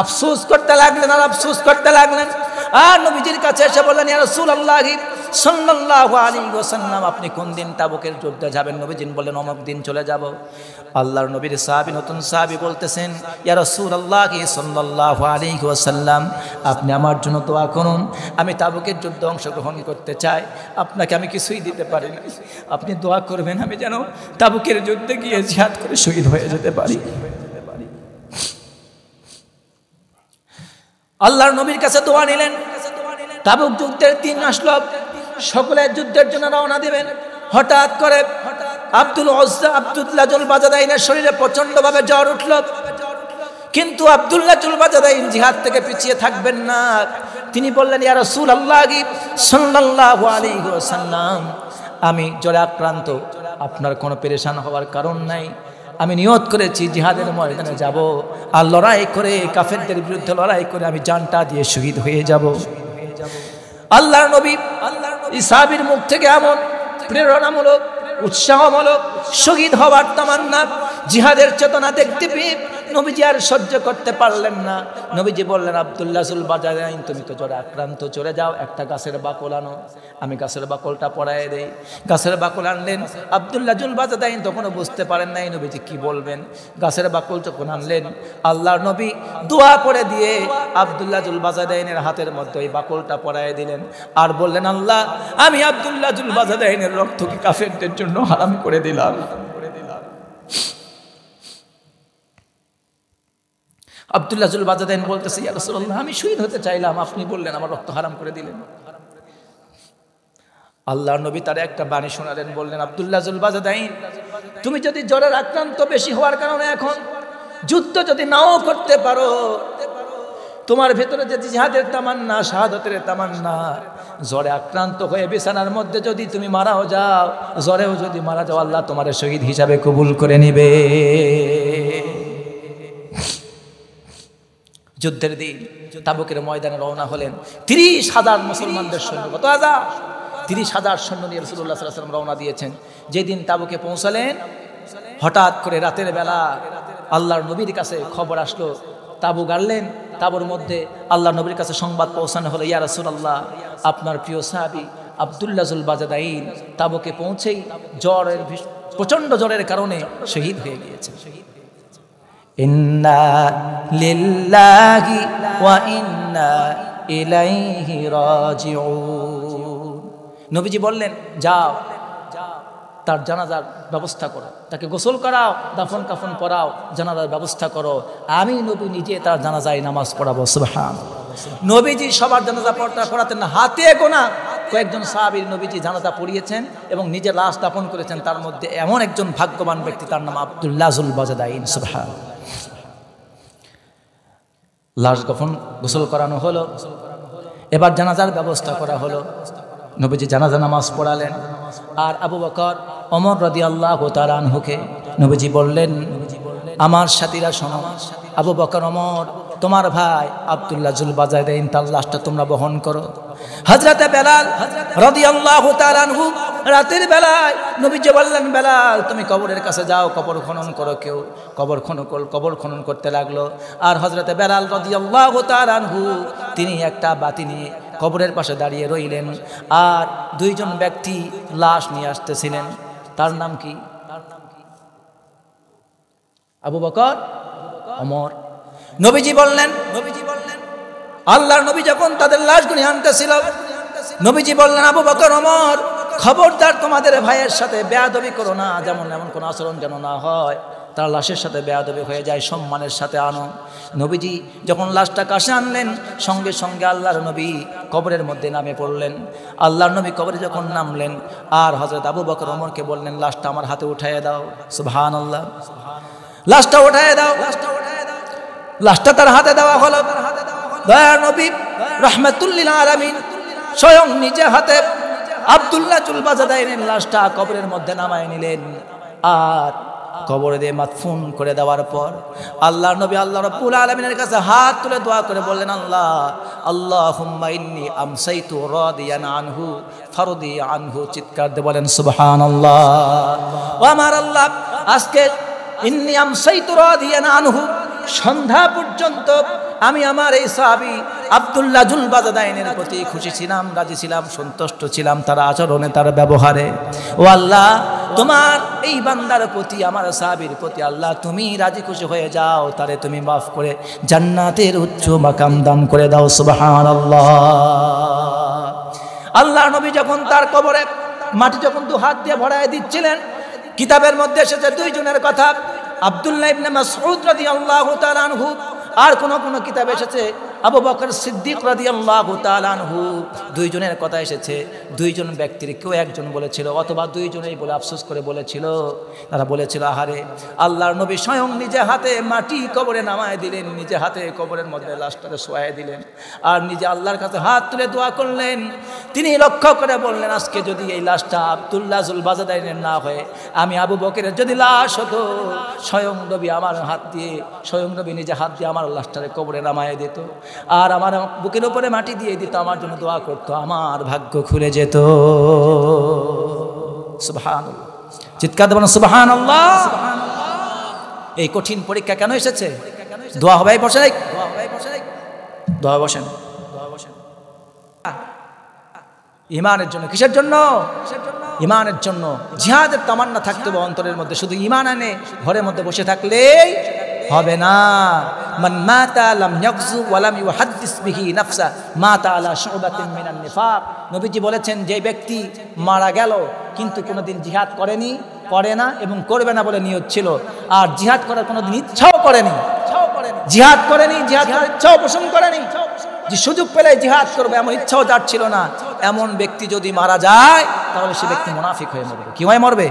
[SPEAKER 1] আফসোস করতে লাগলেন আর আফসোস করতে লাগলেন। আর নবীজির কাছে এসে বললেন ইয়া রাসূলুল্লাহ সাল্লাল্লাহু আলাইহি ওয়াসাল্লাম আপনি কোন দিন তাবুকের যুদ্ধে যাবেন? নবীজি বললেন অমুক দিন চলে যাব। আল্লাহর নবীর সাহাবী, নতুন সাহাবী বলতেছেন ইয়া রাসূলুল্লাহ সাল্লাল্লাহু আলাইহি ওয়াসাল্লাম আপনি আমার জন্য দোয়া করুন, আমি তাবুকের যুদ্ধে অংশগ্রহণ করতে চাই, আপনাকে আমি কিছুই দিতে পারি না, আপনি দোয়া করবেন আমি যেন তাবুকের যুদ্ধে গিয়ে জিহাদ করে শহীদ হয়ে যেতে পারি। আল্লাহর নবীর কাছে দোয়া নিলেন। তাবুক যুদ্ধের দিন আসলো, সকলে যুদ্ধের জন্য রওনা দিবেন। হঠাৎ করে আব্দুল্লাহ জুল বাজাদাইনের শরীরে প্রচন্ডভাবে জ্বর উঠল। কিন্তু আব্দুল্লাহ জুল বাজাদাইন জিহাদ থেকে পিছিয়ে থাকবেন না। তিনি বললেন ইয়া রাসূলুল্লাহ সাল্লাল্লাহু আলাইহি ওয়াসাল্লাম আমি জ্বরে আক্রান্ত, আপনার কোনো পেরেশান হওয়ার কারণ নাই, আমি নিয়ত করেছি জিহাদের ময়দানে যাব, আর লড়াই করে কাফেরদের বিরুদ্ধে লড়াই করে আমি জানটা দিয়ে শহীদ হয়ে যাব। আল্লাহর নবী সাহাবীর মুখ থেকে এমন প্রেরণামূলক উৎসাহমূলক শহীদ হওয়ার তামান্না, জিহাদের চেতনা দেখতে পেয়ে নবীজি আর সহ্য করতে পারলেন না। নবীজি বললেন আব্দুল্লাহ জুল বাজাদাইন তুমি তো জ্বরে আক্রান্ত, চলে যাও, একটা গাছের বাকল আনো, আমি গাছের বাকলটা পরায় দেই। গাছের বাকল আনলেন। আব্দুল্লাহ জুল বাজাদাইন তখনও বুঝতে পারেন নাই নবীজি কি বলবেন। গাছের বাকল যখন আনলেন, আল্লাহর নবী দোয়া করে দিয়ে আব্দুল্লাহ জুল বাজাদাইনের হাতের মধ্যে ওই বাকলটা পরায় দিলেন আর বললেন আল্লাহ আমি আব্দুল্লাহ জুল বাজাদাইনের রক্তকে কাফেরদের জন্য হারাম করে দিলাম। আব্দুল্লাহ জুল বাজাদাইন বলতেছে ইয়া রাসূলুল্লাহ আমি শহীদ হতে চাইলাম, আপনি বললেন আমার রক্ত হারাম করে দিলেন। আল্লাহর নবী তার একটা বাণী শোনালেন, বললেন আব্দুল্লাহ জুল বাজাদাইন তুমি যদি জ্বরের আক্রান্ত বেশি হওয়ার কারণে এখন যুদ্ধ যদি নাও করতে পারো, তোমার ভেতরে যে জিহাদের তামান্না, শাহাদাতের তামান্না, জ্বরে আক্রান্ত হয়ে বিছানার মধ্যে যদি তুমি মারাও যাও, জ্বরেও যদি মারা যাও, আল্লাহ তোমার শহীদ হিসাবে কবুল করে নিবে। যুদ্ধের দিন তাবুকের ময়দানে রওনা হলেন 30,000 মুসলমানদের সৈন্য। কত হাজার? 30,000 সৈন্য নিয়ে রাসূলুল্লাহ সাল্লাল্লাহু আলাইহি ওয়াসাল্লাম রওনা দিয়েছেন। যেদিন তাবুকে পৌঁছালেন, হঠাৎ করে রাতের বেলা আল্লাহর নবীর কাছে খবর আসলো, তাবু গাড়লেন, তাবুর মধ্যে আল্লাহর নবীর কাছে সংবাদ পৌঁছানো হলো ইয়া রাসূলুল্লাহ আপনার প্রিয় সাহাবী আব্দুল্লাহ জুল বাজাদাইন তাবুকে পৌঁছেই জ্বরের প্রচন্ড জ্বরের কারণে শহীদ হয়ে গিয়েছে। ইন্না লিল্লাহি ওয়া ইন্না ইলাইহি রাজিউন। নবীজি বললেন যাও তার জানাজার ব্যবস্থা করো, তাকে গোসল করাও, দাফন কাফন পরাও, জানাজার ব্যবস্থা করো, আমি নবী নিজে তার জানাজায় নামাজ পড়াবো। সুবহানাল্লাহ। নবীজি সবার জানাজা পড়াতেন না, হাতে গোনা কয়েকজন সাহাবীর নবীজি জানাজা পড়িয়েছেন এবং নিজে লাশ দাফন করেছেন। তার মধ্যে এমন একজন ভাগ্যবান ব্যক্তি, তার নাম আব্দুল্লাহ জুল বাজাদাইন। সুবহানাল্লাহ। লাশ গোসল করানো হলো, এবার জানাজার ব্যবস্থা করা হলো। নবীজি জানাজা নামাজ পড়ালেন। আর আবু বকর ওমর রাদিয়াল্লাহু তাআলা আনহুকে নবীজি বললেন, আমার সাথীরা শোনো, আবু বকর ওমর, তোমার ভাই আব্দুল্লাহ জুল বাজাদাইন তার লাশটা তোমরা বহন করো। হযরতে বেলাল রাদিয়াল্লাহু তাআলা আনহু রাতের বেলায় নবীজি বললেন, বেলাল তুমি কবরের কাছে যাও, কবর খনন করো। কেউ কবর খনন করতে লাগলো। আর হযরতে বেলাল রাদিয়াল্লাহু তাআলা আনহু তিনি একটা বাতি নিয়ে কবরের পাশে দাঁড়িয়ে রইলেন। আর দুইজন ব্যক্তি লাশ নিয়ে আসতেছিলেন। তার নাম কি? আবু বকর ওমর। নবীজি বললেন, আল্লাহর নবী যখন তাদের লাশগুলি আনতেছিল, নবীজি বললেন, আবু বকর ওমর, খবরদার তোমাদের ভাইয়ের সাথে বেয়াদবি করো না, যেমন এমন কোন আচরণ যেন না হয় তার লাশের সাথে বেয়াদবি হয়ে যায়, সম্মানের সাথে আনো। নবীজি যখন লাশটা কাছে আনলেন, সঙ্গে সঙ্গে আল্লাহর নবী কবরের মধ্যে নামে পড়লেন। আল্লাহর নবী কবরে যখন নামলেন, আর হযরত আবু বকর ওমরকে বললেন, লাশটা আমার হাতে উঠাইয়ে দাও। সুবহানাল্লাহ। লাশটা উঠাইয়ে দাও। লাশটা তার হাতে দেওয়া হলো। দয়ার নবী রাহমাতুল লিল আলামিন স্বয়ং নিজে হাতে আব্দুল্লাহ জুল বাজাদাইনের লাশটা কবরের মধ্যে নামায় নিলেন। আর কবরে দিয়ে মাদফুন করে দেওয়ার পর আল্লাহর নবী আল্লাহ রাব্বুল আলামিনের কাছে হাত তুলে দোয়া করে বললেন, আল্লাহুম্মা ইন্নী আমসাইতু রাদিয়ান আনহু ফারদি আনহু। চিৎকার দিয়ে বলেন সুবহানাল্লাহ। ও আমার আল্লাহ, আজকে ইন্নী আমসাইতু রাদিয়ান আনহু, সন্ধ্যা পর্যন্ত আমি আমার এই সাহাবী আব্দুল্লাহ জুল বাজাদাইনের প্রতি খুশি ছিলাম, রাজি ছিলাম, সন্তুষ্ট ছিলাম তার আচরণে, তার ব্যবহারে। ও আল্লাহ, তোমার এই বান্দার প্রতি, আমার সাহাবীর প্রতি আল্লাহ তুমি রাজি খুশি হয়ে যাও, তারে তুমি মাফ করে জান্নাতের উচ্চ মাকাম দান করে দাও। সুবহানাল্লাহ। আল্লাহ নবী যখন তার কবরে মাটি যখন দু হাত দিয়ে ভরায় দিচ্ছিলেন, কিতাবের মধ্যে এসেছে দুইজনের কথা, আব্দুল্লাহ ইবনে মাসউদ রাদিয়াল্লাহু তাআলা আনহু, আর কোন কোন কিতাবে এসেছে আবু বকর সিদ্দিক রাদিয়াল্লাহু তাআলা আনহু। দুইজনের কথা এসেছে। দুইজন ব্যক্তির কেউ একজন বলেছিল, অথবা দুইজনেই বলে আফসোস করে বলেছিল, তারা বলেছিল, আহারে, আল্লাহর নবী স্বয়ং নিজে হাতে মাটি কবরে নামায় দিলেন, নিজে হাতে কবরের মধ্যে লাশটাকে শোয়ায় দিলেন, আর নিজে আল্লাহর কাছে হাত তুলে দোয়া করলেন। তিনি লক্ষ্য করে বললেন, আজকে যদি এই লাশটা আব্দুল্লাহ জুল বাজাদাইনের না হয়ে আমি আবু বকরের যদি লাশ হতো, স্বয়ং নবী আমার হাত দিয়ে, স্বয়ং নবী নিজে হাত দিয়ে আমার লাশটারে কবরে নামায় দিত, আর আমার বুকের উপরে মাটি দিয়ে দিত, আমার জন্য দোয়া করতো, আমার ভাগ্য খুলে যেত। সুবহানাল্লাহ। চিৎকার দেবেন সুবহানাল্লাহ। এই কঠিন পরীক্ষা কেন এসেছে? দোয়া হবে বসে নাই, দোয়া বসেন, ইমানের জন্য। কিসের জন্য? ইমানের জন্য। জিহাদের তামান্না থাকতে হবে অন্তরের মধ্যে। শুধু ইমান আনে ঘরের মধ্যে বসে থাকলেই হবে না। মান মাতা লাম ইয়াগজু ওয়া লাম ইউহাদ্দিস বিহি নাফসা মাতা আলা শুবাতিন মিনান নিফাক। নবীজি বলেছেন, যে ব্যক্তি মারা গেল কিন্তু কোনোদিন জিহাদ করেনি, করে না এবং করবে না বলে নিয়ত ছিল, আর জিহাদ করার কোনোদিন ইচ্ছাও করেনি, জিহাদ করেনি, জিহাদ করার ইচ্ছাও পোষণ করেনি, যে সুযোগ পেলে জিহাদ করবে এমন ইচ্ছাও যার ছিল না, এমন ব্যক্তি যদি মারা যায় তাহলে সে ব্যক্তি মুনাফিক হয়ে মরবে। কি হয়ে মরবে?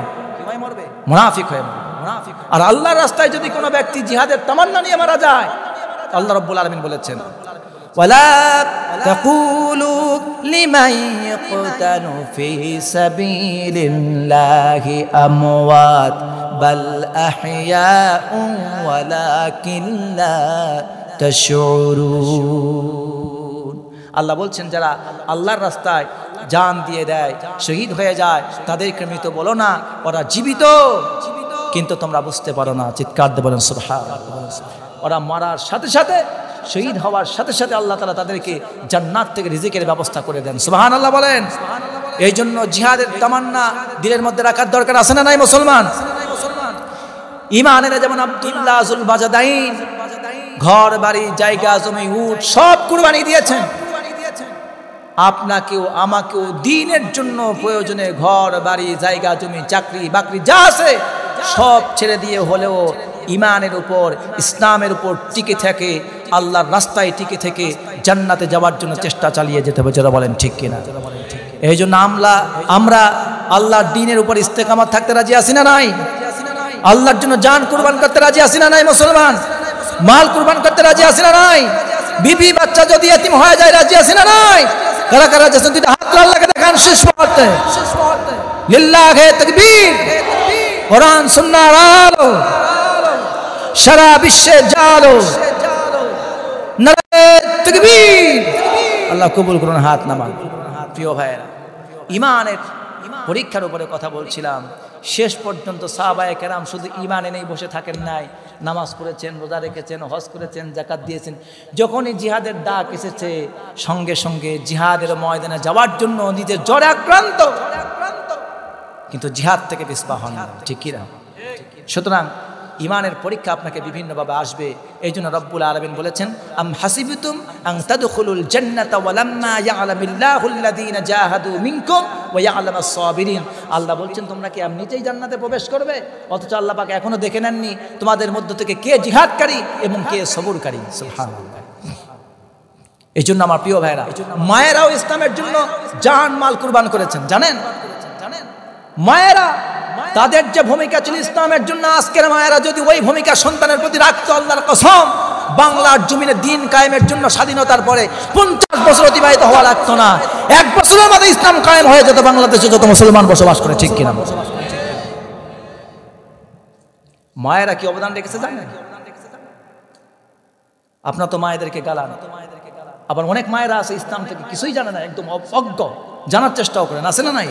[SPEAKER 1] মুনাফিক হয়ে মরবে। আর আল্লাহর রাস্তায় যদি কোনো ব্যক্তি জিহাদের তামান্না নিয়ে মারা যায়, আল্লাহ রাব্বুল আলামিন বলেছেন, ওয়ালা তাকুলু লিমান ইয়াকতানু ফি সাবিলিল্লাহি আমওয়াত বাল আহইয়াউন ওয়ালাকিন লা তাশউরুন। আল্লাহ বলছেন, যারা আল্লাহর রাস্তায় জান দিয়ে দেয়, শহীদ হয়ে যায়, তাদেরকে মৃত বলো না, ওরা জীবিত, কিন্তু তোমরা বুঝতে পারো না। চিৎকার দিয়ে বলেন সুবহানাল্লাহ। ওরা মারার সাথে সাথে, শহীদ হওয়ার সাথে সাথে আল্লাহ তাআলা তাদেরকে জান্নাত থেকে রিজিকের ব্যবস্থা করে দেন। সুবহানাল্লাহ বলেন। এই জন্য জিহাদের তামান্না দিলের মধ্যে রাখার দরকার আছে না নাই মুসলমান? ঈমানের যেমন আব্দুল্লাহ জুল বাজাদাইন ঘর বাড়ি জায়গা জমি উট সব কুরবানি দিয়েছেন, আপনাকেও আমাকেও দ্বীনের জন্য প্রয়োজনে ঘর বাড়ি জায়গা জমি চাকরি বাকরি যা আছে সব ছেড়ে দিয়ে হলেও ইমানের উপর, ইসলামের উপর টিকে থাকে, আল্লাহর রাস্তায় টিকে থেকে জান্নাতে যাওয়ার জন্য চেষ্টা চালিয়ে যেতে হবে। যারা বলেন ঠিক কিনা? এই জন্য আমরা আল্লাহর দ্বীনের উপর ইস্তেকামত থাকতে রাজি আছি না নাই? আল্লাহর জন্য জান কুরবান করতে রাজি আছি না নাই? মুসলমান মাল কুরবান করতে রাজি আছি না নাই? বিবি বাচ্চা যদি এতিম হয়ে যায় রাজি আছি না নাই? কারা কারা রাজি আছেন? দুইটা হাত আল্লাহকে দেখান শেষ মুহূর্তে। লিল্লাহে তাকবীর। কোরআন সুন্নাহর আলো সারা বিশ্বে জালো। নারে তাকবীর। আল্লাহ কবুল করুন। হাত নামান। প্রিয় ভাইয়েরা, ঈমানের পরীক্ষার উপরে কথা বলছিলাম। শেষ পর্যন্ত সাহাবায়ে কেরাম শুধু ঈমান এনেই বসে থাকেন নাই, নামাজ পড়েছেন, রোজা রেখেছেন, হজ করেছেন, যাকাত দিয়েছেন। যখনই জিহাদের ডাক এসেছে সঙ্গে সঙ্গে জিহাদের ময়দানে যাওয়ার জন্য নিজের জ্বরে আক্রান্ত, কিন্তু জিহাদ থেকে পিছপা হন না। ঠিক কিনা? সুতরাং ঈমানের পরীক্ষা আপনাকে বিভিন্নভাবে আসবে। এই জন্য রব্বুল আলামিন বলেছেন, আম হাসিবতুম আন তাদখুলুল জান্নাতা ওয়া লাম্মা ইয়া'লামিল্লাহুল্লাযীনা জাহাদু মিনকুম ওয়া ইয়া'লামাস সাবিরিন। আল্লাহ বলছেন, তোমরা কি এমনিতেই জান্নাতে প্রবেশ করবে, অথচ আল্লাহ পাক এখনো দেখে নেননি তোমাদের মধ্য থেকে কে জিহাদকারী এবং কে সবরকারী। সুবহানাল্লাহ। এই জন্য আমার প্রিয় ভাইরা, মায়েরাও ইসলামের জন্য জান মাল কুরবান করেছেন। জানেন মায়েরা তাদের যে ভূমিকা ছিল ইসলামের জন্য, আজকের মায়েরা যদি ওই ভূমিকা সন্তানের প্রতি রাখতো, আল্লাহর কসম বাংলার জমিনে দিন কায়েমের জন্য স্বাধীনতার পরে 50 বছর অতিবাহিত হওয়া লাগতো না। 1 বছরের মধ্যে ইসলাম কায়েম হয়ে যেত বাংলাদেশে যত মুসলমান বসবাস করে। ঠিক কিনা? মায়েরা কি অবদান রেখেছে জানেন? আপনার তো মায়েদেরকে গালান, আবার অনেক মায়েরা আছে ইসলাম থেকে কিছুই জানে না, একদম অজ্ঞ, জানার চেষ্টাও করেন, আছে না নাই?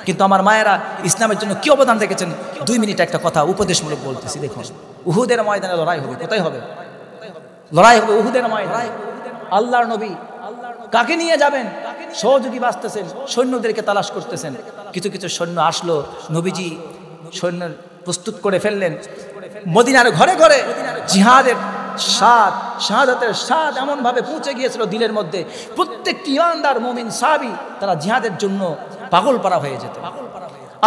[SPEAKER 1] কিন্তু আমার মায়েরা ইসলামের জন্য কি অবদান রেখেছেন, 2 মিনিট একটা কথা উপদেশমূলক বলতেছি। দেখুন, উহুদের ময়দানে লড়াই হবে। কোথায় হবে লড়াই? হবে উহুদের ময়দানে। আল্লাহর নবী কাকে নিয়ে যাবেন? সহযোগী বাঁচতেছেন, সৈন্যদেরকে তালাশ করতেছেন। কিছু কিছু সৈন্য আসলো, নবীজি সৈন্য প্রস্তুত করে ফেললেন। মদিনার ঘরে ঘরে জিহাদের স্বাদ, শাহাদাতের স্বাদ এমনভাবে পৌঁছে গিয়েছিল দিলের মধ্যে। প্রত্যেকটি ইমানদার মুমিন সাহাবী তারা জিহাদের জন্য পাগল পারা হয়ে যেত।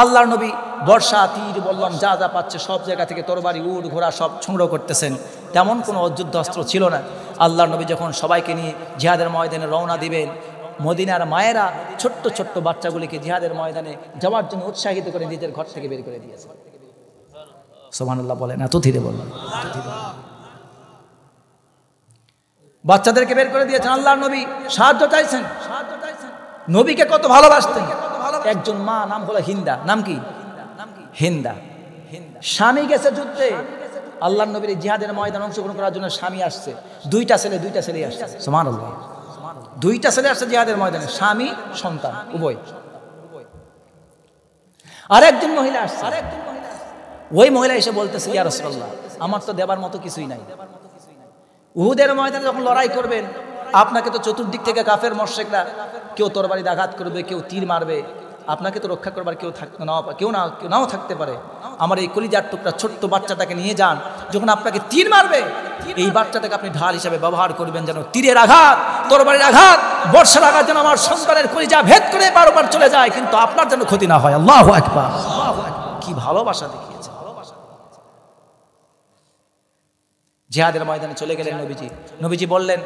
[SPEAKER 1] আল্লাহর নবী বর্ষা, তীর, বললাম যা যা পাচ্ছে সব জায়গা থেকে তরবারি, উট, ঘোড়া সব সংগ্রহ করতেছেন। তেমন কোনো অযুদ্ধ অস্ত্র ছিল না। আল্লাহর নবী যখন সবাইকে নিয়ে জিহাদের ময়দানে রওনা দিবেন, মদিনার মায়েরা ছোট্ট ছোট্ট বাচ্চাগুলিকে জিহাদের ময়দানে যাওয়ার জন্য উৎসাহিত করে নিজের ঘর থেকে বের করে দিয়েছে। সুবহানাল্লাহ বলেন, এত ধীরে বললেন। বাচ্চাদেরকে বের করে দিয়েছেন। আল্লাহর নবী সাহায্য চাইছেন। নবীকে কত ভালোবাসতেন। একজন মা, নাম হলো হিন্দা। নাম কি? হিন্দা। স্বামী গেছে যুদ্ধে, আল্লাহর নবীর জিহাদের ময়দানে অংশগ্রহণ করার জন্য স্বামী আসছে। দুইটা ছেলে আসছে। সুবহানাল্লাহ। 2টা ছেলে আসছে জিহাদের ময়দানে, স্বামী সন্তান উভয়। আরেকজন মহিলা আসছে। ওই মহিলা এসে বলতেছে, ইয়া রাসূলুল্লাহ, আমার তো দেবার মতো কিছুই নাই। উহুদের ময়দানে যখন লড়াই করবেন, আপনাকে তো চতুর্দিক থেকে কাফের মুশরিকরা কেউ তরবারিতে আঘাত করবে, কেউ তীর মারবে। আপনাকে তো রক্ষা করবার কেউ নাও থাকতে পারে। আমার এই কলিজার টুকরা ছোট্ট বাচ্চাটাকে নিয়ে যান, যখন আপনাকে তীর মারবে এই বাচ্চাটাকে আপনি ঢাল হিসাবে ব্যবহার করবেন, যেন তীরের আঘাত, তরবারির আঘাত, বর্ষার আঘাত যেন আমার সন্তানের কলিজা ভেদ করে বারবার চলে যায়, কিন্তু আপনার যেন ক্ষতি না হয়। আল্লাহু আকবার। কি ভালোবাসা দেখিয়েছে। জিহাদের ময়দানে চলে গেলেন নবীজি বললেন,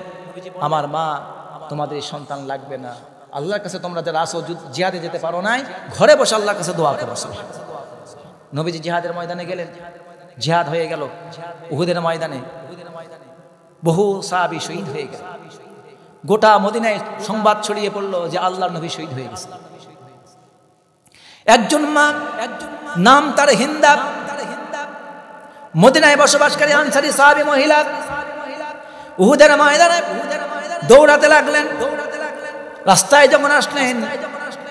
[SPEAKER 1] আমার মা, তোমাদের সন্তান লাগবে না। আল্লাহর কাছে তোমরা যারা আসো, জিহাদে যেতে পারো নাই, ঘরে বসে আল্লাহর কাছে দোয়া করো। নবীজি জিহাদের ময়দানে গেলেন। জিহাদ হয়ে গেল উহুদের ময়দানে। বহু সাহাবী শহীদ হয়ে গেল। গোটা মদিনায় সংবাদ ছড়িয়ে পড়ল যে আল্লাহর নবী শহীদ হয়ে গেছে। একজন মা, নাম তার হিন্দা, মদিনায় বসবাসকারী আনসারী সাহাবী মহিলা, উহুদের ময়দানে দৌড়াতে লাগলেন। রাস্তায় যখন আসলেন,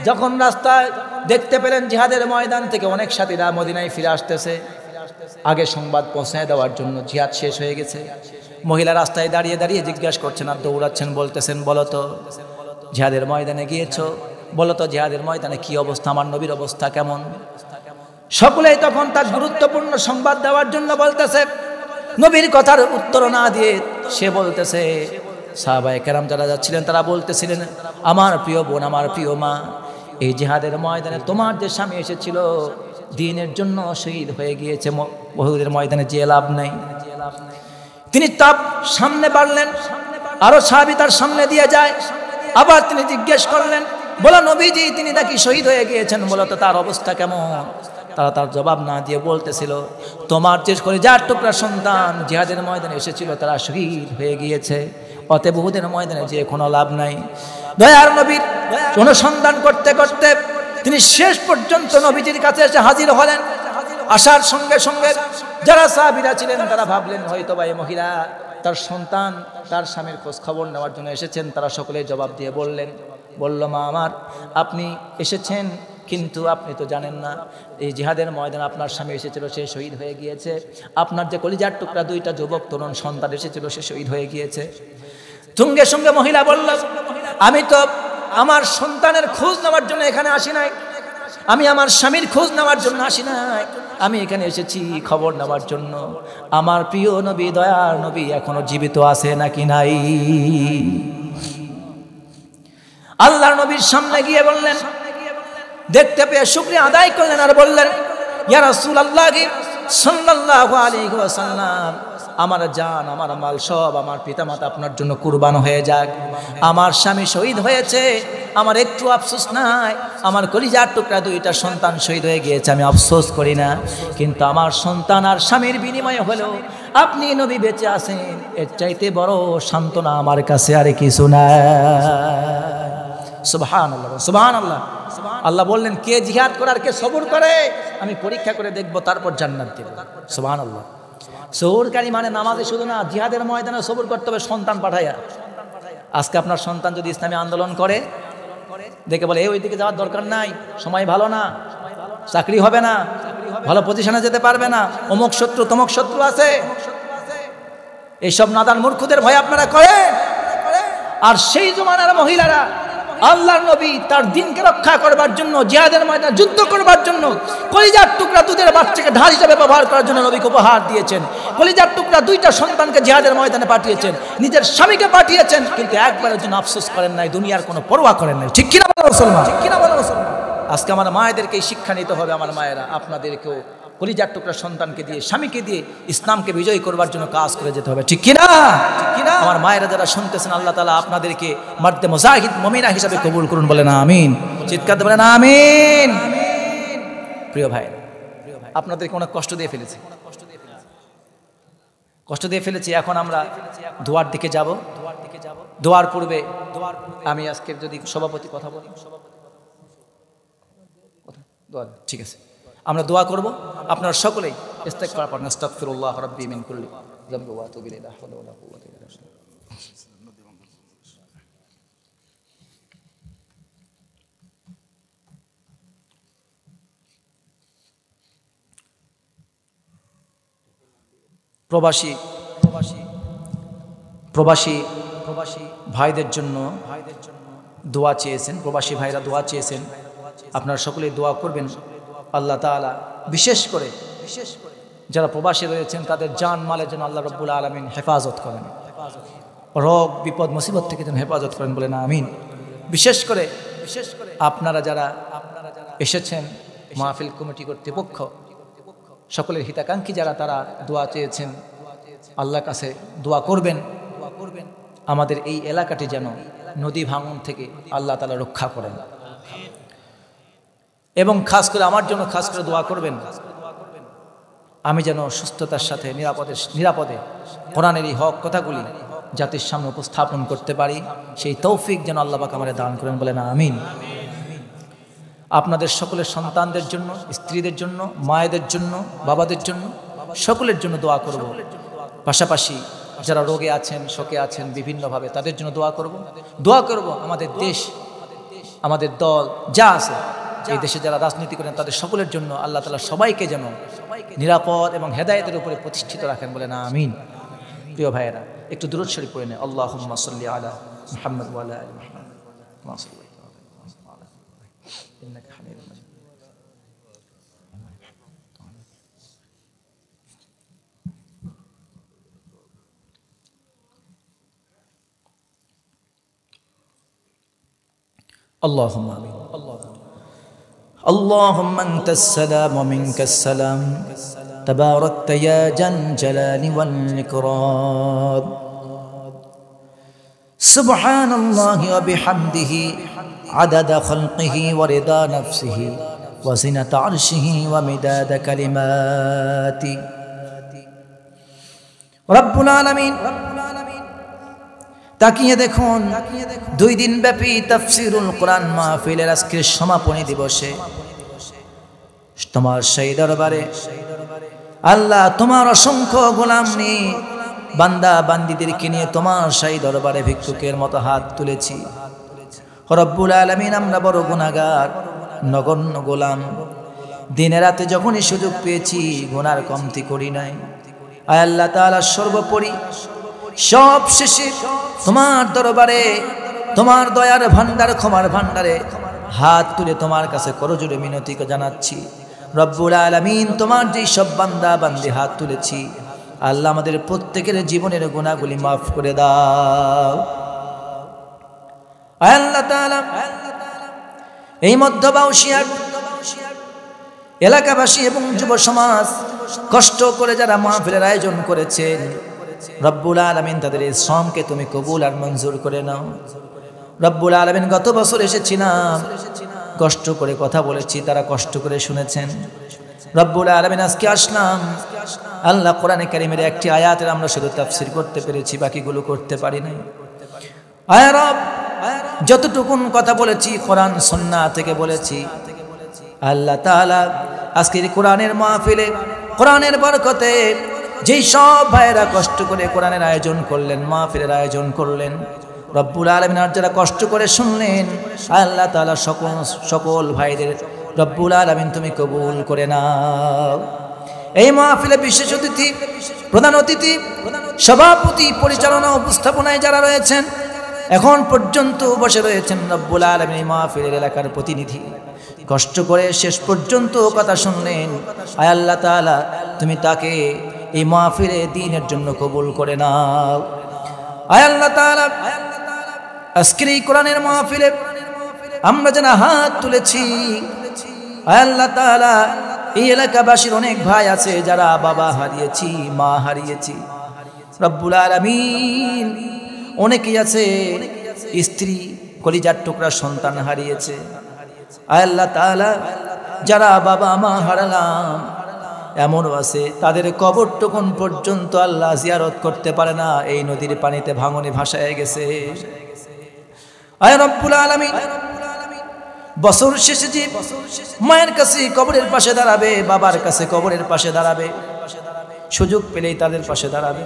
[SPEAKER 1] যখন রাস্তায় দেখতে পেলেন জিহাদের ময়দান থেকে অনেক সাথীরা মদিনায় ফিরে আসতেছে, আগে সংবাদ পৌঁছায় দেওয়ার জন্য জিহাদ শেষ হয়ে গেছে। মহিলা রাস্তায় দাঁড়িয়ে দাঁড়িয়ে জিজ্ঞাসা করছেন আর দৌড়াচ্ছেন, বলতেছেন, বলো তো জিহাদের ময়দানে গিয়েছো, বলো তো জিহাদের ময়দানে কি অবস্থা, আমার নবীর অবস্থা কেমন? সকলেই তখন তার গুরুত্বপূর্ণ সংবাদ দেওয়ার জন্য বলতেছে। নবীর কথার উত্তর না দিয়ে সে বলতেছে, সাহাবায়ে কেরাম যারা যাচ্ছিলেন তারা বলতেছিলেন, আমার প্রিয় বোন, আমার প্রিয় মা, এই জিহাদের ময়দানে তোমার যে স্বামী এসেছিল দ্বীনের জন্য শহীদ হয়ে গিয়েছে, উহুদের ময়দানে যে লাভ নাই। তিনি তাপ সামনে বাড়লেন, আরো সাহাবী তার সামনে দিয়ে যায়। আবার তিনি জিজ্ঞেস করলেন, বলো নবীজি তিনি নাকি শহীদ হয়ে গিয়েছেন, বলতো তার অবস্থা কেমন? তারা তার জবাব না দিয়ে বলতেছিল, তোমার যে কলিজার টুকরা সন্তান জিহাদের ময়দানে এসেছিল তারা শহীদ হয়ে গিয়েছে, অতএব উহুদের ময়দানে যে কোনো লাভ নাই। দয়ার নবীর অনুসন্ধান করতে করতে তিনি শেষ পর্যন্ত নবীজির কাছে এসে হাজির হলেন। আসার সঙ্গে সঙ্গে যারা সাহাবীরা ছিলেন তারা ভাবলেন হয়তো বা এই মহিলা তার সন্তান তার স্বামীর খোঁজ খবর নেওয়ার জন্য এসেছেন। তারা সকলে জবাব দিয়ে বলল, মা আমার, আপনি এসেছেন কিন্তু আপনি তো জানেন না এই জিহাদের ময়দানে আপনার স্বামী এসেছিল, সে শহীদ হয়ে গিয়েছে। আপনার যে কলিজার টুকরা দুইটা যুবক তরুণ সন্তান এসেছিল, সে শহীদ হয়ে গিয়েছে। সঙ্গে সঙ্গে মহিলা বলল, আমি তো আমার সন্তানের খোঁজ নেওয়ার জন্য এখানে আসি নাই, আমি আমার স্বামীর খোঁজ নেওয়ার জন্য আসি নাই, আমি এখানে এসেছি খবর নেওয়ার জন্য আমার প্রিয় নবী দয়ার নবী এখনো জীবিত আছে নাকি নাই। আল্লাহর নবীর সামনে গিয়ে বললেন, দেখতে পেয়ে শুকরিয়া আদায় করলেন আর বললেন, ইয়া রাসূলুল্লাহ সাল্লাল্লাহু আলাইহি ওয়াসাল্লাম, আমার জান আমার মাল সব আমার পিতামাতা আপনার জন্য কুরবান হয়ে যাক। আমার স্বামী শহীদ হয়েছে, আমার একটু আফসোস নাই। আমার কলিজার টুকরা দুইটা সন্তান শহীদ হয়ে গিয়েছে, আমি আফসোস করি না। কিন্তু আমার সন্তান আর স্বামীর বিনিময়ে হলো আপনি নবী বেঁচে আছেন, এর চাইতে বড় সান্ত্বনা আমার কাছে আর কিছু নাই। সুবহানাল্লাহ, সুবহানাল্লাহ। আল্লাহ বললেন, কে জিহাদ করে আর কে সবর করে আমি পরীক্ষা করে দেখব, তারপর জান্নাত দেব। সুবহানাল্লাহ। সবরকারী মানে নামাজে শুধু না, জিহাদের ময়দানে সবর করতে হবে সন্তান পাঠাইয়া। আজকে আপনার সন্তান যদি ইসলামী আন্দোলন করে, দেখে বলে ওই দিকে যাওয়ার দরকার নাই, সময় ভালো না, চাকরি হবে না, ভালো পজিশনে যেতে পারবে না, অমুক শত্রু তমুক শত্রু আছে, এইসব নাদান মূর্খদের ভয় আপনারা করেন। আর সেই জমানার মহিলারা আল্লাহর নবী তার দিনকে রক্ষা করবার জন্য জিহাদের ময়দানে যুদ্ধ করবার জন্য কলিজার টুকরা দুধের বাচ্চাকে ঢাল হিসেবে ব্যবহার করার জন্য নবীকে উপহার দিয়েছেন। কলিজার টুকরা দুইটা সন্তানকে জিহাদের ময়দানে পাঠিয়েছেন, নিজের স্বামীকে পাঠিয়েছেন, কিন্তু একবারের জন্য আফসোস করেন নাই, দুনিয়ার কোনো পরোয়া করেন নাই। ঠিক কিনা বলো মুসলমান? ঠিক কিনা বলো মুসলমান? আজকে আমার মায়েদেরকে শিক্ষা নিতে হবে। আমার মায়েরা আপনাদেরকেও কলিজার টুকরা সন্তানকে দিয়ে স্বামীকে দিয়ে ইসলামকে বিজয়ী করবার জন্য কাজ করে যেতে হবে। ঠিক কিনা? আমার মায়েরা যারা শুনতেছেন, আল্লাহ তাআলা আপনাদেরকে মার্দে মুজাহিদ মুমিনা হিসাবে কবুল করুন, বলেন আমিন। চিৎকার দিয়ে বলেন আমিন। প্রিয় ভাই, আপনাদেরকে অনেক কষ্ট দিয়ে ফেলেছি। এখন আমরা দোয়ার দিকে যাব। দোয়ার পূর্বে আমি আজকের যদি সভাপতি কথা বলি, ঠিক আছে, আমরা দোয়া করব। আপনারা সকলেই ইস্তেগফার পড়েন। আস্তাগফিরুল্লাহ রাব্বি মিন কুল্লি যামবি ওয়া আতুবু ইলাইহি লা হাওলা ওয়া লা কুওয়াতা ইল্লা বিল্লাহ। প্রবাসী ভাইদের জন্য দোয়া চেয়েছেন, প্রবাসী ভাইরা দোয়া চেয়েছেন, আপনারা সকলেই দোয়া করবেন। আল্লাহ তাআলা বিশেষ করে যারা প্রবাসী রয়েছেন তাদের জান মালের জন্য আল্লাহ রাব্বুল আলামিন হেফাজত করেন, রোগ বিপদ মুসিবত থেকে যেন হেফাজত করেন, বলেন আমিন। বিশেষ করে আপনারা যারা এসেছেন মাহফিল কমিটি কর্তৃপক্ষ, সকলের হিতাকাঙ্ক্ষী যারা, তারা দোয়া চেয়েছেন, আল্লাহর কাছে দোয়া করবেন আমাদের এই এলাকাটি যেন নদী ভাঙন থেকে আল্লাহ তাআলা রক্ষা করেন। এবং খাস করে আমার জন্য খাস করে দোয়া করবেন, আমি যেন সুস্থতার সাথে নিরাপদে কোরআনের এই হক কথাগুলি জাতির সামনে উপস্থাপন করতে পারি, সেই তৌফিক যেন আল্লাহ পাক আমাদের দান করেন, বলেন আমিন। আপনাদের সকলের সন্তানদের জন্য, স্ত্রীদের জন্য, মায়েদের জন্য, বাবাদের জন্য, সকলের জন্য দোয়া করব। পাশাপাশি যারা রোগে আছেন, শোকে আছেন বিভিন্নভাবে, তাদের জন্য দোয়া করব। আমাদের দেশ, আমাদের দল যা আছে, এই দেশে যারা রাজনীতি করেন তাদের সকলের জন্য আল্লাহ তাআলা সবাইকে যেন নিরাপদ এবং হেদায়েতের উপরে প্রতিষ্ঠিত রাখেন, বলেন আমিন। প্রিয় ভাইয়েরা, একটু দুরূদ শরীফ পড়ে নেন। আল্লাহুম্মা সাল্লি আলা মুহাম্মাদ ওয়া আলা আলি মুহাম্মাদ ইন্নাকা হামিদুম মাজিদ। اللهم آمين. اللهم أنت السلام ومنك السلام تباركت يا ذا الجلال والإكرام সুবহানাল্লাহি ওয়া বিহামদিহি আদাদা খালকিহি ওয়া রিদা নাফসিহি ওয়া জিনাতা আরশিহি ওয়া মিদাদা কালিমাতি। রব্বুল আলামিন তাকিয়ে দেখুন, 2 দিন ব্যাপী তাফসীরুল কোরআন মাহফিলের আজকের সমাপনী দিবসে তোমার সেই দরবারে আল্লাহ তোমার অসংখ্য গোলাম নিয়ে বান্দা বান্দিদেরকে নিয়ে তোমার সেই দরবারে ভিক্ষুকের মতো হাত তুলেছি। রব্বুল আলামিন আমরা বড় গুনাহগার, নগণ্য গোলাম। দিনে রাতে যখনই সুযোগ পেয়েছি গুনার কমতি করি নাই। আয় আল্লাহ তাআলা, সর্বোপরি সব শেষে তোমার দরবারে তোমার দয়ার ভান্ডার, ক্ষমার ভান্ডারে হাত তুলে তোমার কাছে করজোড়ে মিনতি জানাচ্ছি। রব্বুল আলামিন, তোমার যেই সব বান্দা বান্দি হাত তুলেছি আল্লাহ আমাদের প্রত্যেকের জীবনের গুনাহগুলি মাফ করে দাও। আয় আল্লাহ তাআলা, এই মধ্যবাউসিয়ার এলাকাবাসী এবং যুব সমাজ কষ্ট করে যারা মাহফিলের আয়োজন করেছেন, রব্বুল আলামিন তাদের এই শ্রমকে তুমি কবুল আর মঞ্জুর করে নাও। রব্বুল আলামিন, গত বছর এসেছিলাম, কষ্ট করে কথা বলেছি, তারা কষ্ট করে শুনেছেন। রব্বুল আলামিন, আজকে আসলাম, আল্লাহ কোরআনে কারীমের একটি আয়াতের আমরা শুধু তাফসীর করতে পেরেছি, বাকিগুলো করতে পারি নাই। আয় রব, যতটুকুন কথা বলেছি কোরআন সুন্নাহ থেকে বলেছি। আল্লাহ তাআলা, আজকের কোরআনের মাহফিলে কোরআনের বরকতে যেই সব ভাইয়েরা কষ্ট করে কোরআনের আয়োজন করলেন, মাহফিলের আয়োজন করলেন, রব্বুল আলামিন আর যারা কষ্ট করে শুনলেন, আল্লাহ তাআলা সকল ভাইদের রব্বুল আলামিন তুমি কবুল করে নাও। এই মাহফিলে বিশেষ অতিথি, প্রধান অতিথি, সভাপতি, পরিচালনা উপস্থাপনায় যারা রয়েছেন, এখন পর্যন্ত বসে রয়েছেন, রব্বুল আলামিন এই মাহফিলের এলাকার প্রতিনিধি, কষ্ট করে শেষ পর্যন্ত কথা শুনলেন। আয় আল্লাহ তাআলা, তুমি তাকে এই মাহফিলে দ্বীনের জন্য কবুল করে নাও। আয় আল্লাহ তাআলা, আজকের এই কোরআনের মাহফিলে আমরা যেন হাত তুলেছি, আয় আল্লাহ তাআলা, এই এলাকাবাসীর অনেক ভাই আছে যারা বাবা হারিয়েছি, মা হারিয়েছি। রব্বুল আলামিন, অনেকেই আছে স্ত্রী, কলিজার টুকরা সন্তান হারিয়েছে। আয় আল্লাহ তাআলা, যারা বাবা মা হারালাম, এমনও আছে তাদের কবরটুকুন পর্যন্ত আল্লাহ জিয়ারত করতে পারে না, এই নদীর পানিতে ভাঙনে ভাসায় গেছে। আয় রব্বুল আলামিন, বছর শেষে যে মায়ের কাছে কবরের পাশে দাঁড়াবে, বাবার কাছে কবরের পাশে দাঁড়াবে, সুযোগ পেলেই তাদের পাশে দাঁড়াবে,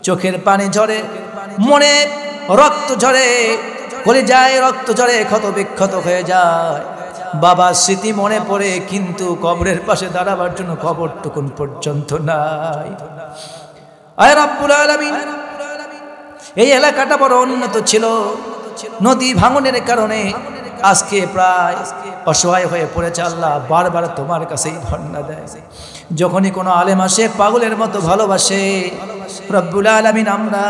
[SPEAKER 1] চোখের পানি ঝরে, মনে রক্ত ঝরে, কলিজায় রক্ত ঝরে, ক্ষত বিক্ষত হয়ে যায়, বাবার স্মৃতি মনে পড়ে, কিন্তু কবরের পাশে দাঁড়াবার জন্য কবরটুকুন পর্যন্ত নাই। আয় রব্বুল আলামিন, এই এলাকাটা বড় উন্নত ছিল, নদী ভাঙনের কারণে আজকে প্রায় অসহায় হয়ে পড়েছে। আল্লাহ বারবার তোমার কাছেই ধন্না দেয়। যখনই কোনো আলেম আসে পাগলের মতো ভালোবাসে, রব্বুল আলামিন আমরা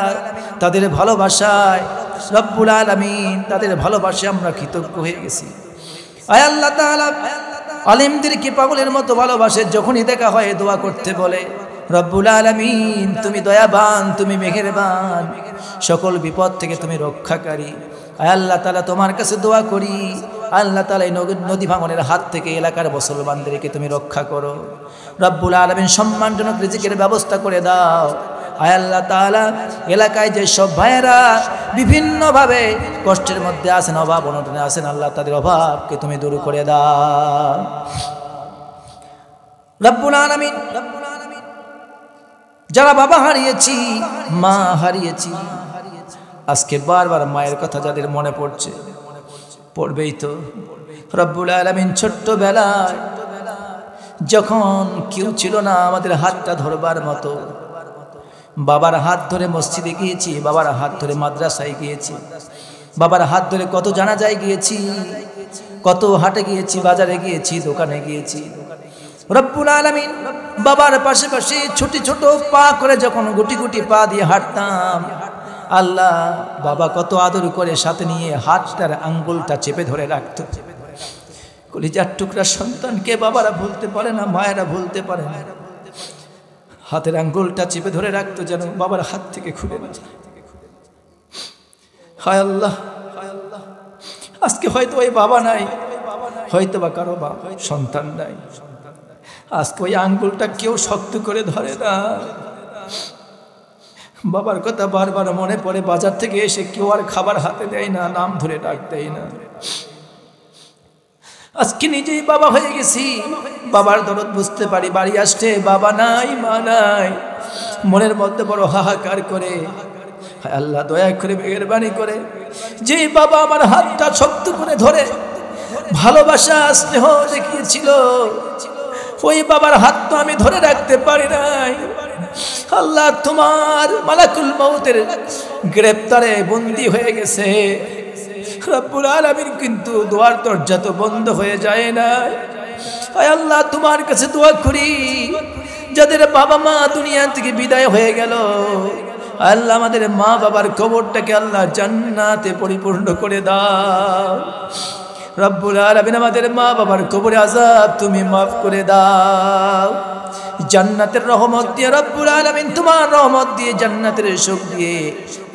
[SPEAKER 1] তাদের ভালোবাসায়, রব্বুল আলামিন তাদের ভালোবাসে আমরা কৃতজ্ঞ হয়ে গেছি। আয় আল্লাহ তাআলা, আলেমদেরকে পাগলের মতো ভালোবাসে, যখনই দেখা হয় দোয়া করতে বলে। রব্বুল আলামিন, তুমি দয়াবান, তুমি মেহেরবান, সকল বিপদ থেকে তুমি রক্ষাকারী। আয় আল্লাহ তাআলা, তোমার কাছে দোয়া করি, আল্লাহ তাআলা এই নদী ভাঙনের হাত থেকে এলাকার মুসলমানদেরকে তুমি রক্ষা করো। রব্বুল আলামিন, সম্মানজনক রিজিকের ব্যবস্থা করে দাও। আয় আল্লাহ তাআলা, এলাকায় যে সব ভাইয়েরা বিভিন্নভাবে কষ্টের মধ্যে আছেন, অভাব অনটনে আছেন, আল্লাহ তাদের অভাবকে তুমি দূর করে দাও। রব্বুল আলামিন, যারা বাবা হারিয়েছি, মা হারিয়েছি, আজকে বারবার মায়ের কথা যাদের মনে পড়ছে, পড়বেই তো। রব্বুল আলামিন, ছোট্টবেলায় যখন কেউ ছিল না আমাদের হাতটা ধরবার মতো, বাবার হাত ধরে মসজিদে গিয়েছি, বাবার হাত ধরে মাদ্রাসায় গিয়েছি, বাবার হাত ধরে কত জানাজায় গিয়েছি, কত হাটে গিয়েছি, বাজারে গিয়েছি, দোকানে গিয়েছি। রব্বুল আলামিন, বাবার পাশে পাশে ছোট ছোট পা করে যখন গুটি গুটি পা দিয়ে হাঁটতাম, আল্লাহ বাবা কত আদর করে সাথে নিয়ে হাতটার আঙ্গুলটা চেপে ধরে রাখত। কলিজার টুকরা সন্তানকে বাবারা ভুলতে পারে না, মায়েরা ভুলতে পারে না, হাতের আঙ্গুলটা চেপে ধরে রাখতো যেন বাবার হাত থেকে খুলে না যায়। হায় আল্লাহ, আজকে হয়তো ওই বাবা নাই, হয়তো বা কারো সন্তান নাই, আজকে ওই আঙ্গুলটা কেউ শক্ত করে ধরে না। বাবার কথা বারবার মনে পড়ে, বাজার থেকে এসে কেউ আর খাবার হাতে দেয় না, নাম ধরে ডাক দেয় না। আজকে নিজেই বাবা হয়ে গেছি, বাবার দরদ বুঝতে পারি, বাড়ি আসতে বাবা নাই মা নাই, মনের মধ্যে বড় হাহাকার করে। আল্লাহ দয়া করে মেহেরবানি করে যে বাবা আমার হাতটা শক্ত করে ধরে ভালোবাসা স্নেহ দেখিয়েছিল, ওই বাবার হাত তো আমি ধরে রাখতে পারি নাই। আল্লাহ তোমার মালাকুল মউতের গ্রেফতারে বন্দী হয়ে গেছে রব্বুল আলামিন, কিন্তু দোয়ার দরজা তো বন্ধ হয়ে যায় না। আয় আল্লাহ তোমার কাছে দোয়া করি, যাদের বাবা মা দুনিয়া থেকে বিদায় হয়ে গেল, আল্লাহ আমাদের মা বাবার কবরটাকে আল্লাহ জান্নাতে পরিপূর্ণ করে দাও। রব্বুল আলামিন আমাদের মা বাবার কবরে আযাব তুমি মাফ করে দাও, জান্নাতের রহমত দিয়ে রব্বুল আলামিন তোমার রহমত দিয়ে জান্নাতের সুখ দিয়ে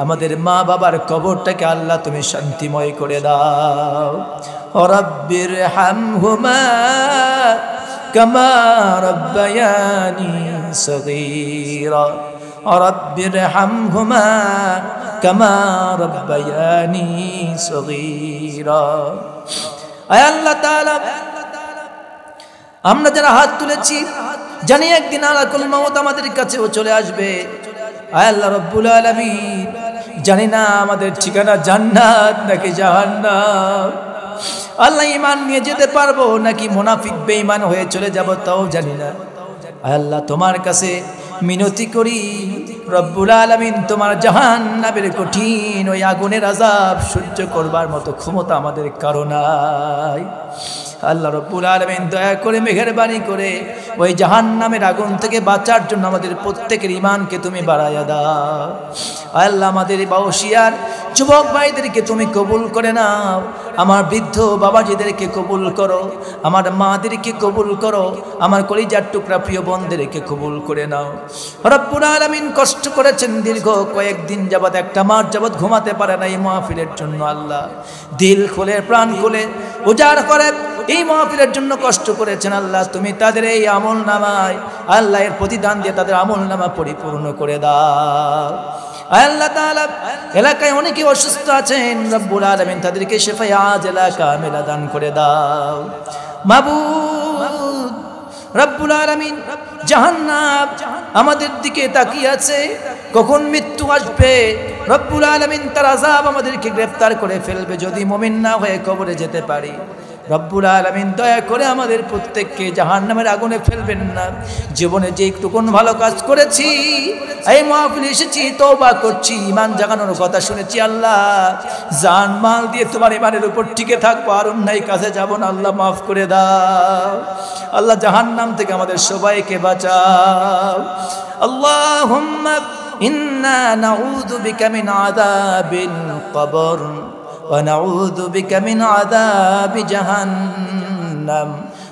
[SPEAKER 1] আমাদের মা বাবার কবরটাকে আল্লাহ তুমি শান্তিময় করে দাও। রব্বির হামহুমা কামা রব্বায়ানি সগীরা, রব্বির হামহুমা কামা রব্বায়ানি সগীরা। আয় আল্লাহ তাআলা, আমরা যারা হাত তুলেছি জানি একদিন মালাকুল মউত আমাদের কাছেও চলে আসবে। আয় আল্লাহ রব্বুল আলামিন, জানি না আমাদের ঠিকানা জান্নাত নাকি জাহান্নাম। আল্লাহ ঈমান নিয়ে যেতে পারবো নাকি মুনাফিক বেঈমান হয়ে চলে যাব তাও জানি না। আয় আল্লাহ তোমার কাছে মিনতি করি, রব্বুল আলামিন তোমার জাহান্নামের কঠিন ওই আগুনের আযাব সহ্য করবার মতো ক্ষমতা আমাদের কারো নাই। আল্লাহ রব্বুল আলামিন দয়া করে মেহেরবানি করে ওই জাহান্নামের আগুন থেকে বাঁচার জন্য আমাদের প্রত্যেকের ঈমানকে তুমি বাড়াইয়া দাও। আল্লাহ আমাদের বাউশিয়ার যুবক ভাইদেরকে তুমি কবুল করে নাও, আমার বৃদ্ধ বাবাজিদেরকে কবুল করো, আমার মাদেরকে কবুল করো, আমার কলিজার টুকরা প্রিয় বোনদেরকে কবুল করে নাও। রব্বুল আলামিন কষ্ট করেছেন দীর্ঘ কয়েকদিন যাবৎ, একটা মাস যাবৎ ঘুমাতে পারে না এই মাহফিলের জন্য। আল্লাহ দিল খুলে প্রাণ খুলে উজাড় করে এই মাহফিলের জন্য কষ্ট করেছেন। আল্লাহ তুমি তাদের এই আমল নামায় আল্লাহ এর প্রতিদান দিয়ে তাদের আমল নামা পরিপূর্ণ করে দাও। আল্লাহ তাআলা এলাকায় অনেকে অসুস্থ আছেন, রব্বুল আলামিন তাদেরকে শিফায়ে আজলা কামিলা দান করে দাও। মাবুদ রব্বুল আলামিন, জাহান্নাম আমাদের দিকে তাকিয়ে আছে, কখন মৃত্যু আসবে রব্বুল আলামিন তার আযাব আমাদেরকে গ্রেফতার করে ফেলবে যদি মুমিন না হয়ে কবরে যেতে পারি। রব্বুল আলামিন দয়া করে আমাদের প্রত্যেককে জাহান্নামের আগুনে ফেলবেন না। জীবনে যে একটুকুন ভালো কাজ করেছি, এই মাহফিলে এসেছি, তওবা করছি, ঈমান জাগানোর কথা শুনেছি, আল্লাহ জান মাল দিয়ে তোমার ঈমানের উপর টিকে থাকবো, আর অন্যায় কাছে যাব না। আল্লাহ মাফ করে দাও। আল্লাহ জাহান্নাম থেকে আমাদের সবাইকে বাঁচাও। আল্লাহুম্মা ইন্না নাউযু বিকা মিন আযাবিল কবর ونعوذ بك من عذاب جهنم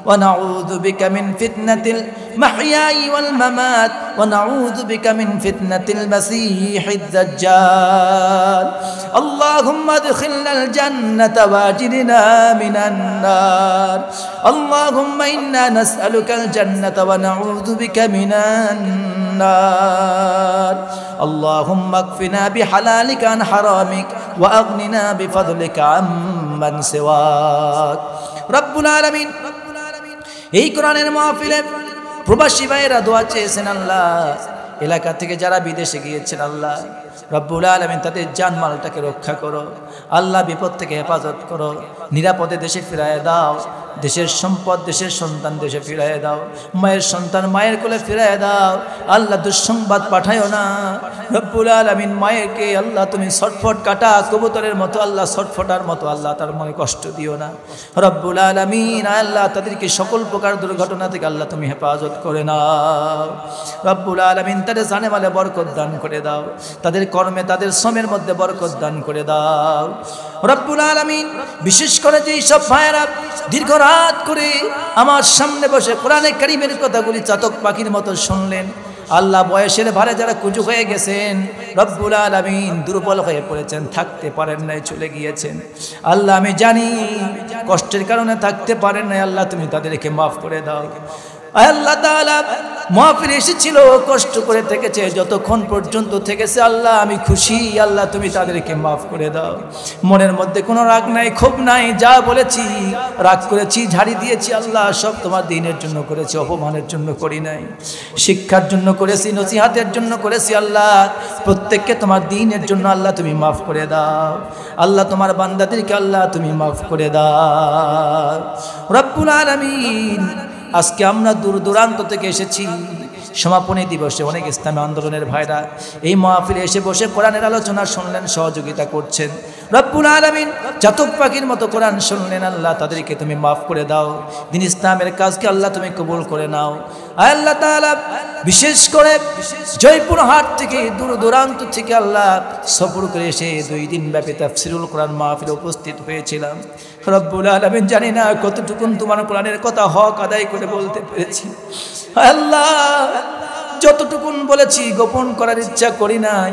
[SPEAKER 1] ونعوذ بك من فتنة المحيا والممات ونعوذ بك من فتنة المسيح الدجال اللهم ادخلنا الجنة واجرنا من النار اللهم إنا نسألك الجنة ونعوذ بك من النار اللهم اكفنا بحلالك عن حرامك وأغننا بفضلك عمن سواك رب العالمين এই কোরআনের মাহফিলে প্রবাসী ভাইরা দোয়া চেয়েছেন। আল্লাহ এলাকা থেকে যারা বিদেশে গিয়েছেন, আল্লাহ রব্বুল আলামিন তাদের জানমালটাকে রক্ষা করো। আল্লাহ বিপদ থেকে হেফাজত করো, নিরাপদে দেশে ফিরায় দাও। দেশের সম্পদ, দেশের সন্তান দেশে ফিরায় দাও। মায়ের সন্তান মায়ের কোলে ফিরায় দাও। আল্লাহ দুঃসংবাদ পাঠায়ও না রব্বুল আলামিন। মায়েরকে আল্লাহ তুমি ছটফট কাটা কবুতরের মতো, আল্লাহ ছটফটার মতো আল্লাহ তার মনে কষ্ট দিও না রব্বুল আলামিন। আল্লাহ তাদেরকে সকল প্রকার দুর্ঘটনা থেকে আল্লাহ তুমি হেফাজত করে নাও রব্বুল আলামিন। তাদের জানে মালে বরকত দান করে দাও, তাদের কর্মে তাদের শ্রমের মধ্যে বরকত দান করে দাও রব্বুল আলামিন। বিশেষ করে যেই সব ভাইয়েরা দীর্ঘ রাত করে আমার সামনে বসে কোরআনে কারীমের কথাগুলি চাতক পাখির মতো শুনলেন, আল্লাহ বয়সের ভারে যারা কুজু হয়ে গেছেন, রব্বুল আলামিন দুর্বল হয়ে পড়েছেন, থাকতে পারেন নাই, চলে গিয়েছেন। আল্লাহ আমি জানি কষ্টের কারণে থাকতে পারেন নাই, আল্লাহ তুমি তাদেরকে মাফ করে দাও। আল্লাহ তাআলা মাহফিলে এসেছিল, কষ্ট করে থেকেছে, যতক্ষণ পর্যন্ত থেকেছে আল্লাহ আমি খুশি, আল্লাহ তুমি তাদেরকে মাফ করে দাও। মনের মধ্যে কোনো রাগ নাই, ক্ষোভ নাই, যা বলেছি রাগ করেছি, ঝাড়ি দিয়েছি আল্লাহ সব তোমার দ্বীনের জন্য করেছি, অপমানের জন্য করি নাই, শিক্ষার জন্য করেছি, নসিহাতের জন্য করেছি। আল্লাহ প্রত্যেককে তোমার দ্বীনের জন্য আল্লাহ তুমি মাফ করে দাও। আল্লাহ তোমার বান্দাদেরকে আল্লাহ তুমি মাফ করে দাও। রব্বুল আলামিন আজকে আমরা দূর দূরান্ত থেকে এসেছি, সমাপনী দিবসে অনেক ইসলামী আন্দোলনের ভাইরা এই মাহফিলে এসে বসে কোরআনের আলোচনা শুনলেন, সহযোগিতা করছেন। রব্বুল আলামিন চাতক পাখির মতো কোরআন শুনলেন, আল্লাহ তাদেরকে তুমি মাফ করে দাও। দিন ইসলামের কাজকে আল্লাহ তুমি কবুল করে নাও। আল্লাহ তাআলা বিশেষ করে জয়পুরহাট থেকে দূর দূরান্ত থেকে আল্লাহ সফর করে এসে 2 দিন ব্যাপী তাফসীরুল কোরআন মাহফিলে উপস্থিত হয়েছিলাম। রব্বুল আলামিন জানি না কতটুকুন তোমার কোরআনের কথা হক আদায় করে বলতে পেরেছি। আল্লাহ যতটুকুন বলেছি গোপন করার ইচ্ছা করি নাই।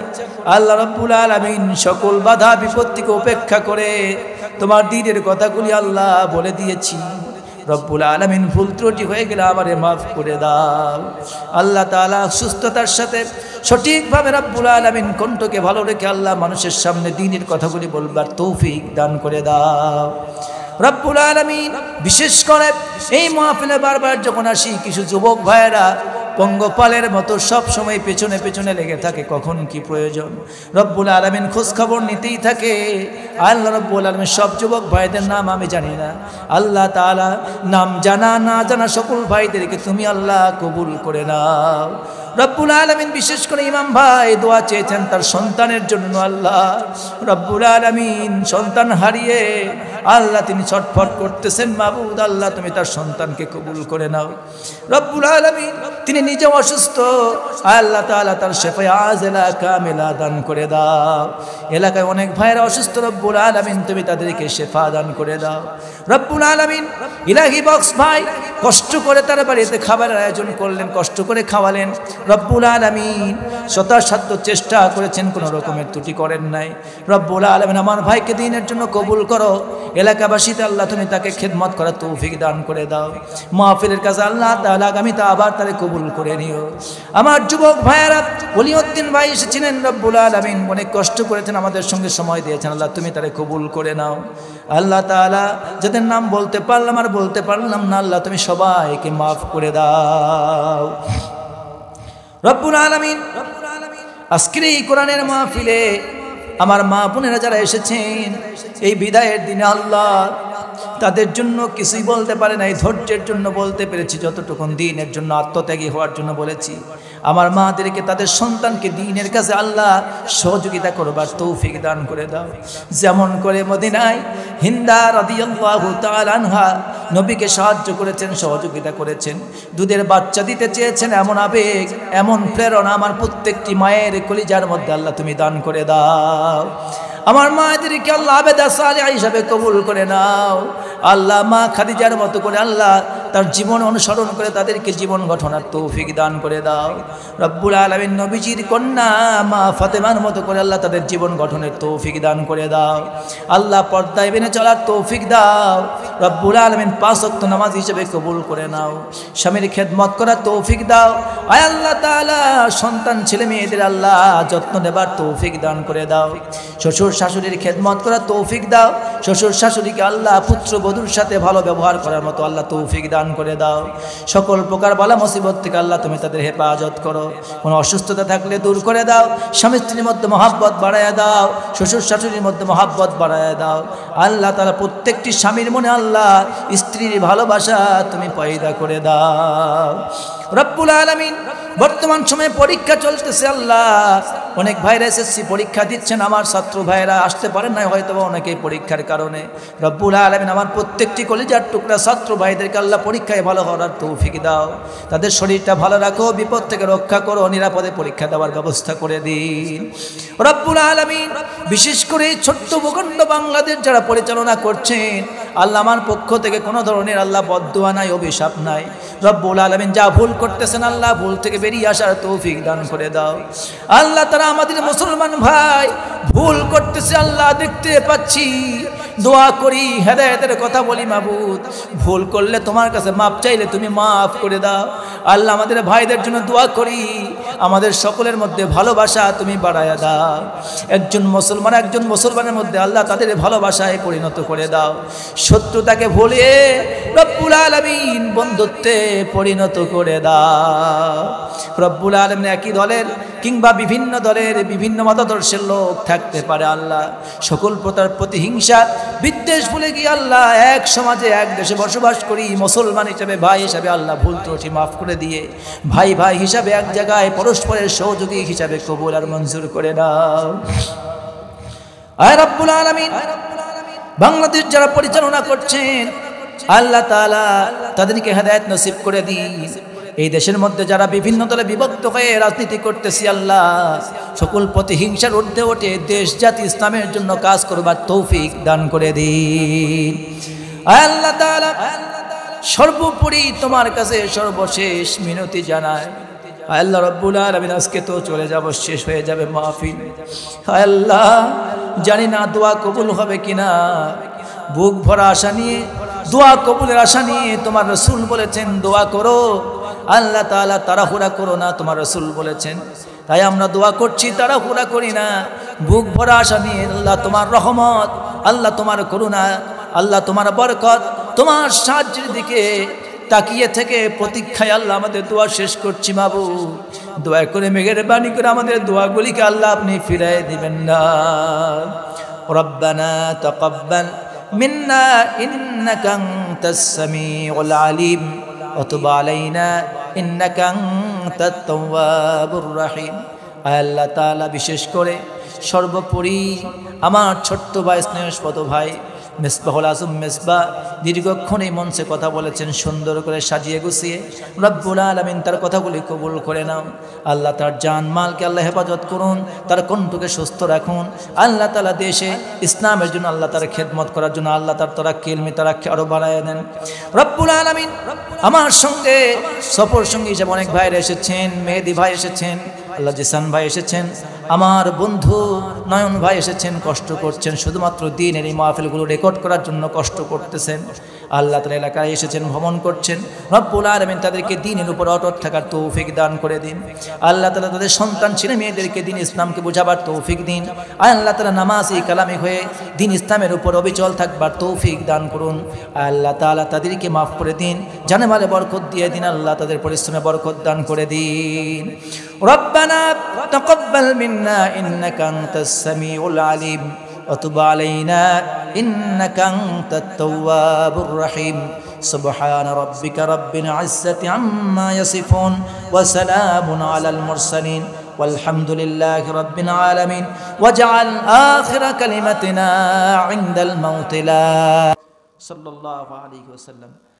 [SPEAKER 1] আল্লাহ রব্বুল আলামিন সকল বাধা বিপত্তিকে উপেক্ষা করে তোমার দ্বীনের কথাগুলি আল্লাহ বলে দিয়েছি। রব্বুল আলামিন ভুল ত্রুটি হয়ে গেলে আমারে মাফ করে দাও। আল্লাহ তাআলা সুস্থতার সাথে সঠিকভাবে রব্বুল আলামিন কণ্ঠকে ভালো রেখে আল্লাহ মানুষের সামনে দ্বীনের কথাগুলি বলবার তৌফিক দান করে দাও। রব্বুল আলামিন বিশেষ করে এই মাহফিলে বারবার যখন আসি কিছু যুবক ভাইয়েরা পঙ্গপালের মতো সব সময় পেছনে পেছনে লেগে থাকে, কখন কি প্রয়োজন রব্বুল আলামিন খোঁজ খবর নিতেই থাকে। আল্লাহ রব্বুল আলামিন সব যুবক ভাইদের নাম আমি জানি না, আল্লাহ তাআলা নাম জানা না জানা সকল ভাইদেরকে তুমি আল্লাহ কবুল করে নাও। রব্বুল আলামিন বিশেষ করে ইমাম ভাই দোয়া চেয়েছেন তার সন্তানের জন্য। আল্লাহ রব্বুল আলামিন সন্তান হারিয়ে আল্লাহ তিনি ছটফট করতেছেন, মাবুদ আল্লাহ তুমি তার সন্তানকে কবুল করে নাও। রব্বুল আলামিন তিনি নিজে অসুস্থ, আল্লাহ তাআলা তার শেফায়ে আজলা কামিলা দান করে দাও। এলাকায় অনেক ভাইরা অসুস্থ, রব্বুল আলামিন তুমি তাদেরকে শেফা দান করে দাও। রব্বুল আলামিন ইলাহি বক্স ভাই কষ্ট করে তার বাড়িতে খাবারের আয়োজন করলেন, কষ্ট করে খাওয়ালেন। রব্বুল আলামিন শতসাধ্য চেষ্টা করেছেন, কোনো রকমের ত্রুটি করেন নাই। রব্বুল আলামিন আমার ভাইকে দ্বীনের জন্য কবুল করো। এলাকাবাসীতে আল্লাহ তুমি তাকে খেদমত করার তৌফিক দান করে দাও। মাহফিলের কাছে আল্লাহ তাআলা আগামীতে আবার তারে কবুল করে নিও। আমার যুবক ভাইয়েরা ওলিউদ্দিন ভাই এসেছিলেন, রব্বুল আলামিন অনেক কষ্ট করেছেন, আমাদের সঙ্গে সময় দিয়েছেন, আল্লাহ তুমি তারে কবুল করে নাও। আল্লাহ তাআলা যাদের নাম বলতে পারলাম আর বলতে পারলাম না, আল্লাহ তুমি সবাইকে মাফ করে দাও। রব্বুল আলামিন আজকের এই কোরআনের মাহফিলে আমার মা বোনেরা যারা এসেছেন এই বিদায়ের দিনে, আল্লাহ তাদের জন্য কিছুই বলতে পারে নাই, ধৈর্যের জন্য বলতে পেরেছি, যতটুকুন দ্বীনের জন্য আত্মত্যাগী হওয়ার জন্য বলেছি। আমার মাদেরকে তাদের সন্তানকে দ্বীনের কাছে আল্লাহ সহযোগিতা করবার তৌফিক দান করে দাও। যেমন করে মদিনায় হিন্দা রাদিয়াল্লাহু তাআলা আনহা নবীকে সাহায্য করেছেন, সহযোগিতা করেছেন, দুধের বাচ্চা দিতে চেয়েছেন, এমন আবেগ এমন প্রেরণা আমার প্রত্যেকটি মায়ের কলিজার মধ্যে আল্লাহ তুমি দান করে দাও। আমার মায়েদেরকে আল্লাহ আবেদা সালেহা হিসাবে কবুল করে নাও। আল্লাহ মা খাদিজার মতো করে আল্লাহ তার জীবন অনুসরণ করে তাদেরকে জীবন গঠনের তৌফিক দান করে দাও। রব্বুল আলামিন নবীজির কন্যা মা ফাতেমার মতো করে আল্লাহ তাদের জীবন গঠনের তৌফিক দান করে দাও। আল্লাহ পর্দায় মেনে চলার তৌফিক দাও। রব্বুল আলামিন 5 ওয়াক্ত নামাজ হিসেবে কবুল করে নাও। স্বামীর খেদমত করার তৌফিক দাও। আয় আল্লাহ তাআলা সন্তান ছেলে মেয়েদের আল্লাহ যত্ন নেবার তৌফিক দান করে দাও। শ্বশুর শাশুড়ির খেদমত করার তৌফিক দাও। শ্বশুর শাশুড়িকে আল্লাহ পুত্র বধূর সাথে ভালো ব্যবহার করার মতো আল্লাহ তৌফিক দান করে দাও। সকল প্রকার বালা মুসিবত থেকে আল্লাহ তুমি তাদের হেফাজত করো। কোনো অসুস্থতা থাকলে দূর করে দাও। স্বামী স্ত্রীর মধ্যে মহাব্বত বাড়ায় দাও। শ্বশুর শাশুড়ির মধ্যে মহাব্বত বাড়ায় দাও। আল্লাহ তাআলা প্রত্যেকটি স্বামীর মনে আল্লাহ স্ত্রীর ভালোবাসা তুমি পয়দা করে দাও। রব্বুল আলামিন বর্তমান সময়ে পরীক্ষা চলতেছে, আল্লাহ অনেক ভাইরা এসএসসি পরীক্ষা দিচ্ছেন, আমার ছাত্র ভাইরা আসতে পারেন না হয়তো অনেকেই পরীক্ষার কারণে। রব্বুল আলামিন আমার প্রত্যেকটি কলিজার টুকরা ছাত্র ভাইদেরকে আল্লাহ পরীক্ষায় ভালো হওয়ার তৌফিক দাও। তাদের শরীরটা ভালো রাখো, বিপদ থেকে রক্ষা করো, নিরাপদে পরীক্ষা দেওয়ার ব্যবস্থা করে দিন। রব্বুল আলামিন বিশেষ করে ছোট্ট ভূখণ্ড বাংলাদেশ যারা পরিচালনা করছেন, আল্লাহ আমার পক্ষ থেকে কোনো ধরনের আল্লাহ বদদুয়া নাই, অভিশাপ নাই। রব্বুল আলামিন যা ভুল করতেছেন আল্লাহ ভুল থেকে বেরিয়ে আসার তৌফিক দান করে দাও আল্লাহ। তারা আমাদের মুসলমান ভাই ভুল করতেছে আল্লাহ দেখতে পাচ্ছি, দোয়া করি হেদায়েতের কথা বলি মাবুদ, ভুল করলে তোমার কাছে মাপ চাইলে তুমি মাফ করে দাও আল্লাহ। আমাদের ভাইদের জন্য দোয়া করি, আমাদের সকলের মধ্যে ভালোবাসা তুমি বাড়ায়া দাও। একজন মুসলমানের মধ্যে আল্লাহ তাদের ভালোবাসায় পরিণত করে দাও। শত্রুতাকে ভুলিয়ে রব্বুল আলামিন বন্ধুত্বে পরিণত করে দাও। রব্বুল আলামিন একই দলের কিংবা বিভিন্ন দলের বিভিন্ন মতাদর্শের লোক থাকতে পারে আল্লাহ, সকল প্রকার প্রতিহিংসা বিদ্বেষ ভুলে গিয়ে আল্লাহ এক সমাজে এক দেশে বসবাস করি, মুসলমান হিসাবে ভাই হিসাবে আল্লাহ ভুল ত্রুটি মাফ করে দিয়ে ভাই ভাই হিসাবে এক জায়গায় পরস্পরের সহযোগী হিসাবে কবুল আর মঞ্জুর করে দাও। আয় রব্বুল আলামিন বাংলাদেশ যারা পরিচালনা করছেন আল্লাহ তাআলা তাদেরকে হেদায়েত নসিব করে দিন। এই দেশের মধ্যে যারা বিভিন্ন দলে বিভক্ত হয়ে রাজনীতি করতেছি আল্লাহ সকল প্রতিহিংসার ঊর্ধ্বে ওঠে দেশ জাতি ইসলামের জন্য কাজ করবার তৌফিক দান করে দিন। আল্লাহ তাআলা সর্বোপরি তোমার কাছে সর্বশেষ মিনতি জানায় আল্লাহ রব্বুল আলামিন আজকে তো চলে যাব, শেষ হয়ে যাবে মাহফিল। আল্লাহ জানি না দোয়া কবুল হবে কিনা, বুক ভরা আশা নিয়ে দোয়া কবুলের আশা নিয়ে তোমার রাসূল বলেছেন দোয়া করো আল্লাহ তাআলা, তাড়াহুড়া করো না তোমার রাসূল বলেছেন। তাই আমরা দোয়া করছি, তাড়াহুড়া করি না, বুক ভরা আশা নিয়ে আল্লাহ তোমার রহমত, আল্লাহ তোমার করুণা, আল্লাহ তোমার বরকত, তোমার সাহায্যের দিকে তাকিয়ে থেকে প্রতীক্ষায় আল্লাহ আমাদের দোয়া শেষ করছি মাবুদ। দোয়া করে মেহেরবানি করে আমাদের দোয়াগুলিকে আল্লাহ আপনি ফিরাই দিবেন না। রব্বানা তাকাব্বাল মিন্না ইন্নাকা আনতাস সামিউল আলিম ওয়া তুব আলাইনা ইন্নাকা আনতাত তাওয়াবুর রহিম। আল্লাহ তাআলা বিশেষ করে সর্বোপরি আমার ছোট্ট ভাই স্নেহস্পদ ভাই মিসবাহুল আজম মিসবাহ দীর্ঘক্ষণ এই মঞ্চে কথা বলেছেন, সুন্দর করে সাজিয়ে গুছিয়ে রব্বুল আলামিন তার কথাগুলি কবুল করে নাও আল্লাহ। তার জান মালকে আল্লাহ হেফাজত করুন, তার কণ্ঠকে সুস্থ রাখুন আল্লাহ তাআলা। দেশে ইসলামের জন্য আল্লাহ তার খেদমত করার জন্য আল্লাহ তার তারাক্কি ইলমি তারাক্কি আরো বাড়ায় দেন রব্বুল আলামিন। আমার সঙ্গে সফর সঙ্গী হিসেবে অনেক ভাইরা এসেছেন, মেহেদি ভাই এসেছেন, আল্লাহ জিসান ভাই এসেছেন, আমার বন্ধু নয়ন ভাই এসেছেন, কষ্ট করছেন শুধুমাত্র দিনের এই মাহফিলগুলো রেকর্ড করার জন্য কষ্ট করতেছেন আল্লাহ তাআলা। এলাকায় এসেছেন, ভ্রমণ করছেন, রব্বুল আলামিন তাদেরকে দ্বীনের উপর অটুট থাকার তৌফিক দান করে দিন আল্লাহ তাআলা। তাদের সন্তান ছেলে মেয়েদেরকে দ্বীন ইসলামকে বোঝাবার তৌফিক দিন আল্লাহ তাআলা। নামাজি কালামি হয়ে দ্বীন ইসলামের উপর অবিচল থাকবার তৌফিক দান করুন আল্লাহ তাআলা। তাদেরকে মাফ করে দিন, জানে মালে বরকত দিয়ে দিন আল্লাহ, তাদের পরিশ্রমে বরকত দান করে দিন। রব্বানা তাকাব্বাল মিন্না ইন্নাকা আনতাস সামিউল আলিম ওয়া তুব আলাইনা ইন্নাকা আনতাত তাওয়াবুর রহিম। সুবহান রাব্বিকা রাব্বিল ইজ্জাতি আম্মা ইয়াসিফুন ওয়া সালামুন আলাল মুরসালিন ওয়ালহামদুলিল্লাহি রাব্বিল আলামিন। ওয়াজআল আখিরা কালিমাতিনা ইনদাল মাউত লা সাল্লাল্লাহু আলাইহি ওয়াসাল্লাম।